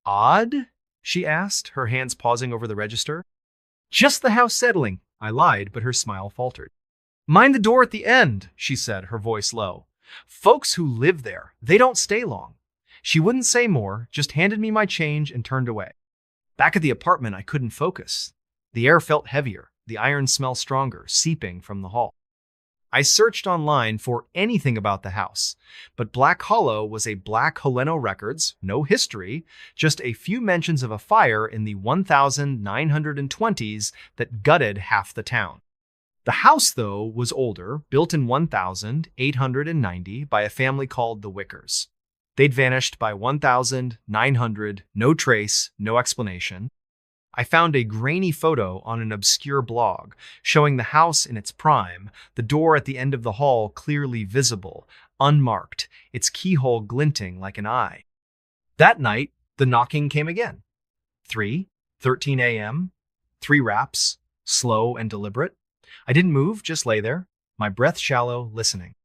odd?" she asked, her hands pausing over the register. "Just the house settling," I lied, but her smile faltered. "Mind the door at the end," she said, her voice low. "Folks who live there, they don't stay long." She wouldn't say more, just handed me my change and turned away. Back at the apartment, I couldn't focus. The air felt heavier, the iron smell stronger, seeping from the hall. I searched online for anything about the house, but Black Hollow was a black Heleno records, no history, just a few mentions of a fire in the 1920s that gutted half the town. The house, though, was older, built in 1890 by a family called the Wickers. They'd vanished by 1900, no trace, no explanation. I found a grainy photo on an obscure blog, showing the house in its prime, the door at the end of the hall clearly visible, unmarked, its keyhole glinting like an eye. That night, the knocking came again. 3:13 a.m., 3 raps, slow and deliberate. I didn't move, just lay there, my breath shallow, listening.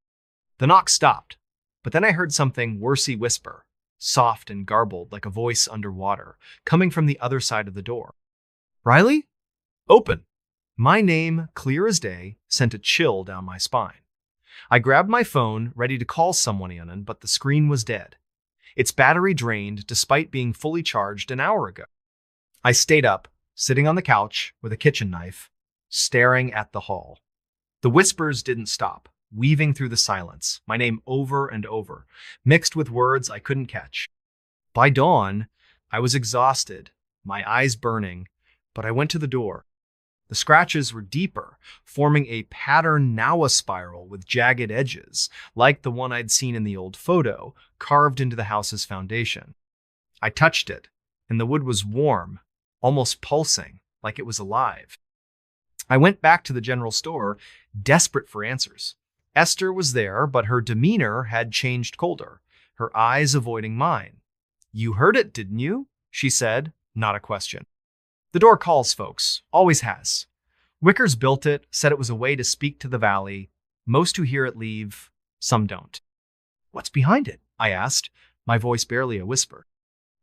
The knock stopped, but then I heard something worsey whisper, soft and garbled like a voice underwater, coming from the other side of the door. "Riley? Open." My name, clear as day, sent a chill down my spine. I grabbed my phone, ready to call someone in, but the screen was dead. Its battery drained despite being fully charged an hour ago. I stayed up, sitting on the couch with a kitchen knife, staring at the hall. The whispers didn't stop, weaving through the silence, my name over and over, mixed with words I couldn't catch. By dawn, I was exhausted, my eyes burning, but I went to the door. The scratches were deeper, forming a pattern Nawa spiral with jagged edges, like the one I'd seen in the old photo, carved into the house's foundation. I touched it, and the wood was warm, almost pulsing, like it was alive. I went back to the general store, desperate for answers. Esther was there, but her demeanor had changed colder, her eyes avoiding mine. "You heard it, didn't you?" she said, not a question. "The door calls, folks. Always has. Wickers built it, said it was a way to speak to the valley. Most who hear it leave, some don't." "What's behind it?" I asked, my voice barely a whisper.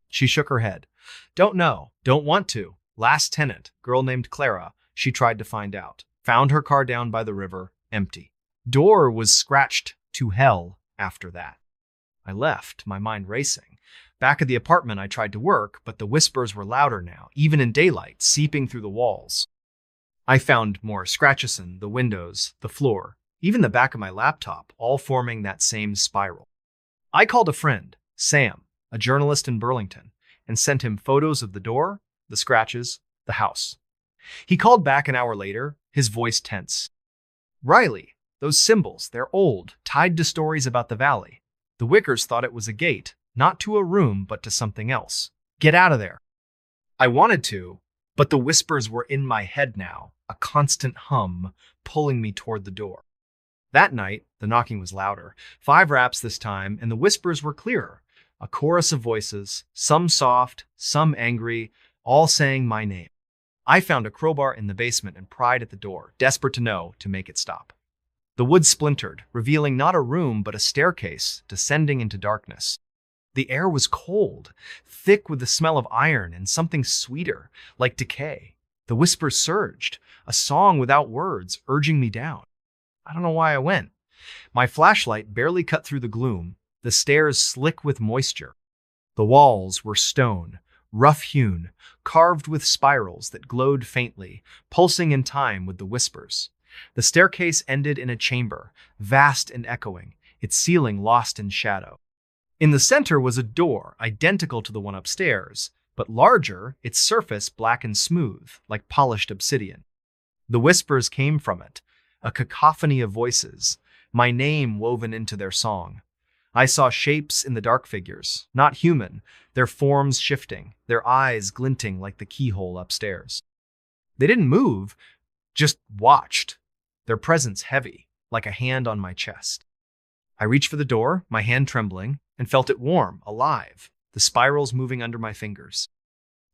She shook her head. "Don't know. Don't want to. Last tenant, girl named Clara, she tried to find out. Found her car down by the river, empty. Door was scratched to hell after that." I left, my mind racing. Back at the apartment, I tried to work, but the whispers were louder now, even in daylight, seeping through the walls. I found more scratches in the windows, the floor, even the back of my laptop, all forming that same spiral. I called a friend, Sam, a journalist in Burlington, and sent him photos of the door, the scratches, the house. He called back an hour later, his voice tense. "Riley, those symbols, they're old, tied to stories about the valley. The Wickers thought it was a gate, not to a room, but to something else. Get out of there. I wanted to, but the whispers were in my head now, a constant hum pulling me toward the door. That night, the knocking was louder. 5 raps this time, and the whispers were clearer. A chorus of voices, some soft, some angry, all saying my name. I found a crowbar in the basement and pried at the door, desperate to know to make it stop. The wood splintered, revealing not a room but a staircase descending into darkness. The air was cold, thick with the smell of iron and something sweeter, like decay. The whispers surged, a song without words, urging me down. I don't know why I went. My flashlight barely cut through the gloom, the stairs slick with moisture. The walls were stone, rough-hewn, carved with spirals that glowed faintly, pulsing in time with the whispers. The staircase ended in a chamber, vast and echoing, its ceiling lost in shadow. In the center was a door, identical to the one upstairs, but larger, its surface black and smooth, like polished obsidian. The whispers came from it, a cacophony of voices, my name woven into their song. I saw shapes in the dark figures, not human, their forms shifting, their eyes glinting like the keyhole upstairs. They didn't move, just watched, their presence heavy, like a hand on my chest. I reached for the door, my hand trembling, and felt it warm, alive, the spirals moving under my fingers.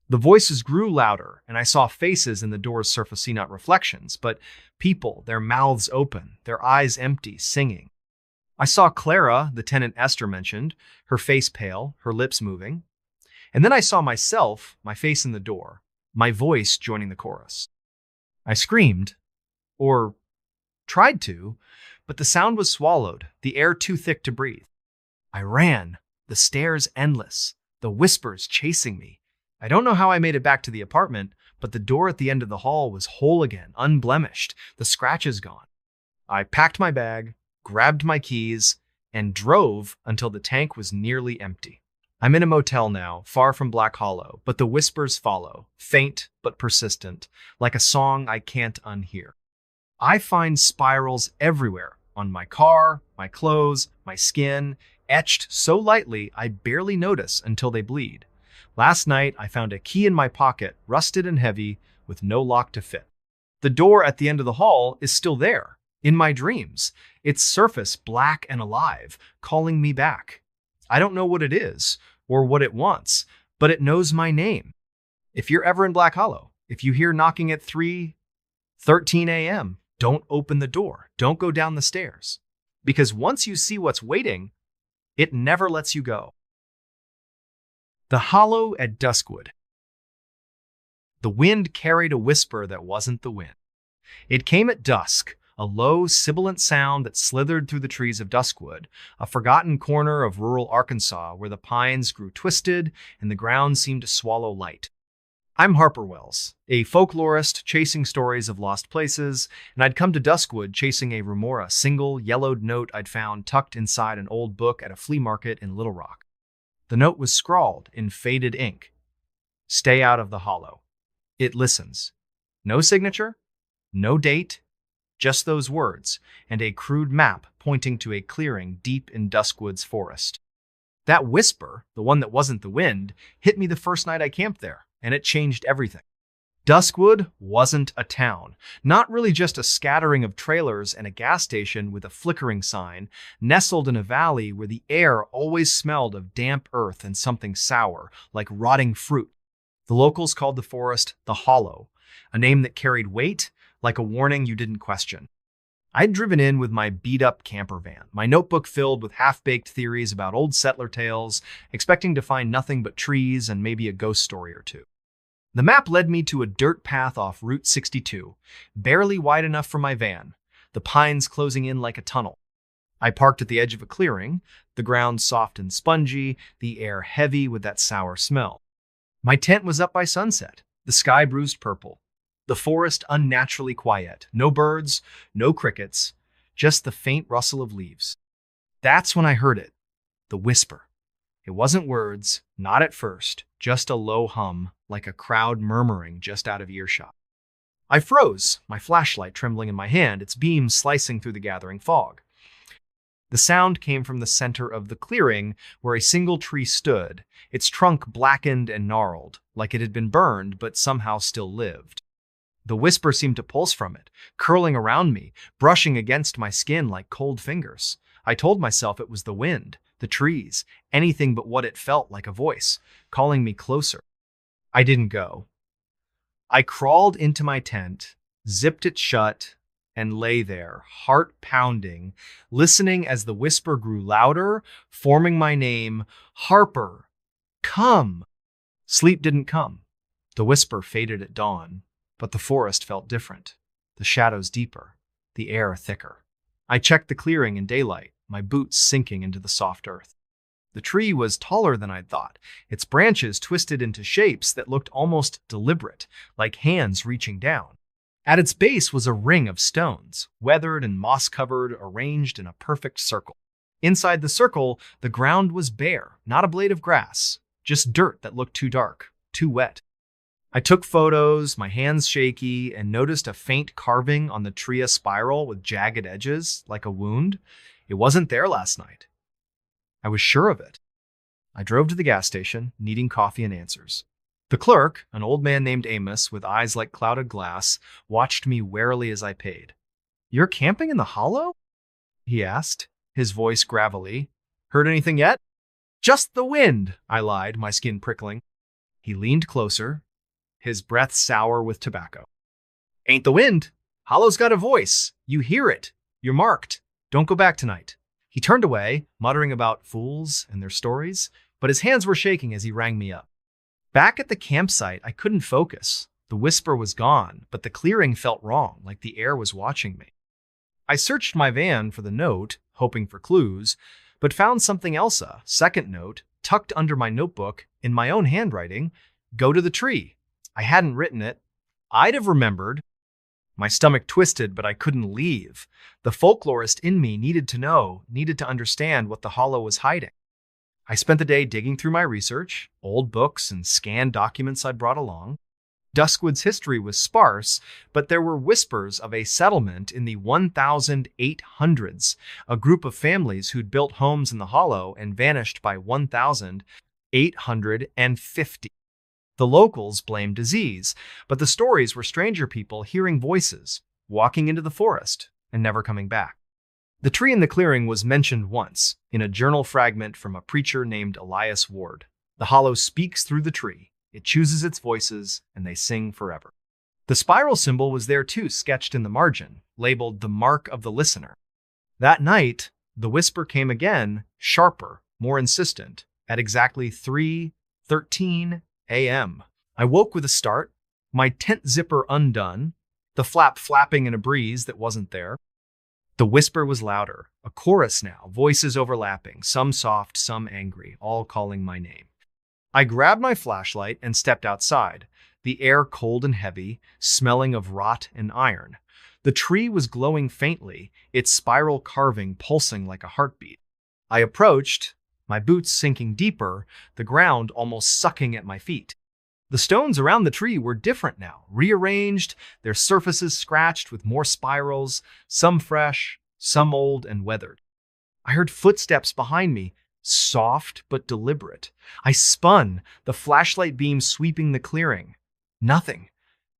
The voices grew louder, and I saw faces in the door's surface, not reflections, but people, their mouths open, their eyes empty, singing. I saw Clara, the tenant Esther mentioned, her face pale, her lips moving. And then I saw myself, my face in the door, my voice joining the chorus. I screamed, or tried to, but the sound was swallowed, the air too thick to breathe. I ran, the stairs endless, the whispers chasing me. I don't know how I made it back to the apartment, but the door at the end of the hall was whole again, unblemished, the scratches gone. I packed my bag, grabbed my keys, and drove until the tank was nearly empty. I'm in a motel now, far from Black Hollow, but the whispers follow, faint but persistent, like a song I can't unhear. I find spirals everywhere, on my car, my clothes, my skin, etched so lightly I barely notice until they bleed. Last night, I found a key in my pocket, rusted and heavy, with no lock to fit. The door at the end of the hall is still there, in my dreams, its surface black and alive, calling me back. I don't know what it is, or what it wants, but it knows my name. If you're ever in Black Hollow, if you hear knocking at 3:13 a.m., don't open the door, don't go down the stairs. Because once you see what's waiting, it never lets you go. The Hollow at Duskwood. The wind carried a whisper that wasn't the wind. It came at dusk, a low, sibilant sound that slithered through the trees of Duskwood, a forgotten corner of rural Arkansas where the pines grew twisted and the ground seemed to swallow light. I'm Harper Wells, a folklorist chasing stories of lost places, and I'd come to Duskwood chasing a remora, single, yellowed note I'd found tucked inside an old book at a flea market in Little Rock. The note was scrawled in faded ink. Stay out of the hollow. It listens. No signature, no date, just those words, and a crude map pointing to a clearing deep in Duskwood's forest. That whisper, the one that wasn't the wind, hit me the first night I camped there, and it changed everything. Duskwood wasn't a town, not really just a scattering of trailers and a gas station with a flickering sign, nestled in a valley where the air always smelled of damp earth and something sour, like rotting fruit. The locals called the forest the Hollow, a name that carried weight, like a warning you didn't question. I'd driven in with my beat-up camper van, my notebook filled with half-baked theories about old settler tales, expecting to find nothing but trees and maybe a ghost story or two. The map led me to a dirt path off Route 62, barely wide enough for my van, the pines closing in like a tunnel. I parked at the edge of a clearing, the ground soft and spongy, the air heavy with that sour smell. My tent was up by sunset, the sky bruised purple, the forest unnaturally quiet, no birds, no crickets, just the faint rustle of leaves. That's when I heard it, the whisper. It wasn't words, not at first, just a low hum, like a crowd murmuring just out of earshot. I froze, my flashlight trembling in my hand, its beams slicing through the gathering fog. The sound came from the center of the clearing where a single tree stood, its trunk blackened and gnarled, like it had been burned but somehow still lived. The whisper seemed to pulse from it, curling around me, brushing against my skin like cold fingers. I told myself it was the wind, the trees, anything but what it felt like a voice, calling me closer. I didn't go. I crawled into my tent, zipped it shut, and lay there, heart pounding, listening as the whisper grew louder, forming my name, Harper, come. Sleep didn't come. The whisper faded at dawn, but the forest felt different, the shadows deeper, the air thicker. I checked the clearing in daylight, my boots sinking into the soft earth. The tree was taller than I'd thought, its branches twisted into shapes that looked almost deliberate, like hands reaching down. At its base was a ring of stones, weathered and moss-covered, arranged in a perfect circle. Inside the circle, the ground was bare, not a blade of grass, just dirt that looked too dark, too wet. I took photos, my hands shaky, and noticed a faint carving on the tria spiral with jagged edges, like a wound. It wasn't there last night. I was sure of it. I drove to the gas station, needing coffee and answers. The clerk, an old man named Amos with eyes like clouded glass, watched me warily as I paid. "You're camping in the hollow?" he asked, his voice gravelly. "Heard anything yet?" "Just the wind," I lied, my skin prickling. He leaned closer, his breath sour with tobacco. "Ain't the wind. Hollow's got a voice. You hear it. You're marked. Don't go back tonight." He turned away, muttering about fools and their stories, but his hands were shaking as he rang me up. Back at the campsite, I couldn't focus. The whisper was gone, but the clearing felt wrong, like the air was watching me. I searched my van for the note, hoping for clues, but found something else, a second note, tucked under my notebook, in my own handwriting, "Go to the tree." I hadn't written it. I'd have remembered. My stomach twisted, but I couldn't leave. The folklorist in me needed to know, needed to understand what the hollow was hiding. I spent the day digging through my research, old books and scanned documents I'd brought along. Duskwood's history was sparse, but there were whispers of a settlement in the 1800s, a group of families who'd built homes in the hollow and vanished by 1850. The locals blamed disease, but the stories were stranger people hearing voices, walking into the forest, and never coming back. The tree in the clearing was mentioned once, in a journal fragment from a preacher named Elias Ward. The hollow speaks through the tree, it chooses its voices, and they sing forever. The spiral symbol was there too, sketched in the margin, labeled the mark of the listener. That night, the whisper came again, sharper, more insistent, at exactly 3:13 a.m. I woke with a start, my tent zipper undone, the flap flapping in a breeze that wasn't there. The whisper was louder, a chorus now, voices overlapping, some soft, some angry, all calling my name. I grabbed my flashlight and stepped outside, the air cold and heavy, smelling of rot and iron. The tree was glowing faintly, its spiral carving pulsing like a heartbeat. I approached, my boots sinking deeper, the ground almost sucking at my feet. The stones around the tree were different now, rearranged, their surfaces scratched with more spirals, some fresh, some old and weathered. I heard footsteps behind me, soft but deliberate. I spun, the flashlight beam sweeping the clearing. Nothing,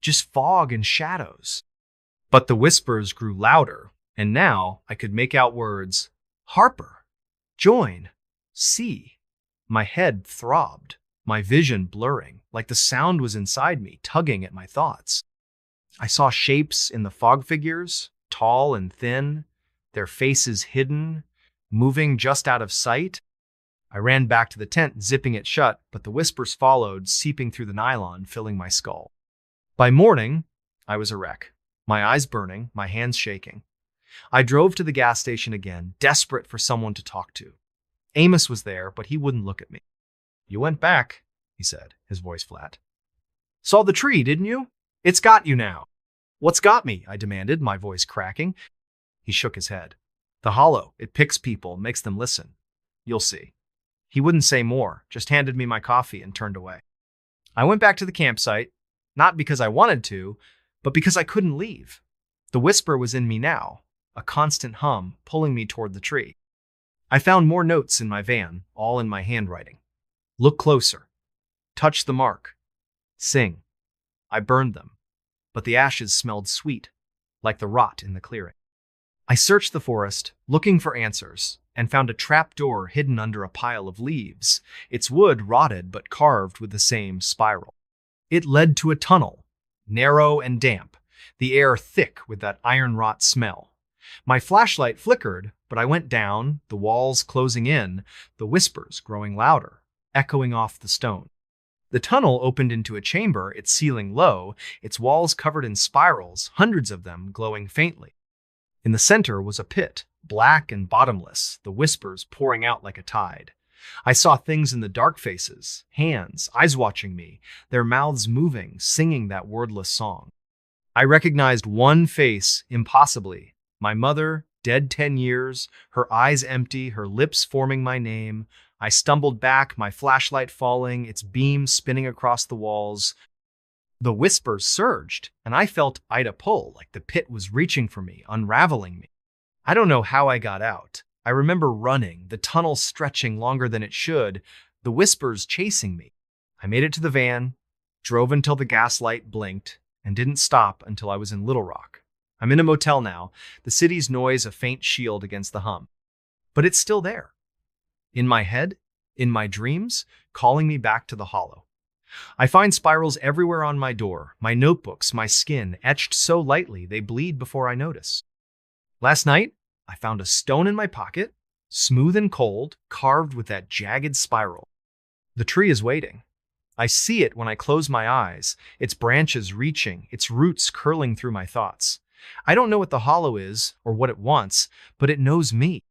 just fog and shadows. But the whispers grew louder, and now I could make out words. "Harper, join, see." My head throbbed, my vision blurring, like the sound was inside me, tugging at my thoughts. I saw shapes in the fog figures, tall and thin, their faces hidden, moving just out of sight. I ran back to the tent, zipping it shut, but the whispers followed, seeping through the nylon, filling my skull. By morning, I was a wreck, my eyes burning, my hands shaking. I drove to the gas station again, desperate for someone to talk to. Amos was there, but he wouldn't look at me. "You went back," he said, his voice flat. "Saw the tree, didn't you? It's got you now." "What's got me?" I demanded, my voice cracking. He shook his head. "The hollow, it picks people, makes them listen. You'll see." He wouldn't say more, just handed me my coffee and turned away. I went back to the campsite, not because I wanted to, but because I couldn't leave. The whisper was in me now, a constant hum pulling me toward the tree. I found more notes in my van, all in my handwriting. Look closer. Touch the mark. Sing. I burned them, but the ashes smelled sweet, like the rot in the clearing. I searched the forest, looking for answers, and found a trap door hidden under a pile of leaves, its wood rotted but carved with the same spiral. It led to a tunnel, narrow and damp, the air thick with that iron rot smell. My flashlight flickered, but I went down, the walls closing in, the whispers growing louder, echoing off the stone. The tunnel opened into a chamber, its ceiling low, its walls covered in spirals, hundreds of them glowing faintly. In the center was a pit, black and bottomless, the whispers pouring out like a tide. I saw things in the dark faces, hands, eyes watching me, their mouths moving, singing that wordless song. I recognized one face impossibly, my mother, dead 10 years, her eyes empty, her lips forming my name. I stumbled back, my flashlight falling, its beam spinning across the walls. The whispers surged, and I felt Ida pull, like the pit was reaching for me, unraveling me. I don't know how I got out. I remember running, the tunnel stretching longer than it should, the whispers chasing me. I made it to the van, drove until the gas light blinked, and didn't stop until I was in Little Rock. I'm in a motel now, the city's noise a faint shield against the hum. But it's still there. In my head, in my dreams, calling me back to the hollow. I find spirals everywhere on my door, my notebooks, my skin, etched so lightly they bleed before I notice. Last night, I found a stone in my pocket, smooth and cold, carved with that jagged spiral. The tree is waiting. I see it when I close my eyes, its branches reaching, its roots curling through my thoughts. I don't know what the hollow is or what it wants, but it knows me.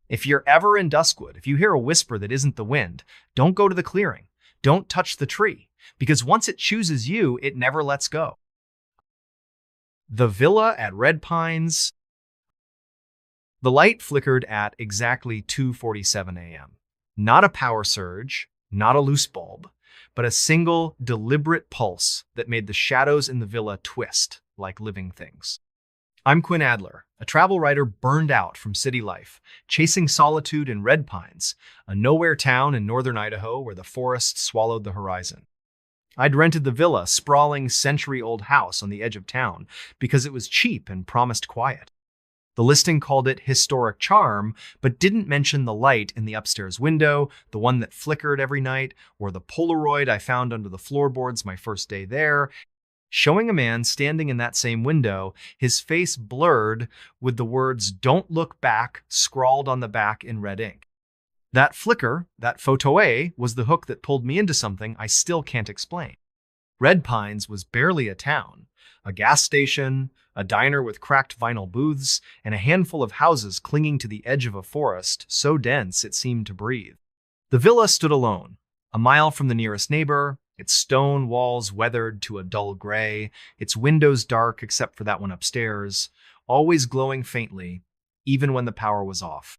If you're ever in Duskwood, if you hear a whisper that isn't the wind, don't go to the clearing. Don't touch the tree, because once it chooses you, it never lets go. The villa at Red Pines. The light flickered at exactly 2:47 a.m. Not a power surge, not a loose bulb, but a single, deliberate pulse that made the shadows in the villa twist like living things. I'm Quinn Adler, a travel writer burned out from city life, chasing solitude in Red Pines, a nowhere town in northern Idaho where the forest swallowed the horizon. I'd rented the villa, sprawling century-old house on the edge of town, because it was cheap and promised quiet. The listing called it historic charm, but didn't mention the light in the upstairs window, the one that flickered every night, or the Polaroid I found under the floorboards my first day there, showing a man standing in that same window, his face blurred with the words "Don't look back" scrawled on the back in red ink. That flicker, that photo A, was the hook that pulled me into something I still can't explain. Red Pines was barely a town. A gas station, a diner with cracked vinyl booths, and a handful of houses clinging to the edge of a forest so dense it seemed to breathe. The villa stood alone, a mile from the nearest neighbor, its stone walls weathered to a dull gray, its windows dark except for that one upstairs, always glowing faintly, even when the power was off.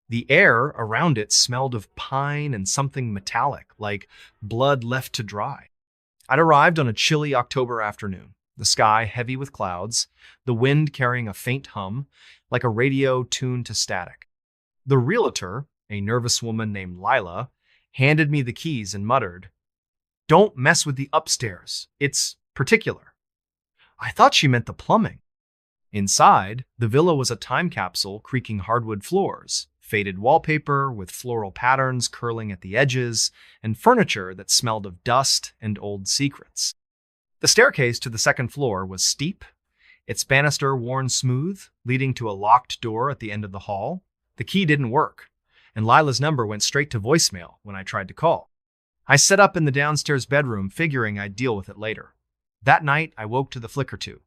The air around it smelled of pine and something metallic, like blood left to dry. I'd arrived on a chilly October afternoon, the sky heavy with clouds, the wind carrying a faint hum, like a radio tuned to static. The realtor, a nervous woman named Lila, handed me the keys and muttered, "Don't mess with the upstairs. It's particular." I thought she meant the plumbing. Inside, the villa was a time capsule creaking hardwood floors, faded wallpaper with floral patterns curling at the edges, and furniture that smelled of dust and old secrets. The staircase to the second floor was steep, its banister worn smooth, leading to a locked door at the end of the hall. The key didn't work, and Lila's number went straight to voicemail when I tried to call. I set up in the downstairs bedroom, figuring I'd deal with it later. That night, I woke to the flicker to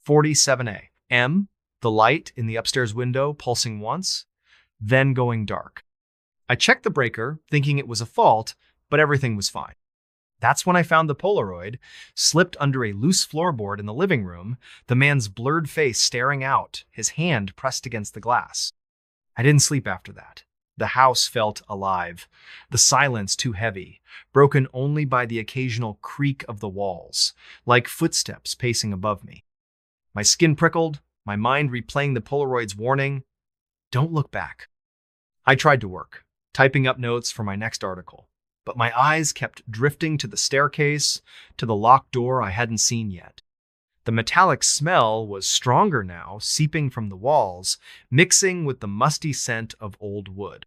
47 a.m., the light in the upstairs window pulsing once, then going dark. I checked the breaker, thinking it was a fault, but everything was fine. That's when I found the Polaroid, slipped under a loose floorboard in the living room, the man's blurred face staring out, his hand pressed against the glass. I didn't sleep after that. The house felt alive, the silence too heavy, broken only by the occasional creak of the walls, like footsteps pacing above me. My skin prickled, my mind replaying the Polaroid's warning, "Don't look back." I tried to work, typing up notes for my next article, but my eyes kept drifting to the staircase, to the locked door I hadn't seen yet. The metallic smell was stronger now, seeping from the walls, mixing with the musty scent of old wood.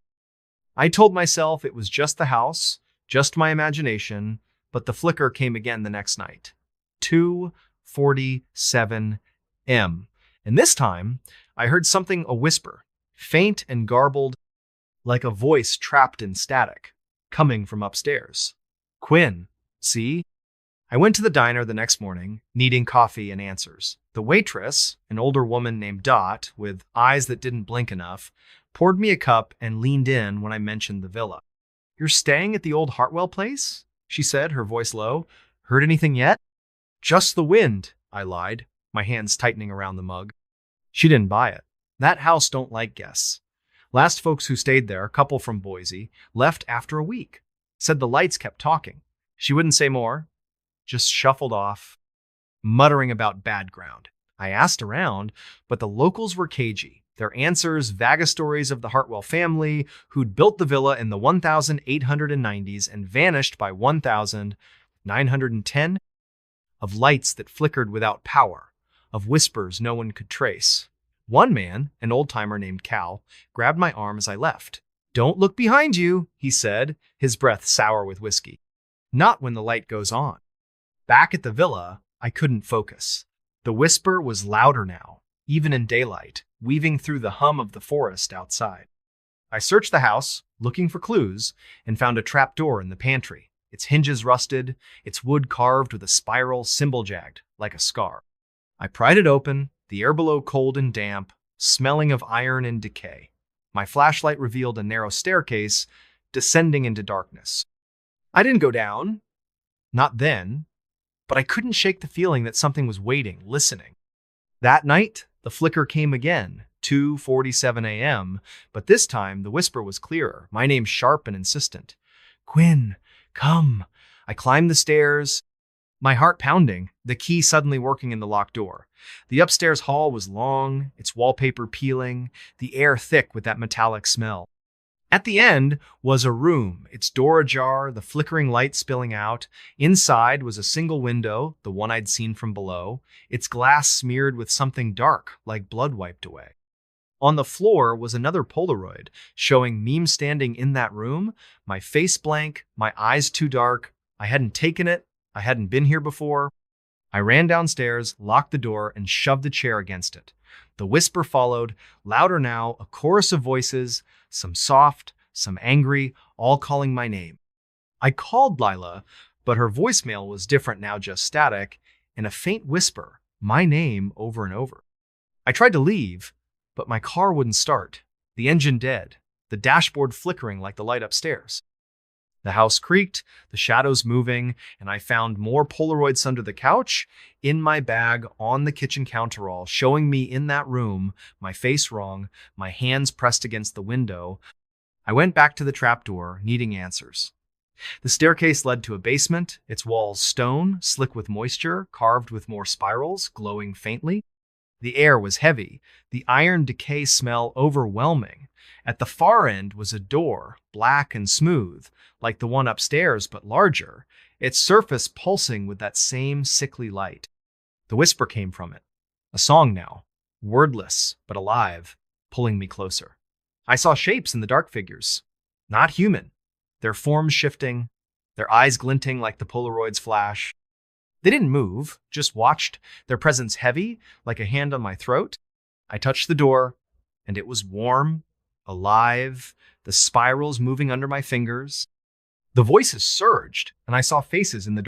I told myself it was just the house, just my imagination, but the flicker came again the next night. 2:47 m. And this time, I heard something a whisper, faint and garbled, like a voice trapped in static, coming from upstairs. Quinn, see? I went to the diner the next morning, needing coffee and answers. The waitress, an older woman named Dot, with eyes that didn't blink enough, poured me a cup and leaned in when I mentioned the villa. You're staying at the old Hartwell place? She said, her voice low. Heard anything yet? Just the wind, I lied, my hands tightening around the mug. She didn't buy it. That house don't like guests. Last folks who stayed there, a couple from Boise, left after a week. Said the lights kept talking. She wouldn't say more, just shuffled off, muttering about bad ground. I asked around, but the locals were cagey. Their answers, vague stories of the Hartwell family, who'd built the villa in the 1890s and vanished by 1910, of lights that flickered without power, of whispers no one could trace. One man, an old-timer named Cal, grabbed my arm as I left. Don't look behind you, he said, his breath sour with whiskey. Not when the light goes on. Back at the villa, I couldn't focus. The whisper was louder now, even in daylight, weaving through the hum of the forest outside. I searched the house, looking for clues, and found a trap door in the pantry, its hinges rusted, its wood carved with a spiral symbol jagged, like a scar. I pried it open, the air below cold and damp, smelling of iron and decay. My flashlight revealed a narrow staircase, descending into darkness. I didn't go down, not then, but I couldn't shake the feeling that something was waiting, listening. That night, the flicker came again, 2:47 a.m., but this time the whisper was clearer, my name sharp and insistent. Quinn, come. I climbed the stairs, my heart pounding, the key suddenly working in the locked door. The upstairs hall was long, its wallpaper peeling, the air thick with that metallic smell. At the end was a room, its door ajar, the flickering light spilling out. Inside was a single window, the one I'd seen from below, its glass smeared with something dark, like blood wiped away. On the floor was another Polaroid, showing me standing in that room, my face blank, my eyes too dark. I hadn't taken it, I hadn't been here before. I ran downstairs, locked the door, and shoved the chair against it. The whisper followed, louder now, a chorus of voices, some soft, some angry, all calling my name. I called Lila, but her voicemail was different now, just static, and a faint whisper, my name over and over. I tried to leave, but my car wouldn't start, the engine dead, the dashboard flickering like the light upstairs. The house creaked, the shadows moving, and I found more Polaroids under the couch, in my bag, on the kitchen counterall, showing me in that room, my face wrong, my hands pressed against the window. I went back to the trapdoor, needing answers. The staircase led to a basement, its walls stone, slick with moisture, carved with more spirals, glowing faintly. The air was heavy, the iron decay smell overwhelming. At the far end was a door, black and smooth, like the one upstairs but larger, its surface pulsing with that same sickly light. The whisper came from it, a song now, wordless but alive, pulling me closer. I saw shapes in the dark figures, not human, their forms shifting, their eyes glinting like the Polaroid's flash. They didn't move, just watched, their presence heavy, like a hand on my throat. I touched the door, and it was warm, alive, the spirals moving under my fingers. The voices surged, and I saw faces in the